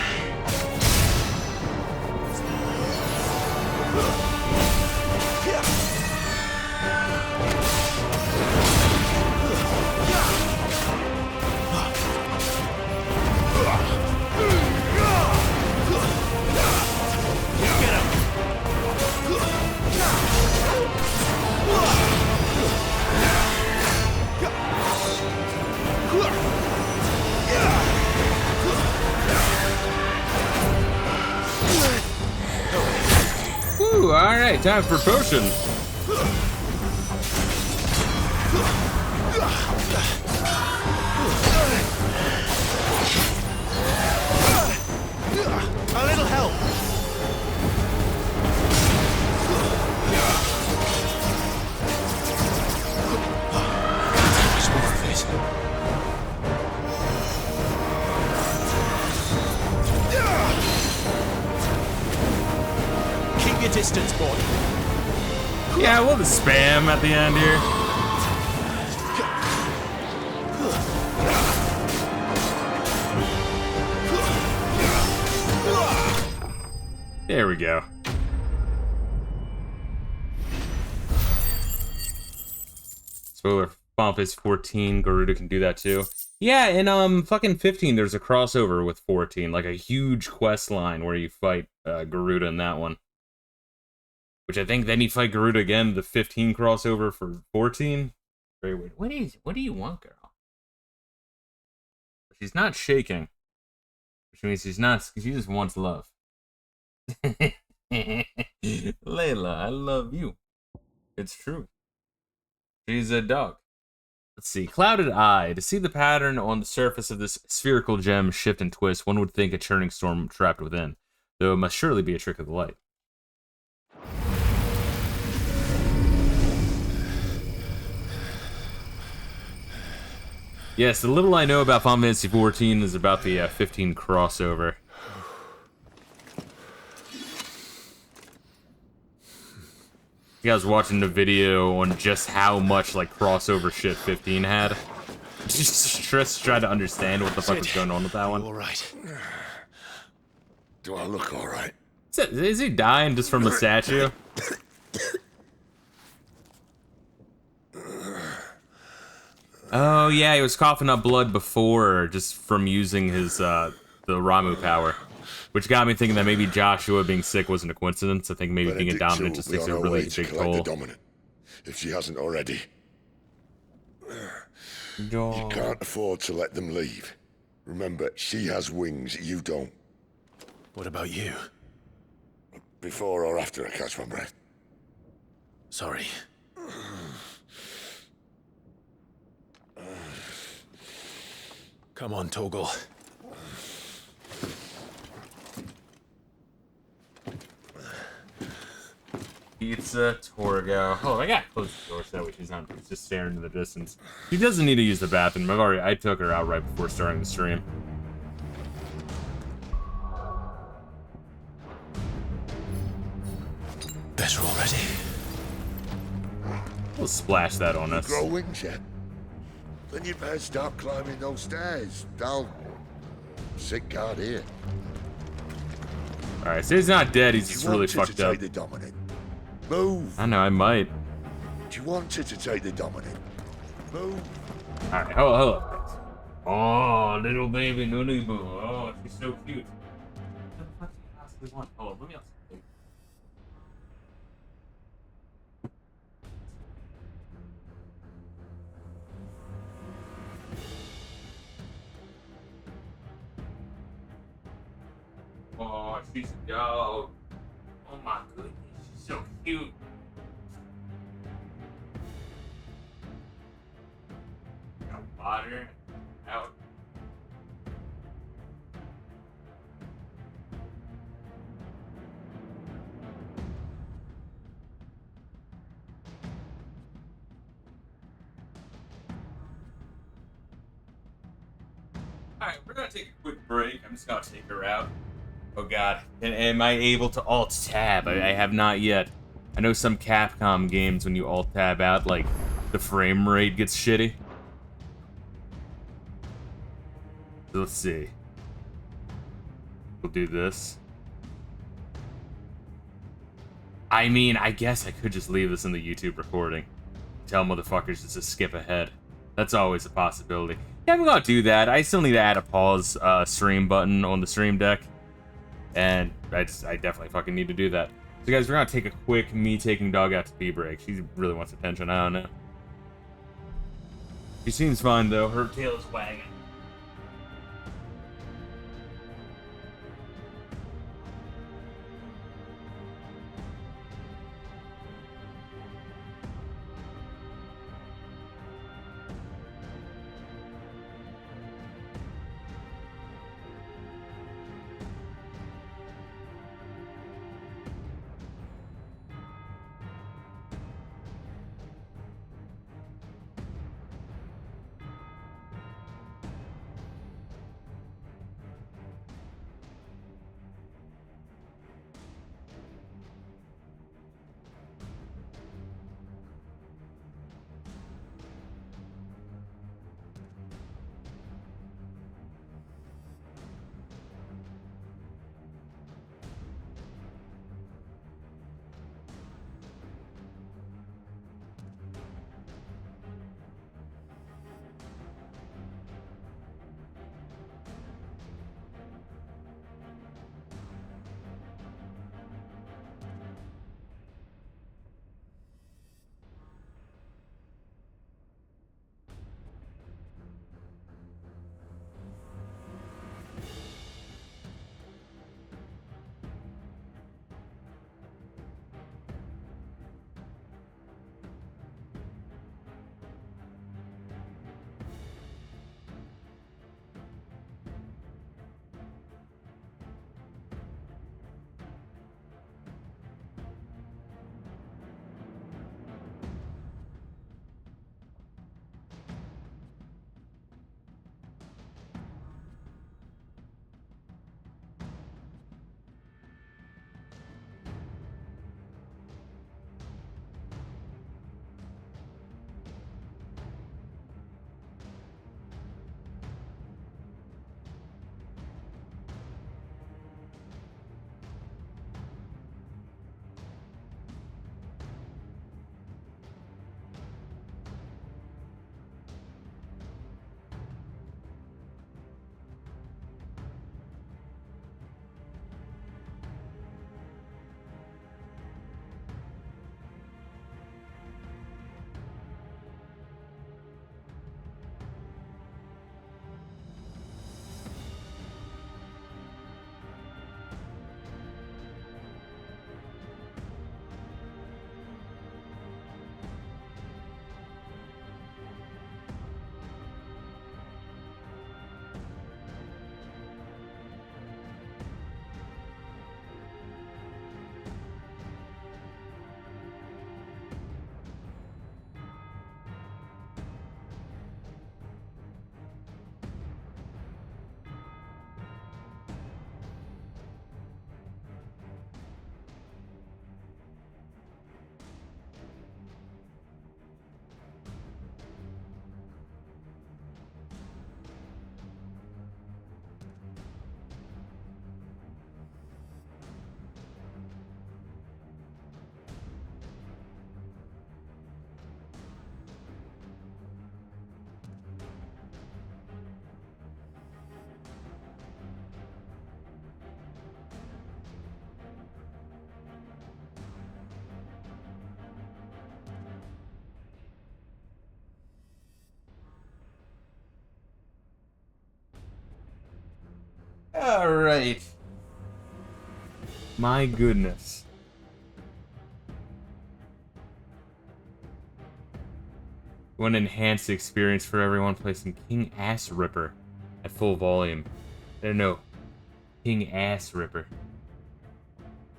Ooh, alright, time for potion. A little help. There's more of it. Keep your distance, boy. Yeah, we'll just spam at the end here. There we go. Spoiler, Final Fantasy 14, Garuda can do that too. Yeah, in fucking 15 there's a crossover with 14, like a huge quest line where you fight Garuda in that one. Which I think then you fight Garuda again, the 15 crossover for 14. Very weird. What do you want, girl? She's not shaking. Which means she just wants love. Layla, I love you. It's true. She's a dog. Let's see. Clouded Eye. To see the pattern on the surface of this spherical gem shift and twist, one would think a churning storm trapped within, though it must surely be a trick of the light. Yes, the little I know about Final Fantasy 14 is about the 15 crossover. You guys watching the video on just how much like crossover shit 15 had? Just try to understand what the fuck was going on with that one. All right. Do I look all right? Is he dying just from the statue? Oh yeah, he was coughing up blood before, just from using his the Ramu power, which got me thinking that maybe Joshua being sick wasn't a coincidence. I think maybe being a dominant just takes a really big toll. If she hasn't already. You can't afford to let them leave. Remember, she has wings, you don't. What about you? Before or after I catch my breath? Sorry. Come on, Toggle. Pizza, Torgo. Oh, I got close to the door so that way she's just staring into the distance. She doesn't need to use the bathroom. I took her out right before starting the stream. Better already. We'll splash that on us. Grow wings yet? Then you better start climbing those stairs. I'll sit guard here. Alright, so he's not dead, he's just really fucked up. Take the dominant. Move. I know, I might. Do you want her to take the dominant? Move. Alright, hold up. Oh, little baby Nunu Boo. Oh, she's so cute. What the fuck do you possibly want? Hold on, let me also. Oh, she's a dog. Oh my goodness, she's so cute. Got water out. Alright, we're gonna take a quick break. I'm just gonna take her out. Oh god, am I able to alt-tab? I have not yet. I know some Capcom games, when you alt-tab out, like, the frame rate gets shitty. So let's see. We'll do this. I mean, I guess I could just leave this in the YouTube recording. Tell motherfuckers just to skip ahead. That's always a possibility. Yeah, I'm gonna do that. I still need to add a pause stream button on the stream deck. And I definitely fucking need to do that. So guys, we're gonna take a quick me taking dog out to pee break. She really wants attention, I don't know. She seems fine though, her tail is wagging. Alright. My goodness. We want to enhance the experience for everyone, placing King Ass Ripper at full volume. No, King Ass Ripper.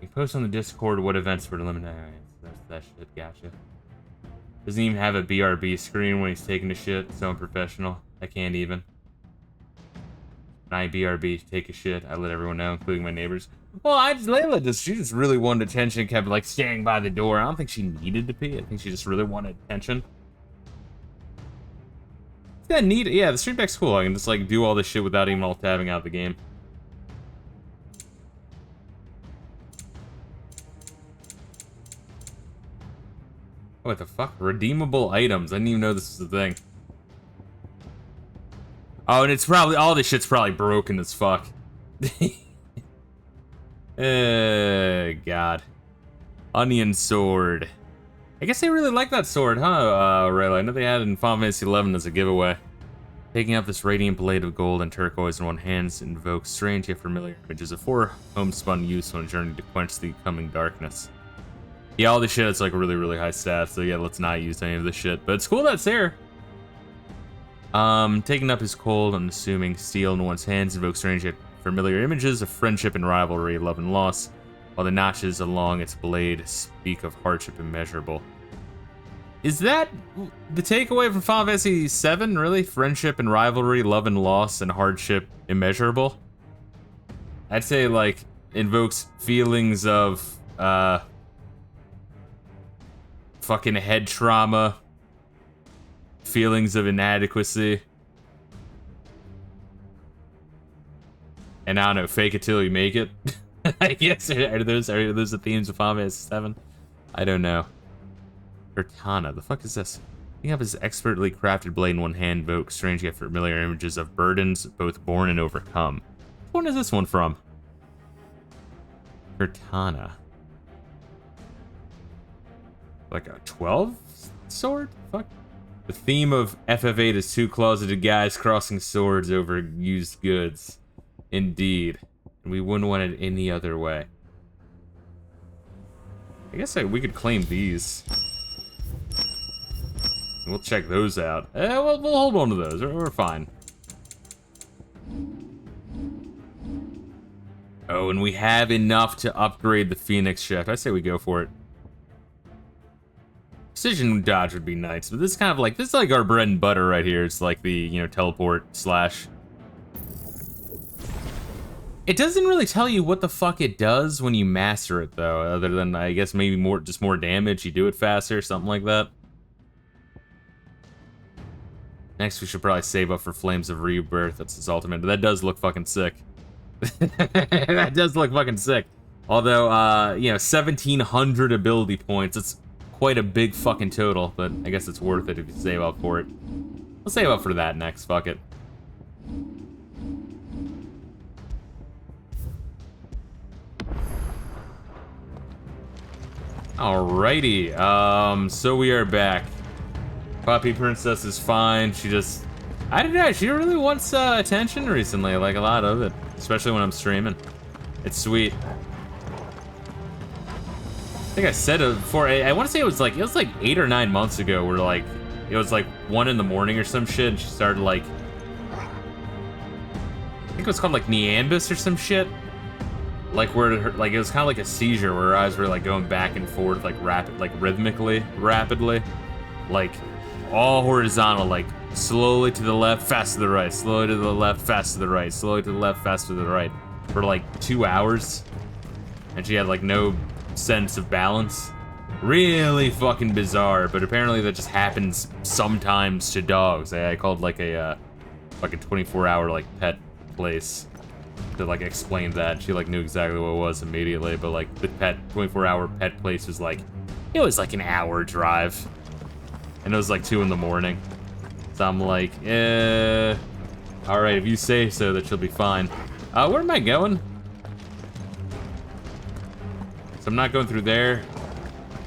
You post on the Discord what events were eliminated. That's that shit, gotcha. Doesn't even have a BRB screen when he's taking the shit. So unprofessional. I can't even. When I BRB, take a shit, I let everyone know, including my neighbors. Well, she just really wanted attention, kept like standing by the door. I don't think she needed to pee. I think she just really wanted attention. It's that neat. Yeah, the stream deck's cool. I can just like do all this shit without even alt tabbing out the game. What the fuck? Redeemable items. I didn't even know this was a thing. Oh, and it's probably, all this shit's probably broken as fuck. God. Onion sword. I guess they really like that sword, huh, Rayla? I know they had it in Final Fantasy XI as a giveaway. Taking up this radiant blade of gold and turquoise in one hand invokes strange yet familiar images of 4 homespun use on a journey to quench the coming darkness. Yeah, all this shit is like really, really high stats, so yeah, let's not use any of this shit. But it's cool that's there. Taking up his cold, unassuming steel in one's hands invokes strange yet familiar images of friendship and rivalry, love and loss, while the notches along its blade speak of hardship immeasurable. Is that the takeaway from Final Fantasy VII, really? Friendship and rivalry, love and loss, and hardship immeasurable? I'd say, like, invokes feelings of, fucking head trauma, feelings of inadequacy, and I don't know, fake it till you make it. I guess are those the themes of Final Fantasy VII? I don't know. Cortana, the fuck is this? Picking up his expertly crafted blade in one hand invokes strange yet familiar images of burdens both borne and overcome. What one is this one from? Cortana. Like a 12 sword? Fuck. The theme of FF8 is 2 closeted guys crossing swords over used goods. Indeed. And we wouldn't want it any other way. I guess we could claim these. We'll check those out. We'll hold on to those. We're fine. Oh, and we have enough to upgrade the Phoenix Shift. I say we go for it. Precision dodge would be nice, but this is kind of like, this is like our bread and butter right here. It's like the, you know, teleport slash. It doesn't really tell you what the fuck it does when you master it, though, other than, I guess, maybe more, just more damage, you do it faster, something like that. Next, we should probably save up for Flames of Rebirth. That's his ultimate. That does look fucking sick. That does look fucking sick. Although, you know, 1,700 ability points. It's quite a big fucking total, but I guess it's worth it if you save up for it. We'll save up for that next. Fuck it. Alrighty, so we are back. Poppy Princess is fine. She just, I don't know, she really wants attention recently, like a lot of it, especially when I'm streaming. It's sweet. I think I said it before. I want to say it was like 8 or 9 months ago, where like it was like 1 in the morning or some shit, and she started like, I think it was called like Neambus or some shit. Like where her, like it was kind of like a seizure where her eyes were like going back and forth like rapidly, like all horizontal, like slowly to the left, fast to the right, slowly to the left, fast to the right, slowly to the left, fast to the right, for like 2 hours, and she had like no sense of balance. Really fucking bizarre, but apparently that just happens sometimes to dogs. I called like a 24-hour like pet place to like explain that. She like knew exactly what it was immediately, but like the 24-hour pet place was like, it was like an hour drive, and it was like 2 in the morning. So I'm like, all right, if you say so, that she'll be fine. Where am I going? So I'm not going through there.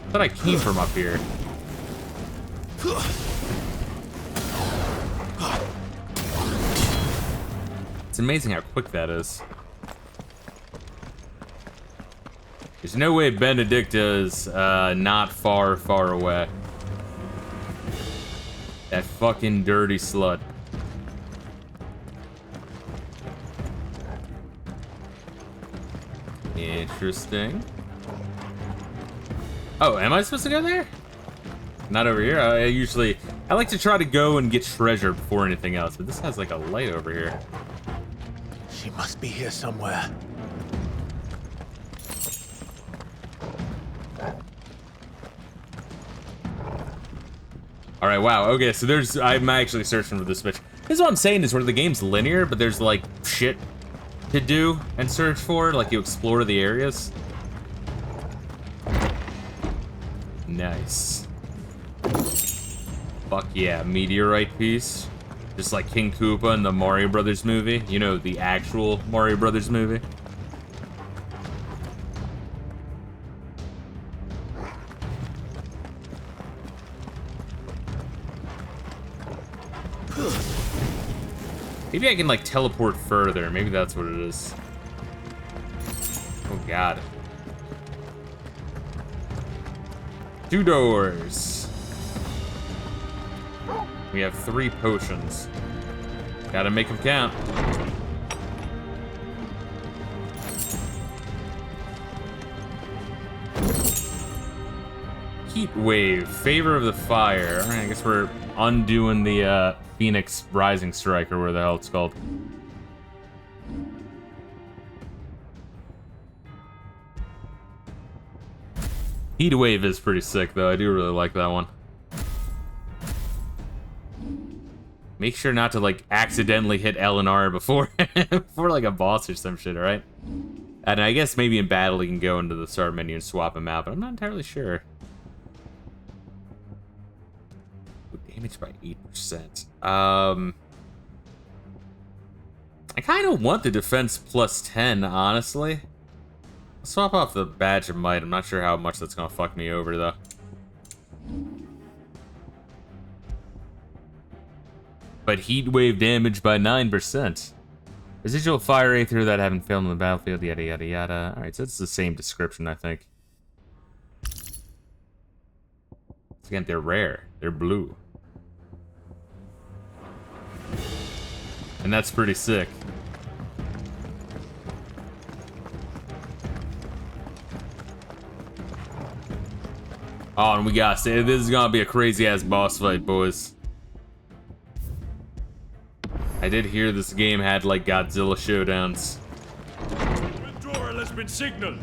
I thought I came from up here. It's amazing how quick that is. There's no way Benedicta's not far, far away. That fucking dirty slut. Interesting. Oh, am I supposed to go there? Not over here. I like to try to go and get treasure before anything else, but this has like a light over here. She must be here somewhere. All right, wow. Okay, so I'm actually searching for this bitch. This is what I'm saying is where the game's linear, but there's like shit to do and search for, like you explore the areas. Nice. Fuck yeah, meteorite piece. Just like King Koopa in the Mario Brothers movie. You know, the actual Mario Brothers movie. Maybe I can like teleport further. Maybe that's what it is. Oh god. 2 doors. We have 3 potions. Gotta make them count. Heat wave, favor of the fire. All right, I guess we're undoing the Phoenix Rising Strike, or whatever the hell it's called. Heat wave is pretty sick, though. I do really like that one. Make sure not to like accidentally hit L and R before before like a boss or some shit, alright? And I guess maybe in battle you can go into the start menu and swap them out, but I'm not entirely sure. Damage by 8%. I kind of want the defense plus 10, honestly. I'll swap off the badge of might. I'm not sure how much that's gonna fuck me over, though. But heat wave damage by 9%. Residual fire aether that haven't failed on the battlefield, yada yada yada. Alright, so it's the same description, I think. Again, they're rare. They're blue. And that's pretty sick. Oh, and we got to say, this is gonna be a crazy-ass boss fight, boys. I did hear this game had, like, Godzilla showdowns. Withdrawal has been signaled.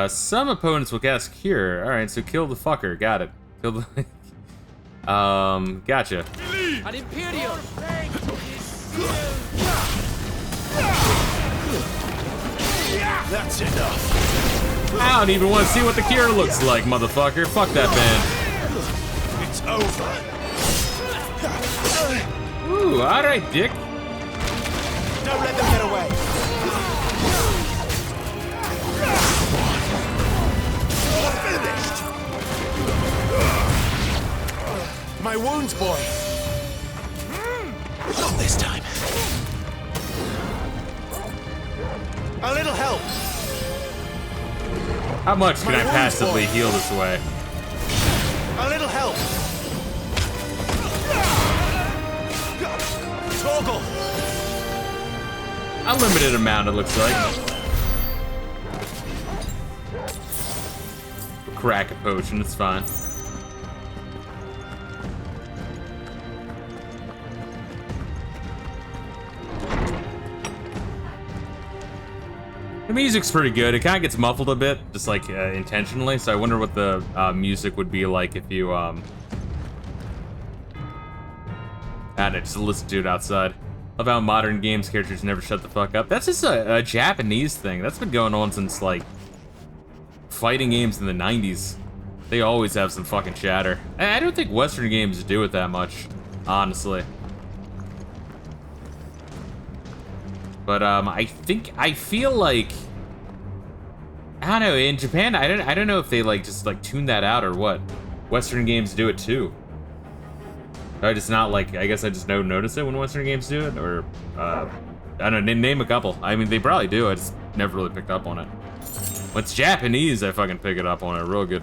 Some opponents will cast Cure. Alright, so kill the fucker. Got it. Kill the... gotcha. An Imperial! That's enough. I don't even want to see what the Cure looks like, motherfucker. Fuck that band. It's over. Ooh, alright, dick. Don't let them get away. Finished. My wounds, boy. Not this time. A little help. How much can I passively heal this way? A little help. Toggle. A limited amount, it looks like. Crack a potion, it's fine. The music's pretty good. It kind of gets muffled a bit, just like intentionally. So I wonder what the music would be like if you had it just listen to it outside. Love how modern games characters never shut the fuck up. That's just a Japanese thing. That's been going on since like fighting games in the 90s. They always have some fucking chatter. I don't think Western games do it that much, honestly. But I feel like, I don't know, in Japan, I don't know if they like just like tune that out or what. Western games do it too. I just not like, I guess I just don't notice it when Western games do it, or I don't know, name a couple. I mean, they probably do. I just never really picked up on it. When it's Japanese, I fucking pick it up on it real good.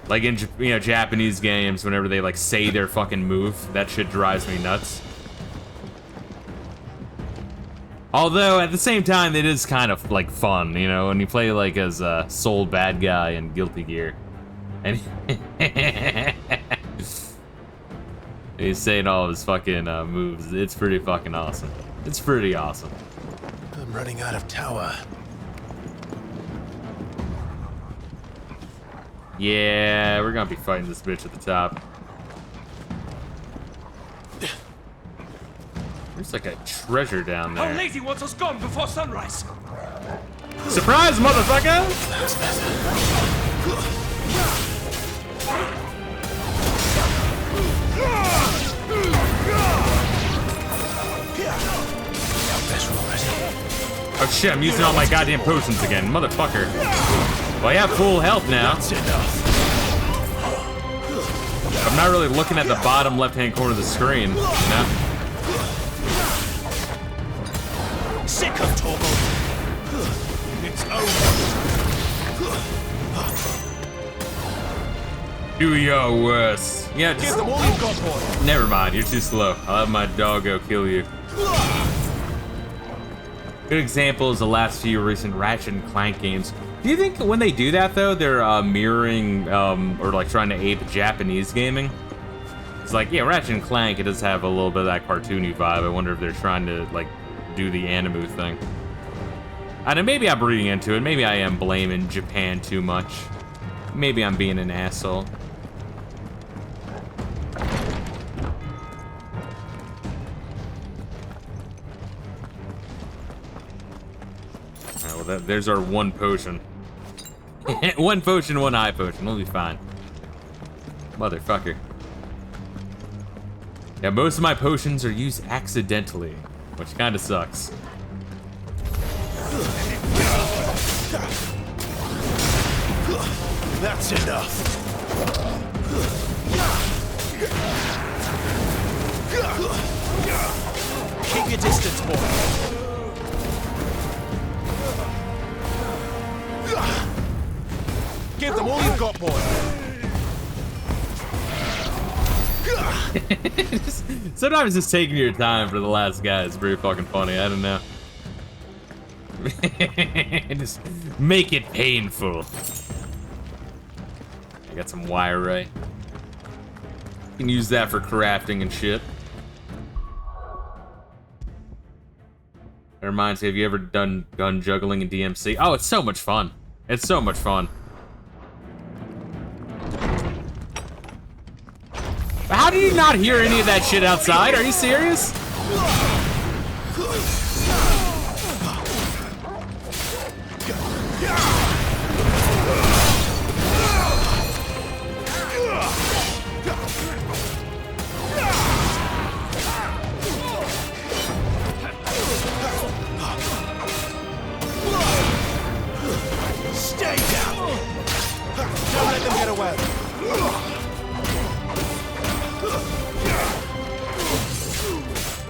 Like in, you know, Japanese games, whenever they like say their fucking move, that shit drives me nuts. Although at the same time, it is kind of like fun, you know, when you play like as a sole bad guy in Guilty Gear, and he's saying all of his fucking moves. It's pretty fucking awesome. It's pretty awesome. I'm running out of tower. Yeah, we're gonna be fighting this bitch at the top. There's like a treasure down there. Our lady wants us gone before sunrise. Surprise, motherfucker! Oh shit, I'm using all my goddamn potions again, motherfucker. Well, I have full health now. I'm not really looking at the bottom left-hand corner of the screen, you know? Sick of Torgo. It's over. Do your worst. Yeah, Give just... them all you've got, boy. Never mind, you're too slow. I'll have my doggo kill you. Good example is the last few recent Ratchet and Clank games. Do you think when they do that though, they're mirroring or like trying to ape Japanese gaming? It's like, yeah, Ratchet and Clank, it does have a little bit of that cartoony vibe. I wonder if they're trying to like do the anime thing. I know, maybe I'm reading into it. Maybe I am blaming Japan too much. Maybe I'm being an asshole. Well, there's our one potion. One potion, one high potion. We'll be fine. Motherfucker. Yeah, most of my potions are used accidentally, which kind of sucks. That's enough. Keep your distance, boy. Give them all you've got, boy. Sometimes just taking your time for the last guy is pretty fucking funny. I don't know. Just make it painful. I got some wire right. You can use that for crafting and shit. That reminds me, have you ever done gun juggling in DMC? Oh, it's so much fun. It's so much fun. How did you not hear any of that shit outside? Are you serious? Stay down. Don't let them get away.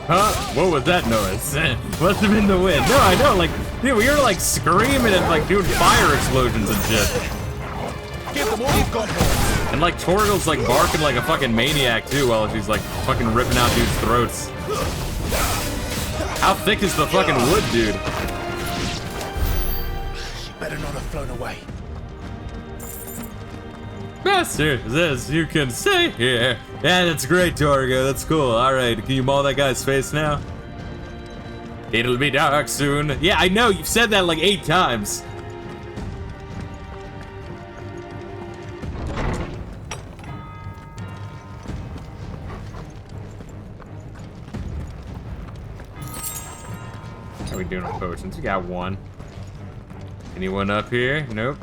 Huh? What was that noise? Must have been the wind. No, I know, like, dude, we were like screaming and like doing fire explosions and shit. Give them all you've got. And like Torgal's like barking like a fucking maniac too while she's like fucking ripping out dudes' throats. How thick is the fucking wood, dude? You better not have flown away. Master, this you can stay here. Yeah, that's great, Torgo. That's cool. Alright, can you maul that guy's face now? It'll be dark soon. Yeah, I know, you've said that like 8 times. How are we doing with potions? We got one. Anyone up here? Nope.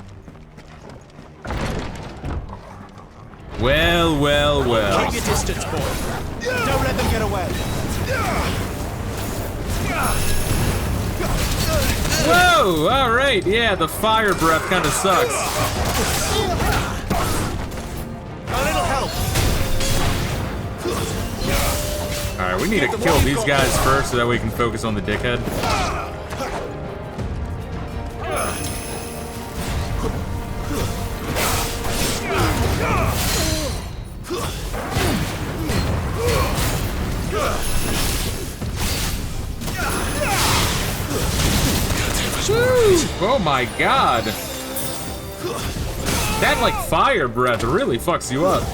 Well, well, well. Keep your distance, boy. Don't let them get away. Whoa! All right, yeah, the fire breath kind of sucks. A little help. Alright, we need to kill these guys first so that we can focus on the dickhead. Woo! Oh my god! That, like, fire breath really fucks you up.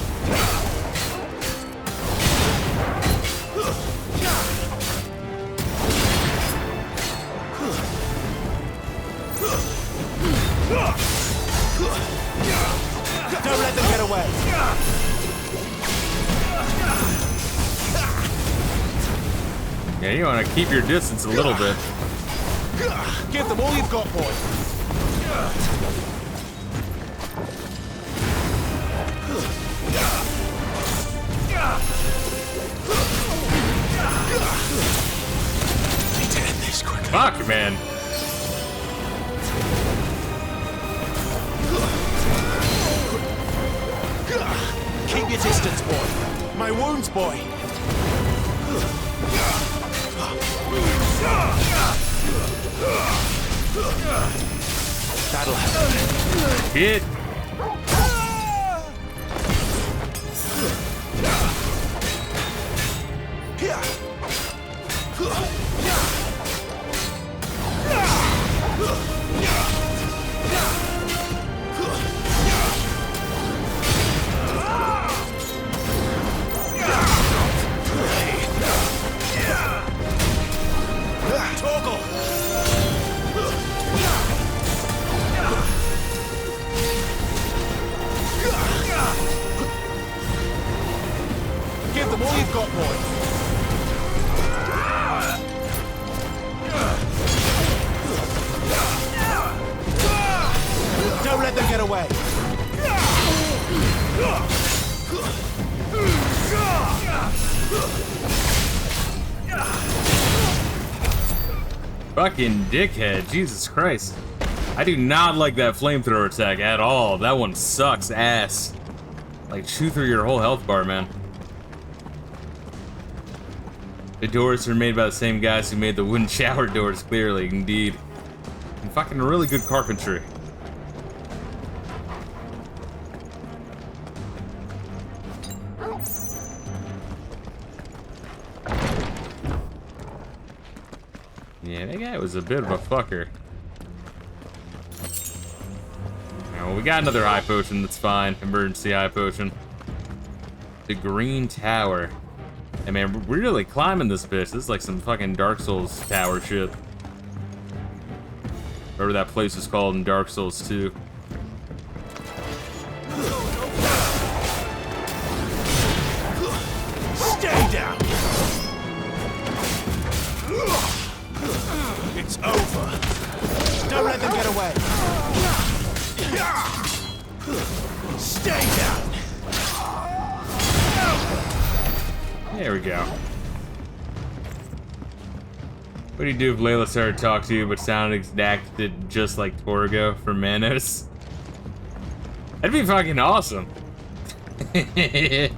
Don't let them get away. Yeah, you want to keep your distance a little bit. Give them all you've got, boy. Need to end this quickly. Fuck, man. Keep your distance, boy. My wounds, boy. That'll help. Hit. Toggle. Give them all you've got, boy. Don't let them get away. Fucking dickhead, Jesus Christ. I do not like that flamethrower attack at all. That one sucks ass. Like, chew through your whole health bar, man. The doors are made by the same guys who made the wooden shower doors, clearly, indeed. And fucking really good carpentry. Yeah, that guy was a bit of a fucker. Well, we got another high potion, that's fine. Emergency high potion. The Green Tower. Hey man, we're really climbing this bitch. This is like some fucking Dark Souls tower shit. Whatever that place is called in Dark Souls 2. Stay down. It's over. Don't let them get away. Stay down. There we go. What do you do if Layla started to talk to you but sounded exactly just like Torgo from Manos? That'd be fucking awesome. I'd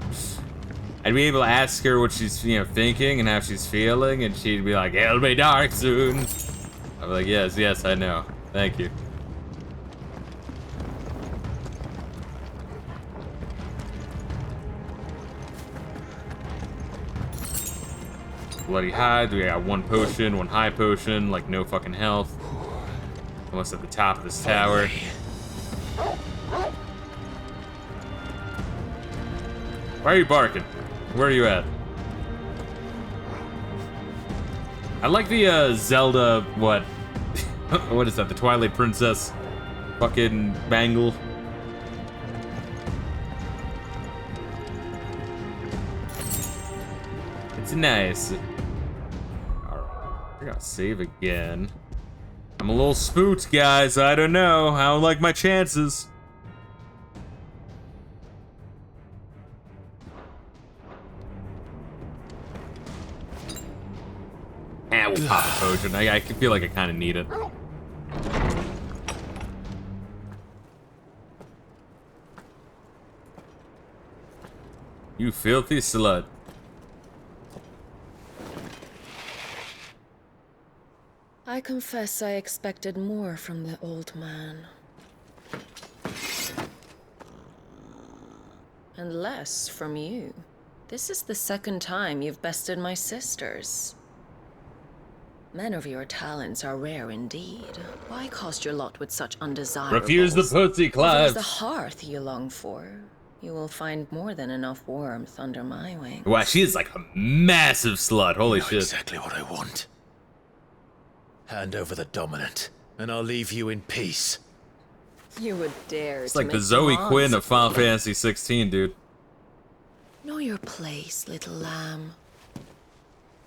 be able to ask her what she's, thinking and how she's feeling, and she'd be like, "It'll be dark soon." I'd be like, "Yes, yes, I know. Thank you." Bloody hide. We got one potion, one high potion, like no fucking health. Almost at the top of this tower. Why are you barking? Where are you at? I like the Zelda, what? What is that? The Twilight Princess fucking bangle. It's nice. Alright, we're gonna save again. I'm a little spooked, guys. I don't know. I don't like my chances. We'll pop a potion. I feel like I kind of need it. You filthy slut. I confess I expected more from the old man. And less from you. This is the second time you've bested my sisters. Men of your talents are rare indeed. Why cast your lot with such undesirables? Refuse the pussy If it class. is the hearth you long for, you will find more than enough warmth under my wings. Wow, she is like a massive slut. Holy shit. Exactly what I want. Hand over the dominant, and I'll leave you in peace. You would dare It's to like the make Zoe demands Quinn of of Final me. Fantasy 16, dude. Know your place, little lamb.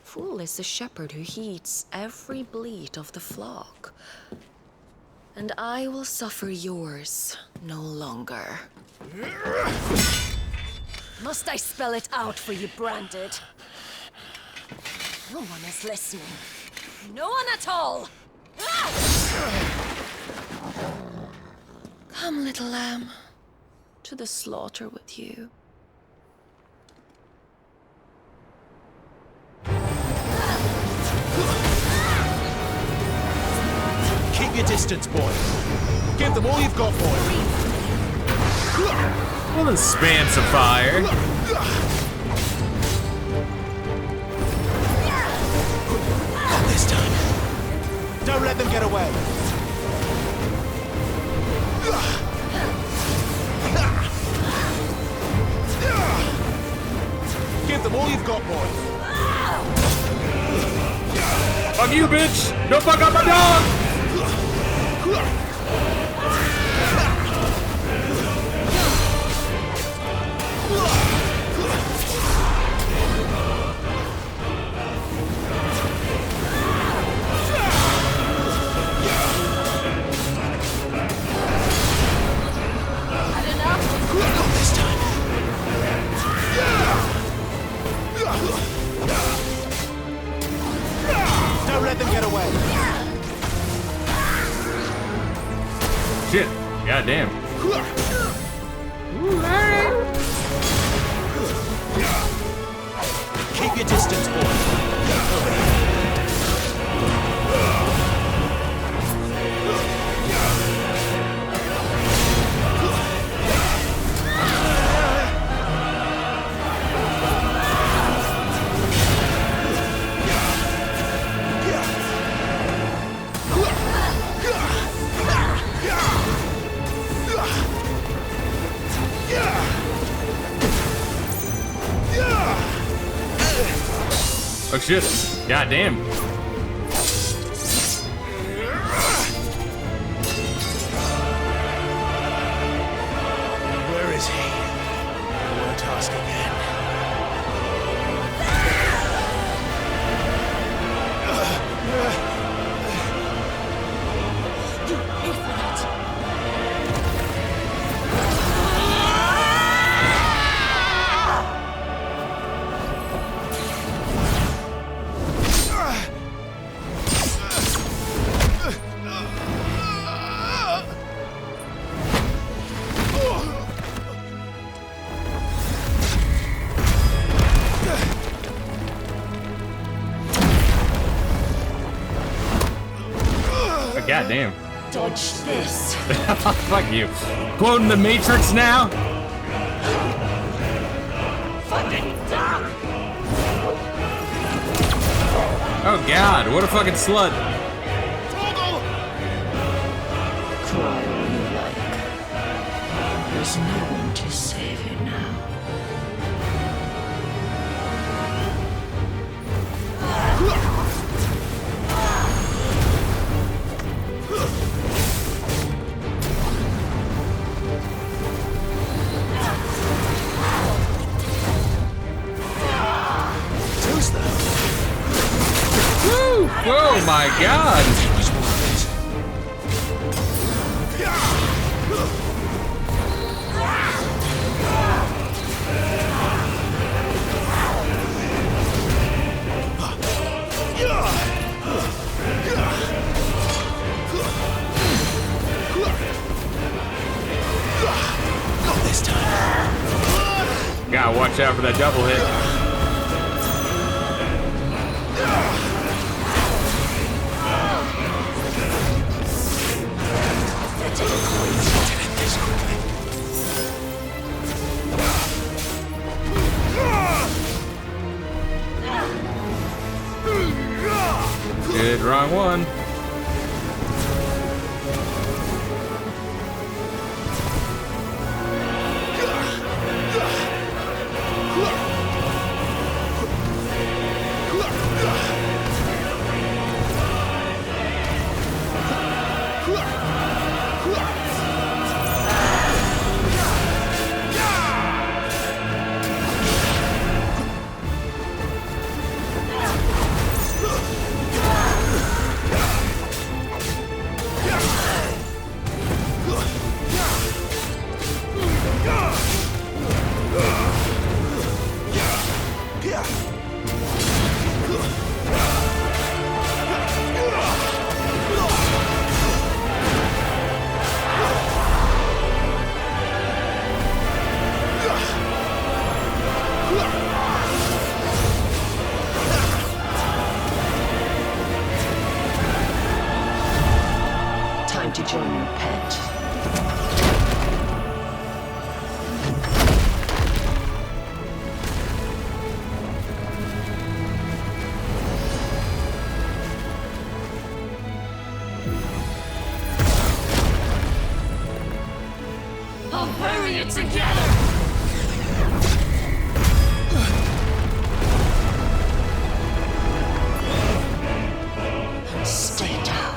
Fool is the shepherd who heeds every bleat of the flock. And I will suffer yours no longer. Must I spell it out for you, Branded? No one is listening. No one at all! Come, little lamb, to the slaughter with you. Keep your distance, boy. Give them all you've got, boy. Well, then spam some fire. Not this time. Don't let them get away. Give them all you've got, boy. Fuck you, bitch! Don't fuck up my dog! Not this time. Don't let them get away. Shit. Goddamn. Keep your distance, boy. Oh shit. Goddamn. Where is he? I won't ask again. You idiot! Goddamn. Dodge this. Fuck you. Quoting the Matrix now? Fucking duck! Oh god, what a fucking slut. Cry all you like. There's no one to save you now. Woo! Oh my god! Not this time. Gotta watch out for that double hit. Shit, wrong one. Time to join your pet. I'll bury it together! Stay down.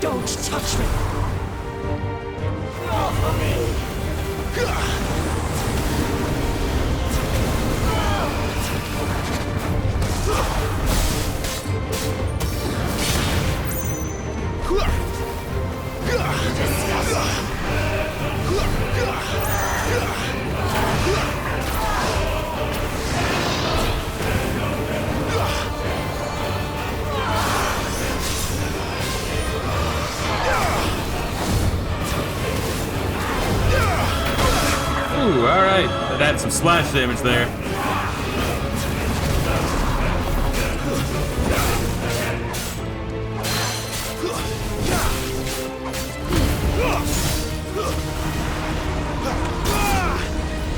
Don't touch me! Off of me! Ooh, alright. That had some splash damage there.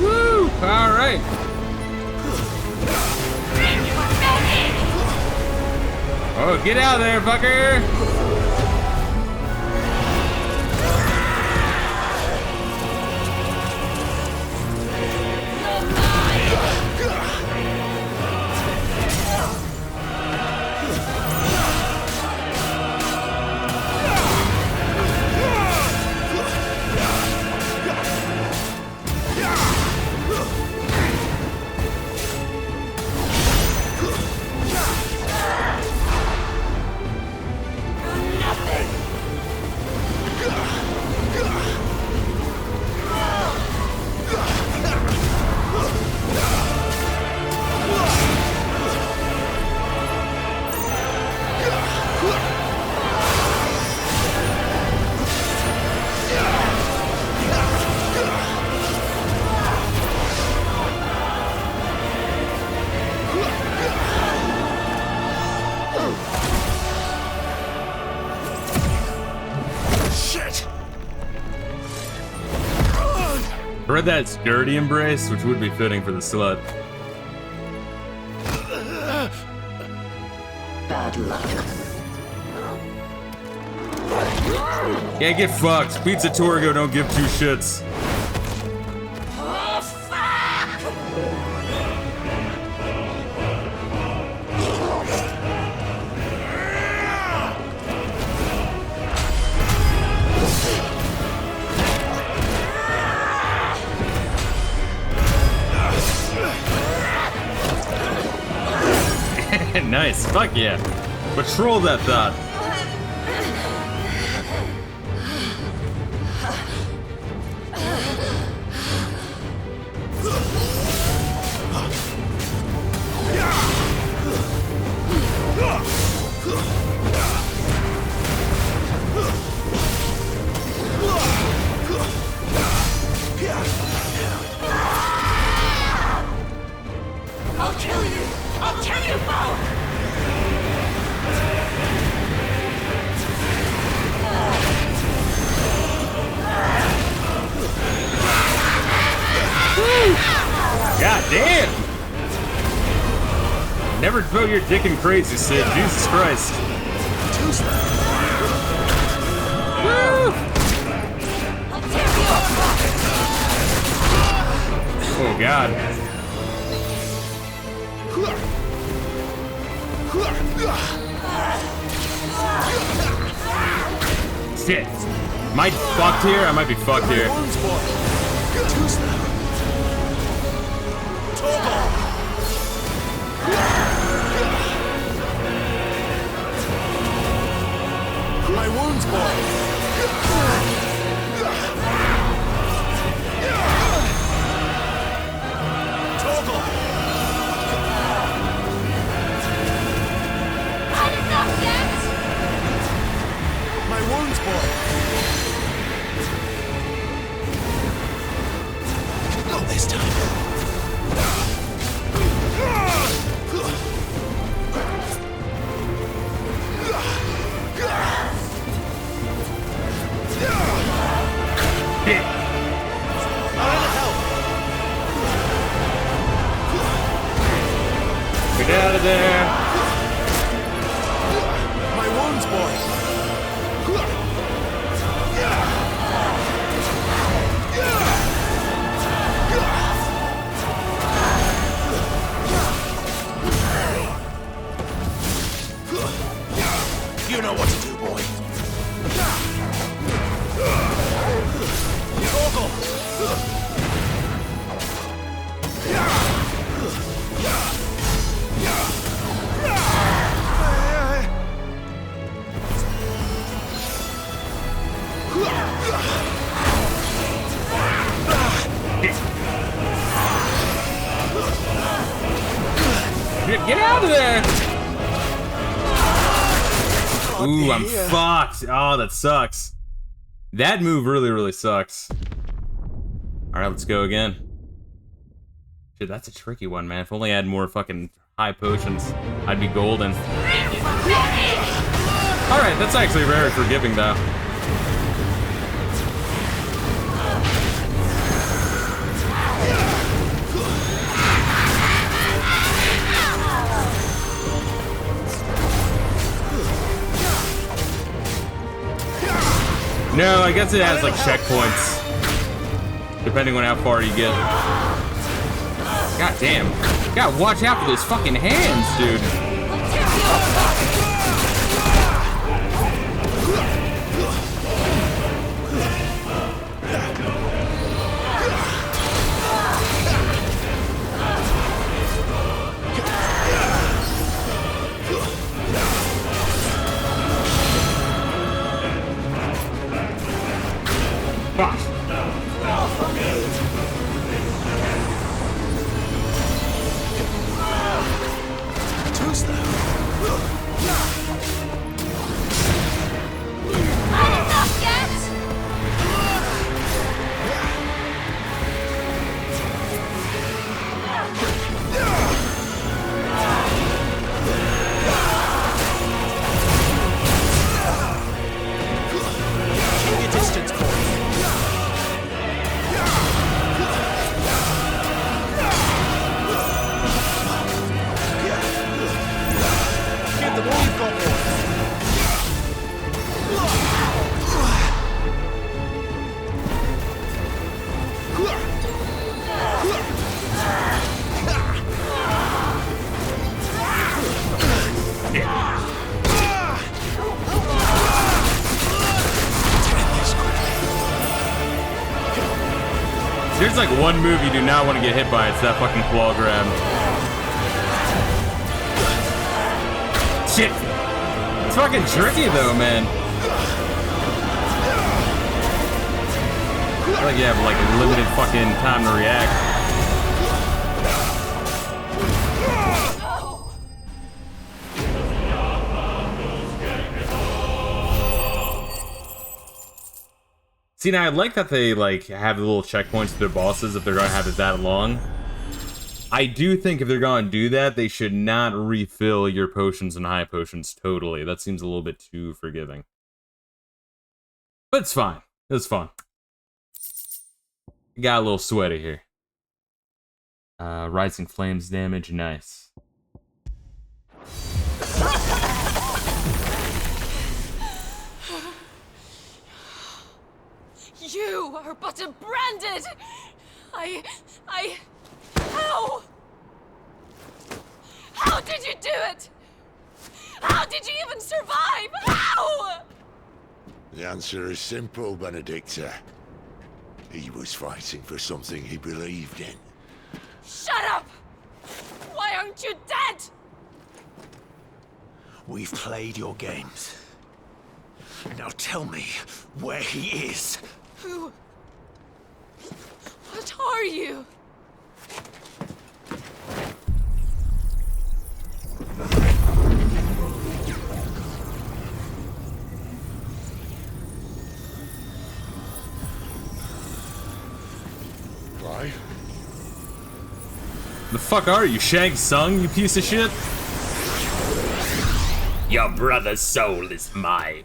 Woo! Alright. Oh, get out of there, fucker! I read that sturdy embrace, which would be fitting for the slut. Bad luck. Yeah, get fucked. Pizza Torgo don't give two shits. Oh, fuck! Nice. Fuck yeah. Patrol that thought. Never throw your dick in crazy, Sid. Jesus Christ. Woo! Oh, God. Shit. Am I fucked here? I might be fucked here. My wounds, boy. Toggle. Not enough yet! My wounds, boy. Not this time. Get out of there. My wounds, boy. You know what to do, boy. Toggle. Get out of there! Ooh, I'm fucked. Oh, that sucks. That move really, really sucks. Alright, let's go again. Shit, that's a tricky one, man. If only I had more fucking high potions, I'd be golden. Alright, that's actually very forgiving, though. No, I guess it has like checkpoints, depending on how far you get. God damn. You gotta watch out for those fucking hands, dude. There's like one move you do not want to get hit by. It's that fucking claw grab. Shit. It's fucking tricky though, man. I feel like you have like a limited fucking time to react. See, now I like that they like have the little checkpoints to their bosses if they're gonna have it that long. I do think if they're gonna do that, they should not refill your potions and high potions totally. That seems a little bit too forgiving. But it's fine. It's fun. Got a little sweaty here. Rising flames damage, nice. Her button branded! How? How did you do it? How did you even survive? How? The answer is simple, Benedicta. He was fighting for something he believed in. Shut up! Why aren't you dead? We've played your games. Now tell me where he is. Who? What are you? Clive? The fuck are you, Shang Tsung, you piece of shit? Your brother's soul is mine.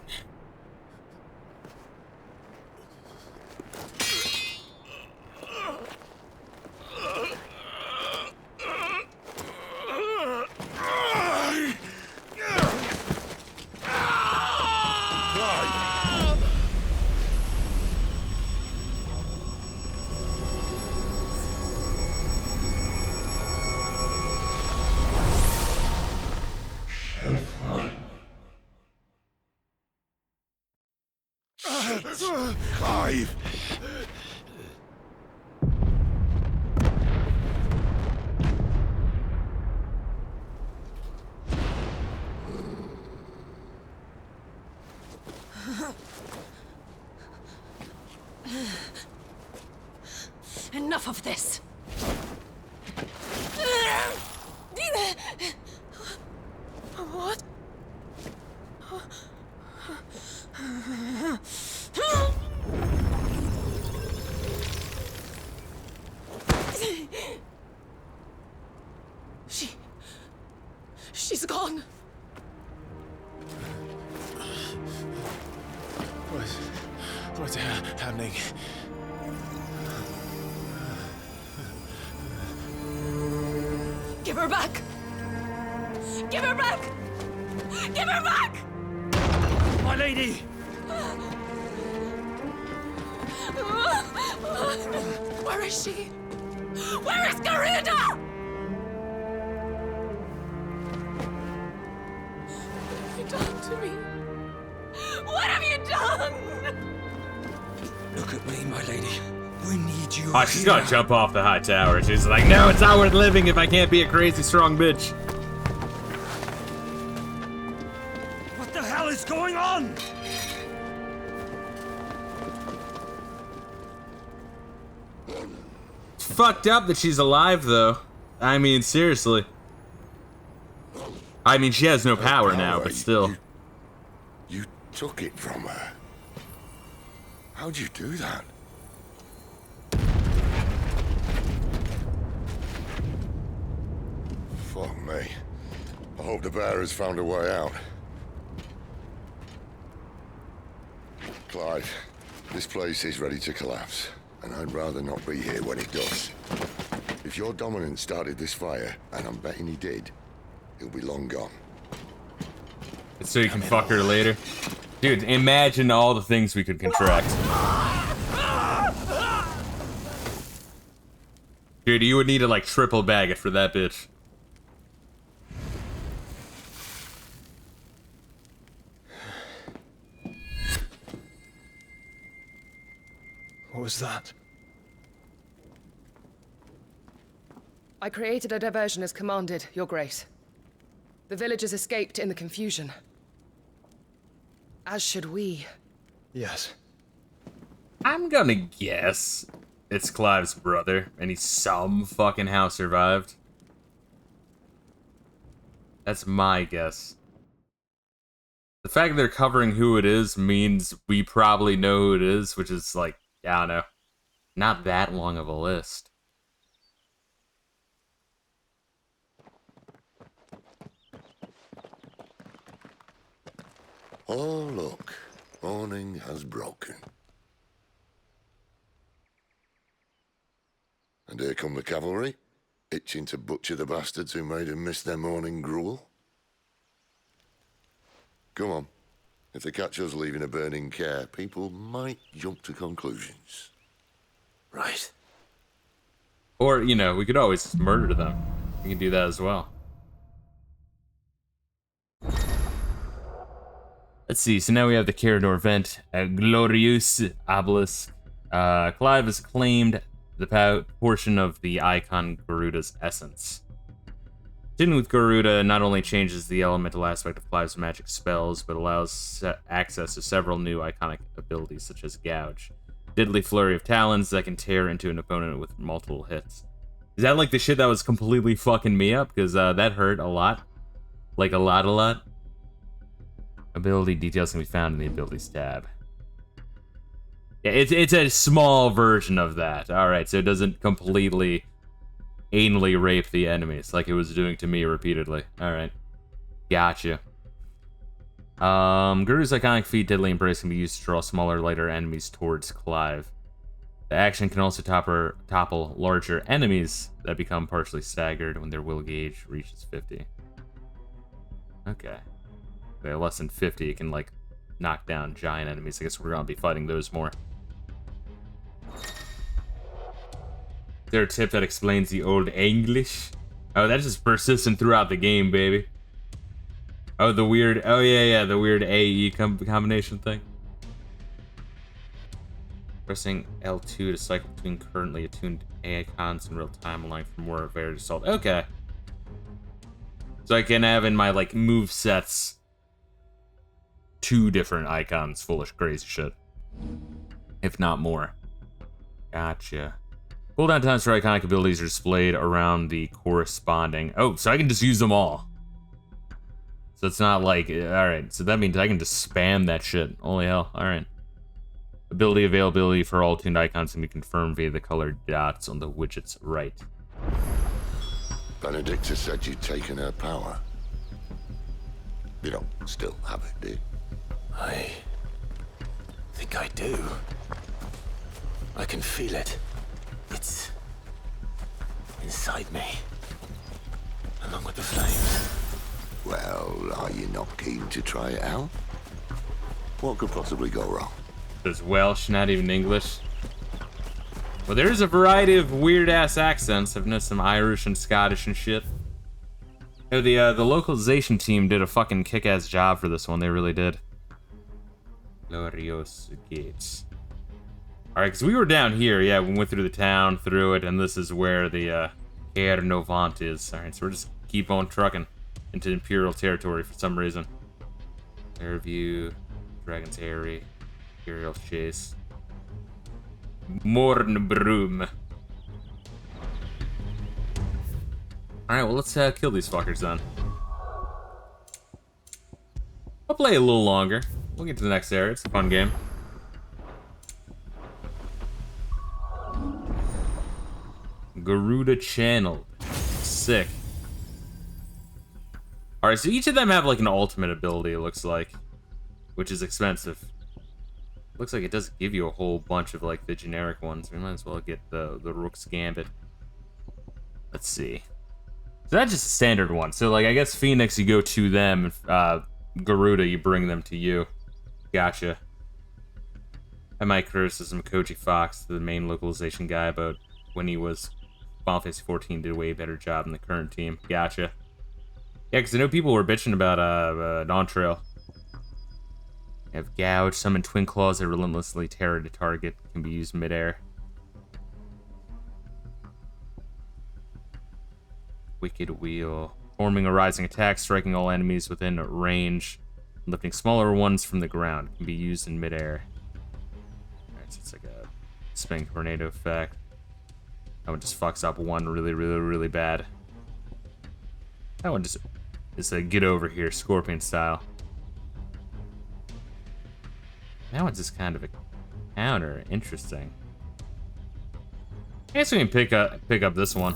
Clive! Enough of this. What? She's gone. What's happening? Give her back! Give her back! Give her back! My lady! Where is she? Where is Garuda? What have you done to me? What have you done? Look at me, my lady. We need you. Oh, she's gonna jump off the high tower. She's like, no, it's not worth living if I can't be a crazy strong bitch. What the hell is going on? It's fucked up that she's alive, though. I mean, seriously. I mean, she has no power now, but still. You took it from her. How'd you do that? Fuck me. I hope the bear has found a way out. Clive, this place is ready to collapse, and I'd rather not be here when it does. If your dominant started this fire, and I'm betting he did, he'll be long gone. So you can fuck her later. Dude, imagine all the things we could contract. Dude, you would need to like triple bag it for that bitch. What was that? I created a diversion as commanded, Your Grace. The villagers escaped in the confusion. As should we. Yes. I'm gonna guess it's Clive's brother, and he's somehow survived. That's my guess. The fact that they're covering who it is means we probably know who it is, which is like, I don't know, not that long of a list. Oh, look. Morning has broken. And here come the cavalry, itching to butcher the bastards who made them miss their morning gruel. Come on. If they catch us leaving a burning care, people might jump to conclusions. Right. Or, you know, we could always murder them. We can do that as well. Let's see, so now we have the Carador vent, a glorious obelisk. Clive has claimed the portion of the icon Garuda's essence. Continuing with Garuda not only changes the elemental aspect of Clive's magic spells, but allows access to several new iconic abilities, such as Gouge. Diddly flurry of talons that can tear into an opponent with multiple hits. Is that like the shit that was completely fucking me up? Because that hurt a lot. Like a lot. Ability details can be found in the abilities tab. Yeah, it's a small version of that. Alright, so it doesn't completely anally rape the enemies like it was doing to me repeatedly. Alright. Gotcha. Guru's iconic feat, Deadly Embrace, can be used to draw smaller, lighter enemies towards Clive. The action can also topple larger enemies that become partially staggered when their will gauge reaches 50. Okay. Less than 50, it can, like, knock down giant enemies. I guess we're gonna be fighting those more. Is there a tip that explains the old English? Oh, that's just persistent throughout the game, baby. Oh, the weird... Oh, yeah, the weird AE combination thing. Pressing L2 to cycle between currently attuned icons in real time, allowing for more varied assault. Okay. So I can have in my, like, move sets 2 different icons full of crazy shit. If not more. Gotcha. Cooldown times for iconic abilities are displayed around the corresponding... Oh, so I can just use them all. So it's not like... Alright, so that means I can just spam that shit. Holy hell, alright. Ability availability for all tuned icons can be confirmed via the colored dots on the widget's right. Benedicta said you'd taken her power. You don't still have it, do you? I think I do. I can feel it. It's inside me, along with the flames. Well, are you not keen to try it out? What could possibly go wrong? There's Welsh, not even English. Well, there's a variety of weird-ass accents. I've noticed some Irish and Scottish and shit. Oh, the localization team did a fucking kick-ass job for this one. They really did. Glorious Gates. Alright, because we were down here. Yeah, we went through the town, through it, and this is where the Caernarvon is. Alright, so we're just keep on trucking into Imperial territory for some reason. Fairview, Dragon's Airy, Imperial Chase. Mornbroom. Alright, well, let's kill these fuckers then. I'll play a little longer. We'll get to the next area. It's a fun game. Garuda channeled. Sick. Alright, so each of them have like an ultimate ability, it looks like. Which is expensive. Looks like it does give you a whole bunch of like the generic ones. We might as well get the Rook's Gambit. Let's see. So that's just a standard one. So like I guess Phoenix, you go to them. Garuda, you bring them to you. Gotcha. I might criticism Koji Fox, the main localization guy, about when he was Final Fantasy 14 did a way better job than the current team. Gotcha. Yeah, because I know people were bitching about Dawntrail. You have Gouge, summon Twin Claws that relentlessly tear at a target, can be used midair. Wicked Wheel. Forming a rising attack, striking all enemies within range, lifting smaller ones from the ground. Can be used in midair. Alright, so it's like a spin tornado effect. That one just fucks up one really bad. That one just is a get over here, Scorpion style. That one's just kind of a counter. Interesting. I guess we can pick up this one.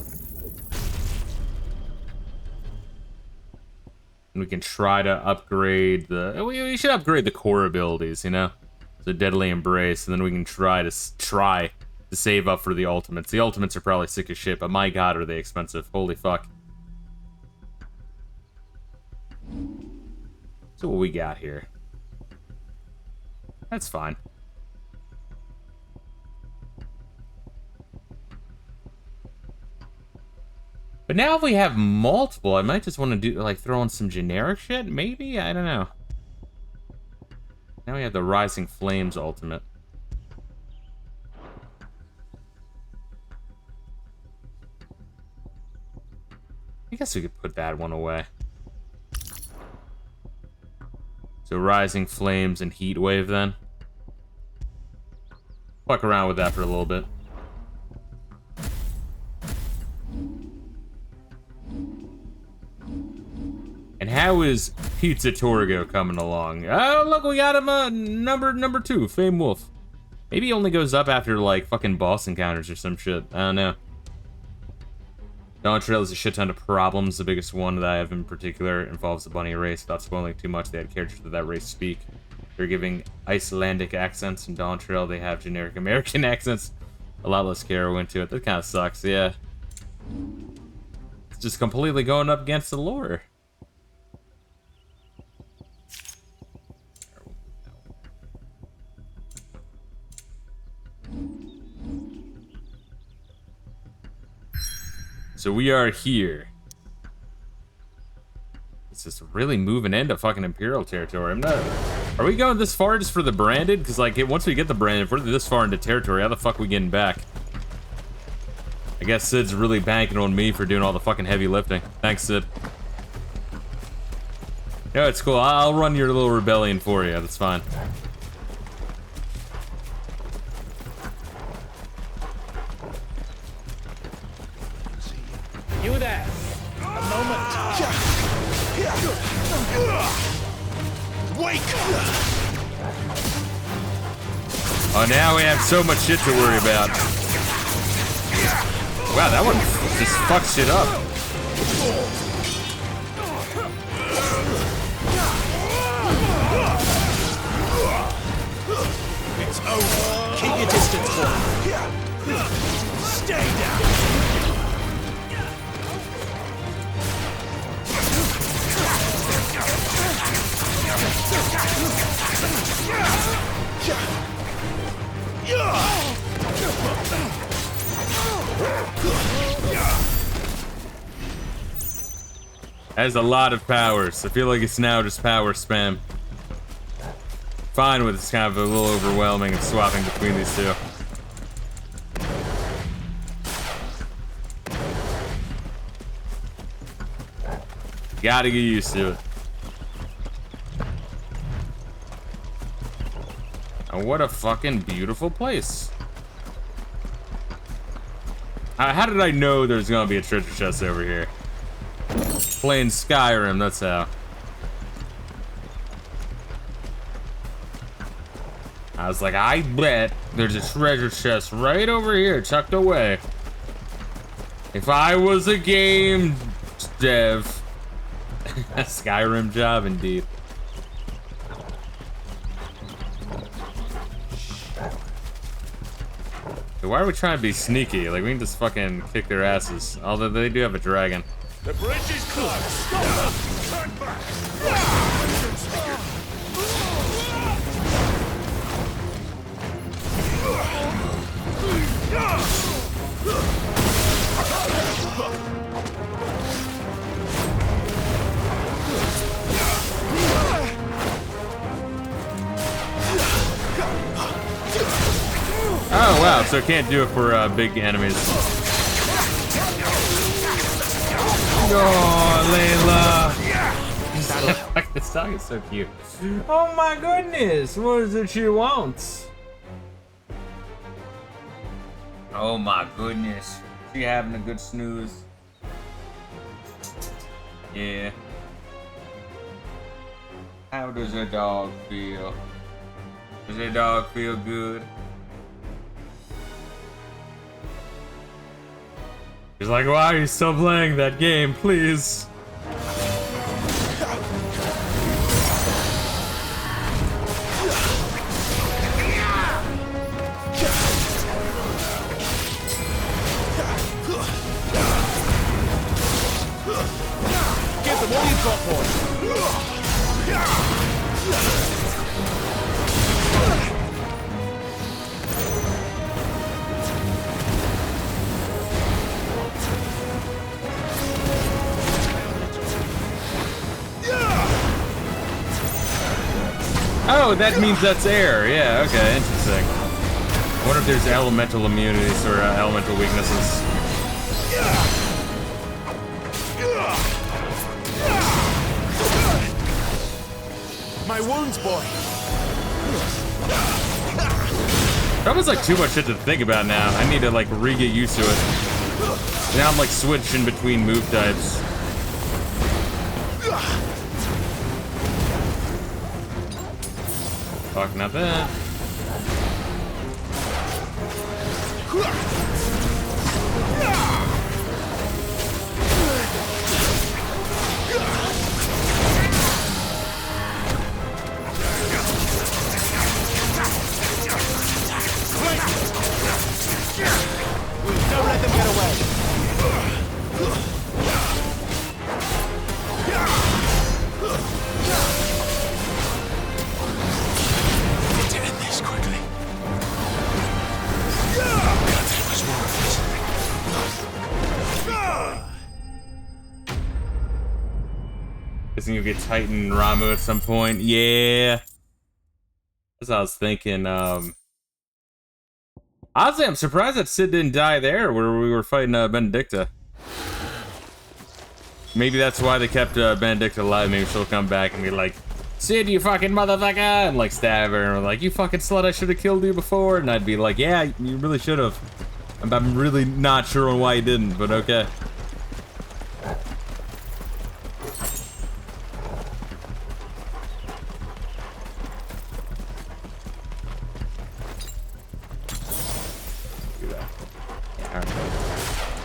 And we can try to upgrade the... We should upgrade the core abilities, you know? So Deadly Embrace, and then we can try to save up for the ultimates. The ultimates are probably sick as shit, but my god, are they expensive. Holy fuck. So what we got here? That's fine. But now if we have multiple, I might just want to do like throw in some generic shit. Maybe, I don't know. Now we have the Rising Flames ultimate. I guess we could put that one away. So Rising Flames and Heat Wave then. Fuck around with that for a little bit. And how is Pizza Torgo coming along? Oh, look, we got him number 2, Fame Wolf. Maybe he only goes up after like fucking boss encounters or some shit. I don't know. Dawn Trail has a shit ton of problems. The biggest one that I have in particular involves the bunny race. Without spoiling too much, they had characters of that race speak. They're giving Icelandic accents. In Dawn Trail, they have generic American accents. A lot less care went into it. That kind of sucks, yeah. It's just completely going up against the lore. So we are here. It's just really moving into fucking Imperial territory. I'm not... Are we going this far just for the branded? Because, like, once we get the branded, if we're this far into territory, how the fuck are we getting back? I guess Sid's really banking on me for doing all the fucking heavy lifting. Thanks, Sid. No, it's cool. I'll run your little rebellion for you. That's fine. You there! A moment! Wake! Oh, now we have so much shit to worry about. Wow, that one just fucks shit up. It's over. Keep your distance, boy. Stay down. Has a lot of powers. I feel like it's now just power spam. Fine with it's kind of a little overwhelming and swapping between these two. Gotta get used to it. And what a fucking beautiful place. How did I know there's gonna be a treasure chest over here? Playing Skyrim, that's how. I was like, I bet there's a treasure chest right over here, tucked away. If I was a game dev, a Skyrim job indeed. So why are we trying to be sneaky? Like, we can just fucking kick their asses. Although they do have a dragon. The bridge is closed. Turn back. Oh wow, so it can't do it for big enemies. Oh, Layla! This song is so cute. Oh my goodness, what is it she wants? Oh my goodness, she having a good snooze. Yeah. How does a dog feel? Does a dog feel good? He's like, why are you still playing that game, please? Give them all you've got, boy. Oh, that means that's air. Yeah, okay, interesting. I wonder if there's elemental immunities or elemental weaknesses. My wounds, boy. It's almost like too much shit to think about now. I need to like re-get used to it. Now I'm like switching between move types. Fuck, not that. Don't let them get away. Need to end this quickly. God, there was more of this. Guessing you'll get Titan and Ramu at some point. Yeah. That's what I was thinking. Honestly, I'm surprised that Sid didn't die there where we were fighting Benedicta. Maybe that's why they kept Benedicta alive. Maybe she'll come back and be like, Sid, you fucking motherfucker! And like stab her and we're like, you fucking slut, I should have killed you before. And I'd be like, yeah, you really should have. I'm really not sure on why you didn't, but okay.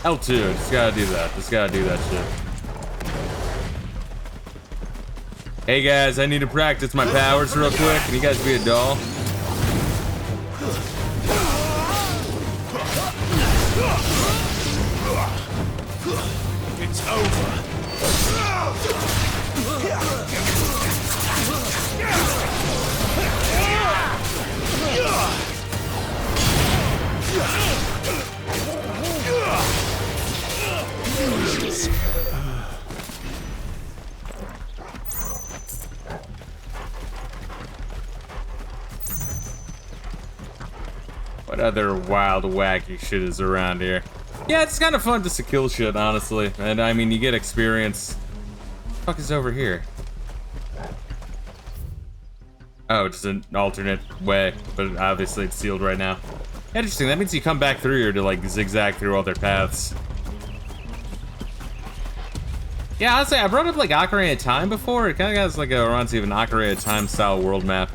L2, just gotta do that. Just gotta do that shit. Hey guys, I need to practice my powers real quick. Can you guys be a doll? It's over. What other wild, wacky shit is around here? Yeah, it's kind of fun just to kill shit, honestly. And I mean, you get experience. What the fuck is over here? Oh, just an alternate way, but obviously it's sealed right now. Interesting, that means you come back through here to like zigzag through all their paths. Yeah, honestly, I brought up like Ocarina of Time before. It kind of has like a reminds me of an Ocarina of Time style world map.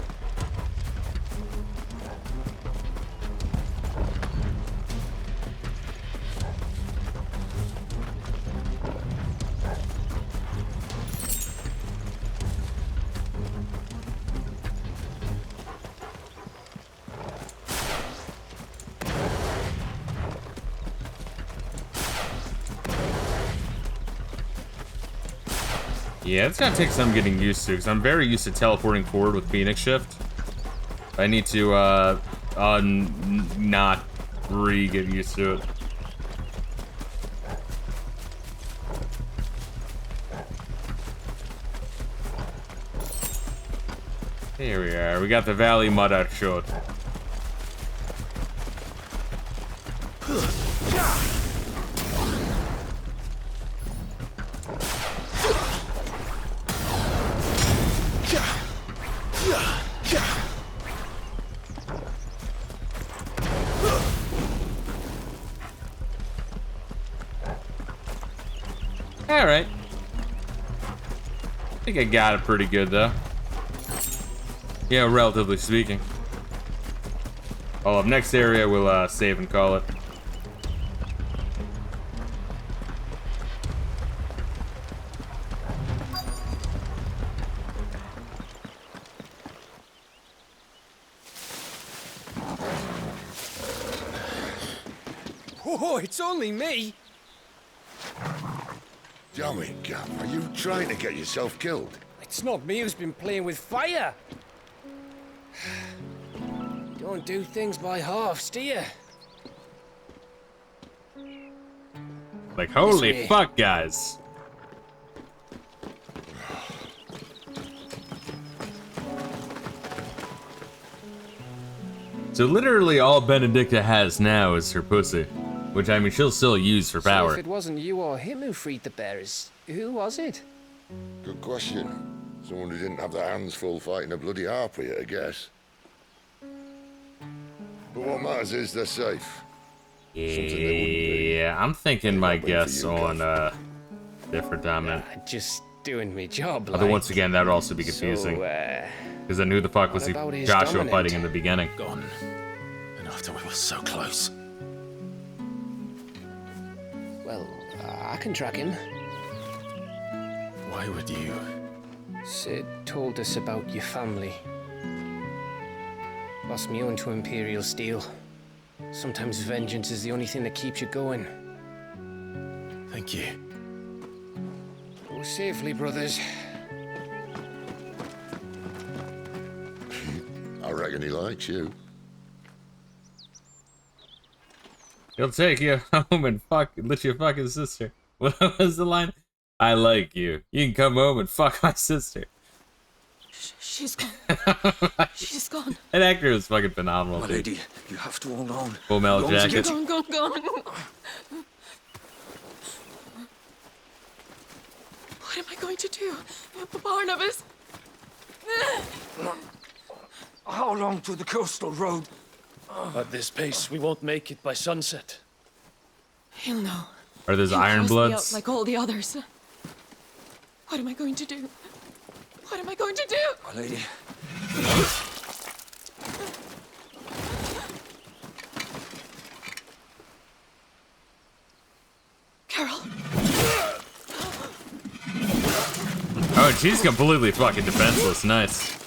Yeah, it's gonna take some getting used to, because I'm very used to teleporting forward with Phoenix Shift. I need to, not get used to it. Here we are, we got the Valley Mud Art shot. Alright. I think I got it pretty good, though. Yeah, relatively speaking. Oh, up next area, we'll save and call it. Oh, it's only me. Damn it, Gap. Are you trying to get yourself killed? It's not me who's been playing with fire. Don't do things by halves, do you? Like, holy fuck, guys. So literally all Benedicta has now is her pussy. Which, I mean, she'll still use for power. So if it wasn't you or him who freed the bearers, who was it? Good question. Someone who didn't have their hands full fighting a bloody harpy, I guess. But what matters is they're safe. Yeah, I'm thinking my guess on different dominant. Just doing my job. Although once again, that would also be confusing. Because then who the fuck was Joshua fighting in the beginning? Gone. And after we were so close. Well, I can track him. Why would you? Sid told us about your family. Lost me on to Imperial Steel. Sometimes vengeance is the only thing that keeps you going. Thank you. Go safely, brothers. I reckon he likes you. He'll take you home and let your fucking sister. What was the line? I like you. You can come home and fuck my sister. She's gone. She's gone. That actor was fucking phenomenal. My lady, you have to hold on. Full metal jacket. Gone. What am I going to do? Barnabas? How long to the coastal road? At this pace, we won't make it by sunset. He'll know. Are those Iron Bloods? Like all the others. What am I going to do? What am I going to do? My lady. Carol. Oh, she's completely fucking defenseless. Nice.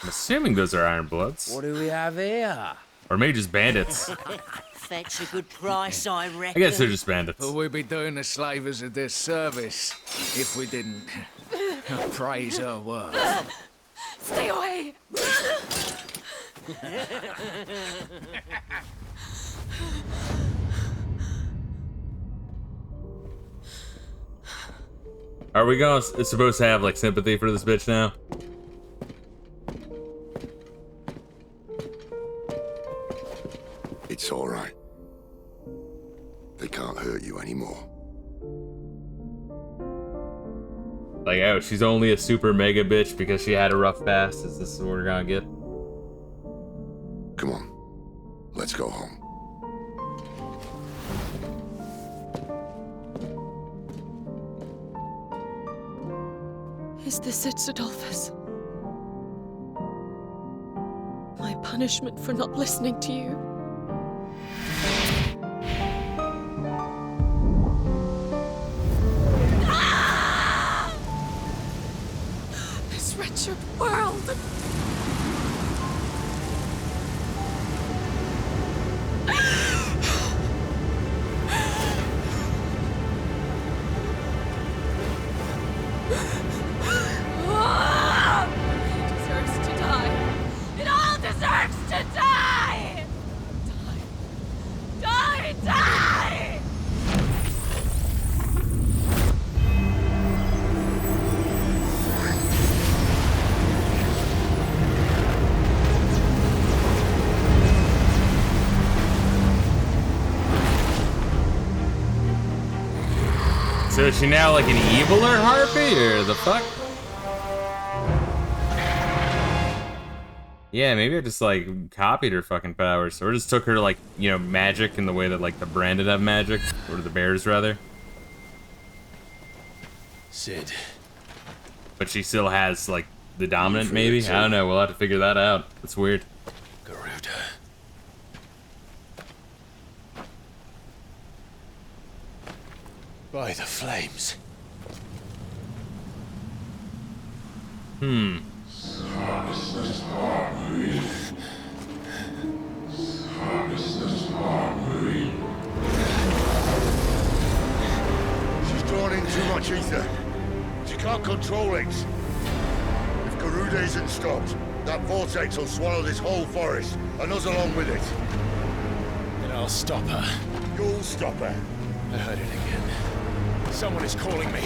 I'm assuming those are Iron Bloods. What do we have here? Or maybe just bandits. Fetch a good price, I I reckon. guess they're just bandits. Well, we'd be doing the slavers a disservice if we didn't praise her work. Stay away. Are we supposed to have like sympathy for this bitch now? It's all right. They can't hurt you anymore. Like, oh, she's only a super mega bitch because she had a rough past. Is this what we're gonna get? Come on. Let's go home. Is this it, Adolphus? My punishment for not listening to you? This wretched world! It deserves to die. It all deserves to die! Die! Die! So is she now like an eviler harpy or the fuck? Yeah, maybe I just like copied her fucking powers, or just took her like, you know, magic in the way that like the Branded have magic, or the bears rather. Sid. But she still has like the dominant, maybe? I don't know. We'll have to figure that out. That's weird. Garuda. By the flames. She's drawn in too much ether. She can't control it. If Garuda isn't stopped, that vortex will swallow this whole forest, and us along with it. Then I'll stop her. You'll stop her. I heard it again. Someone is calling me.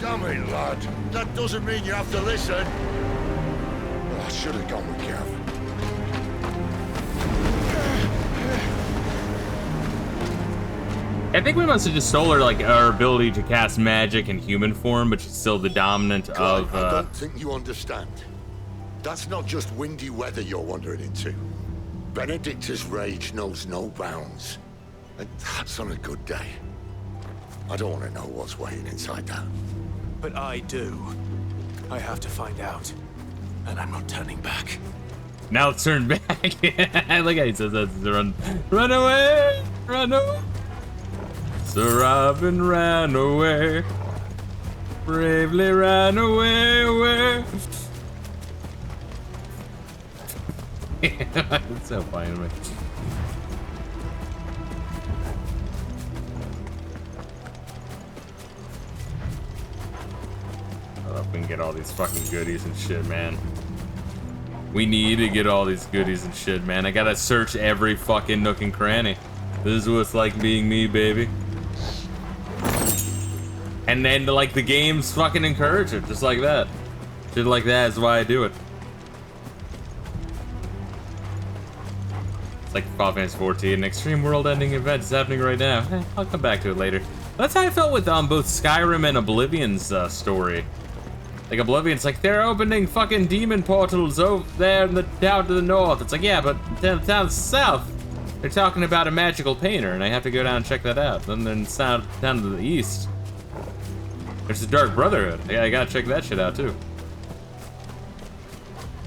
Damn it, lad. That doesn't mean you have to listen. Well, I should have gone with Gav. I think we must have just stole her, like, our ability to cast magic in human form, but she's still the dominant of, I don't think you understand. That's not just windy weather you're wandering into. Benedicta's rage knows no bounds. And that's on a good day. I don't want to know what's waiting inside that. But I do. I have to find out. And I'm not turning back. Now let's turn back. I like how he says that. Run away! Run away! Sir Robin ran away. Bravely ran away. It's so funny to me. We can get all these fucking goodies and shit, man. We need to get all these goodies and shit, man. I gotta search every fucking nook and cranny. This is what it's like being me, baby. And then, like, the games fucking encourage it, just like that. Shit like that is why I do it. It's like Final Fantasy 14, an extreme world-ending event is happening right now. I'll come back to it later. That's how I felt with both Skyrim and Oblivion's story. Like, Oblivion's like, they're opening fucking demon portals over there in the down to the north. It's like, yeah, but down south, they're talking about a magical painter, and I have to go down and check that out. Then down to the east, there's the Dark Brotherhood. Yeah, I gotta check that shit out too.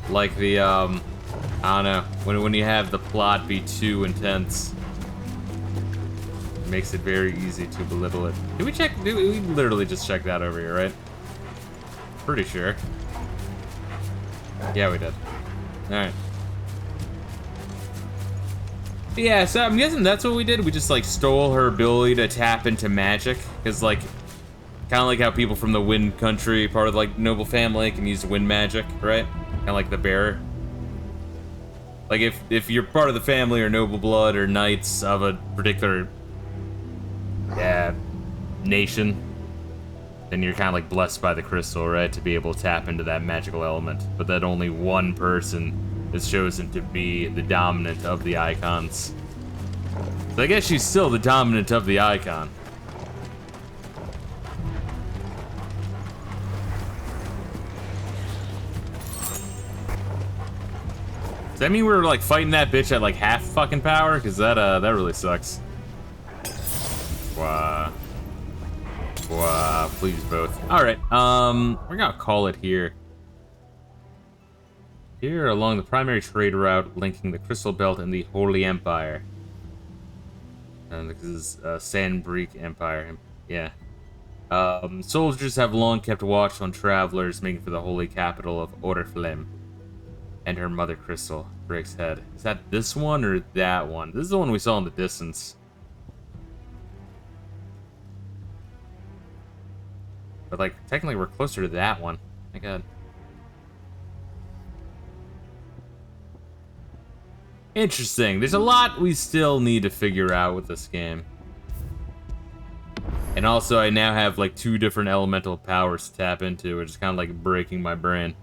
Like the I don't know, when you have the plot be too intense, it makes it very easy to belittle it. Did we literally just checked that over here, right? Pretty sure. Yeah, we did. Alright. Yeah, so I'm guessing that's what we did. We just, like, stole her ability to tap into magic. Because, like, kind of like how people from the Wind Country, part of, like, noble family, can use wind magic, right? Kind of like the bearer. Like, if you're part of the family or noble blood or knights of a particular nation, then you're kind of like blessed by the crystal, right? To be able to tap into that magical element. But that only one person is chosen to be the dominant of the icons. So I guess she's still the dominant of the icon. Does that mean we're like fighting that bitch at like half fucking power? Cause that really sucks. Wow. Wow, please both. Alright, we're gonna call it here. Here along the primary trade route linking the Crystal Belt and the Holy Empire. And this is Sandbreak Empire. Yeah. Soldiers have long kept watch on travelers, making for the holy capital of Oriflame and her mother crystal, Drake's Head. Is that this one or that one? This is the one we saw in the distance. But, like, technically we're closer to that one. My god. Interesting. There's a lot we still need to figure out with this game. And also, I now have, like, 2 different elemental powers to tap into, which is kind of, like, breaking my brain.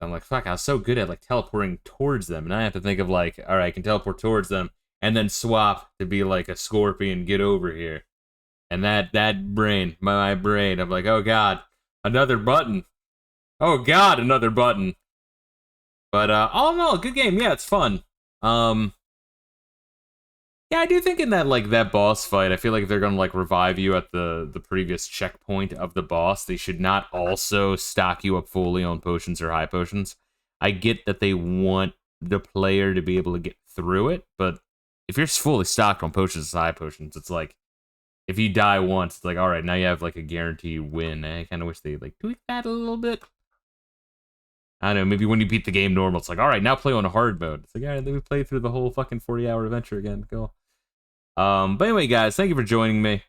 I'm like, fuck, I was so good at, like, teleporting towards them. And I have to think of, like, alright, I can teleport towards them and then swap to be, like, a scorpion, get over here. And that brain, my brain, I'm like, oh god, another button. Oh god, another button. But, all in all, good game. Yeah, it's fun. Yeah, I do think in that, like, that boss fight, I feel like if they're gonna, like, revive you at the previous checkpoint of the boss, they should not also stock you up fully on potions or high potions. I get that they want the player to be able to get through it, but if you're fully stocked on potions and high potions, it's like, if you die once, it's like, alright, now you have, like, a guaranteed win. I kind of wish they, like, tweak that a little bit. I don't know, maybe when you beat the game normal, it's like, alright, now play on a hard mode. It's like, alright, let me play through the whole fucking 40-hour adventure again. Cool. But anyway, guys, thank you for joining me.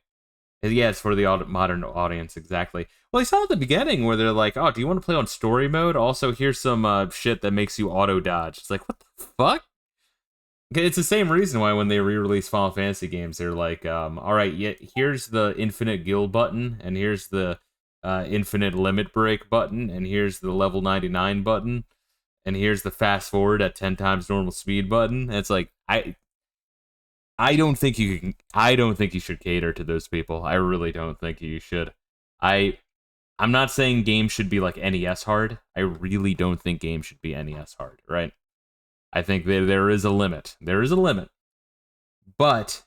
Yeah, it's for the modern audience, exactly. Well, I saw at the beginning where they're like, oh, do you want to play on story mode? Also, here's some shit that makes you auto-dodge. It's like, what the fuck? It's the same reason why when they re-release Final Fantasy games, they're like, all right, yeah, here's the infinite guild button, and here's the infinite limit break button, and here's the level 99 button, and here's the fast forward at 10 times normal speed button. And it's like, I don't think you should cater to those people. I really don't think you should. I'm not saying games should be like NES hard. I really don't think games should be NES hard, right? I think there is a limit. There is a limit. But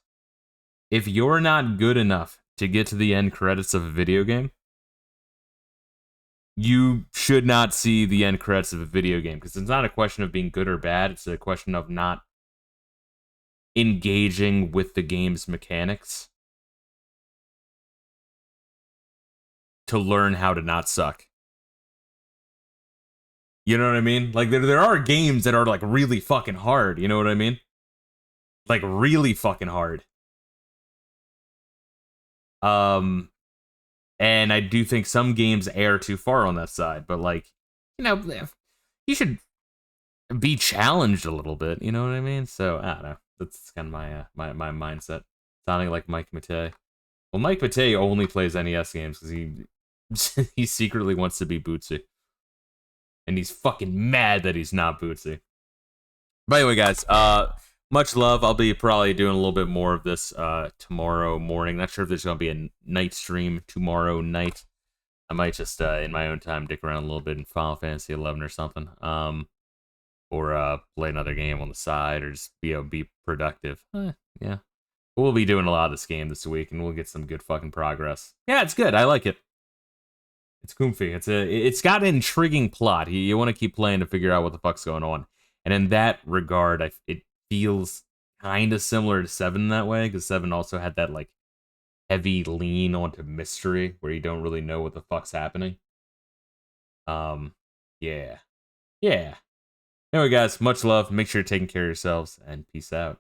if you're not good enough to get to the end credits of a video game, you should not see the end credits of a video game, because it's not a question of being good or bad. It's a question of not engaging with the game's mechanics to learn how to not suck. You know what I mean? Like, there are games that are, like, really fucking hard. You know what I mean? Like, really fucking hard. And I do think some games err too far on that side. But, like, you know, you should be challenged a little bit. You know what I mean? So, I don't know. That's kind of my mindset. Sounding like Mike Matei. Well, Mike Matei only plays NES games because he secretly wants to be Bootsy. And he's fucking mad that he's not Bootsy. But anyway, guys, much love. I'll be probably doing a little bit more of this tomorrow morning. Not sure if there's going to be a night stream tomorrow night. I might just, in my own time, dick around a little bit in Final Fantasy 11 or something. Or play another game on the side, or just be productive. Yeah. We'll be doing a lot of this game this week, and we'll get some good fucking progress. Yeah, it's good. I like it. It's comfy. It's got an intriguing plot. You want to keep playing to figure out what the fuck's going on. And in that regard, it feels kind of similar to 7 in that way, because 7 also had that, like, heavy lean onto mystery, where you don't really know what the fuck's happening. Yeah. Anyway, guys, much love. Make sure you're taking care of yourselves, and peace out.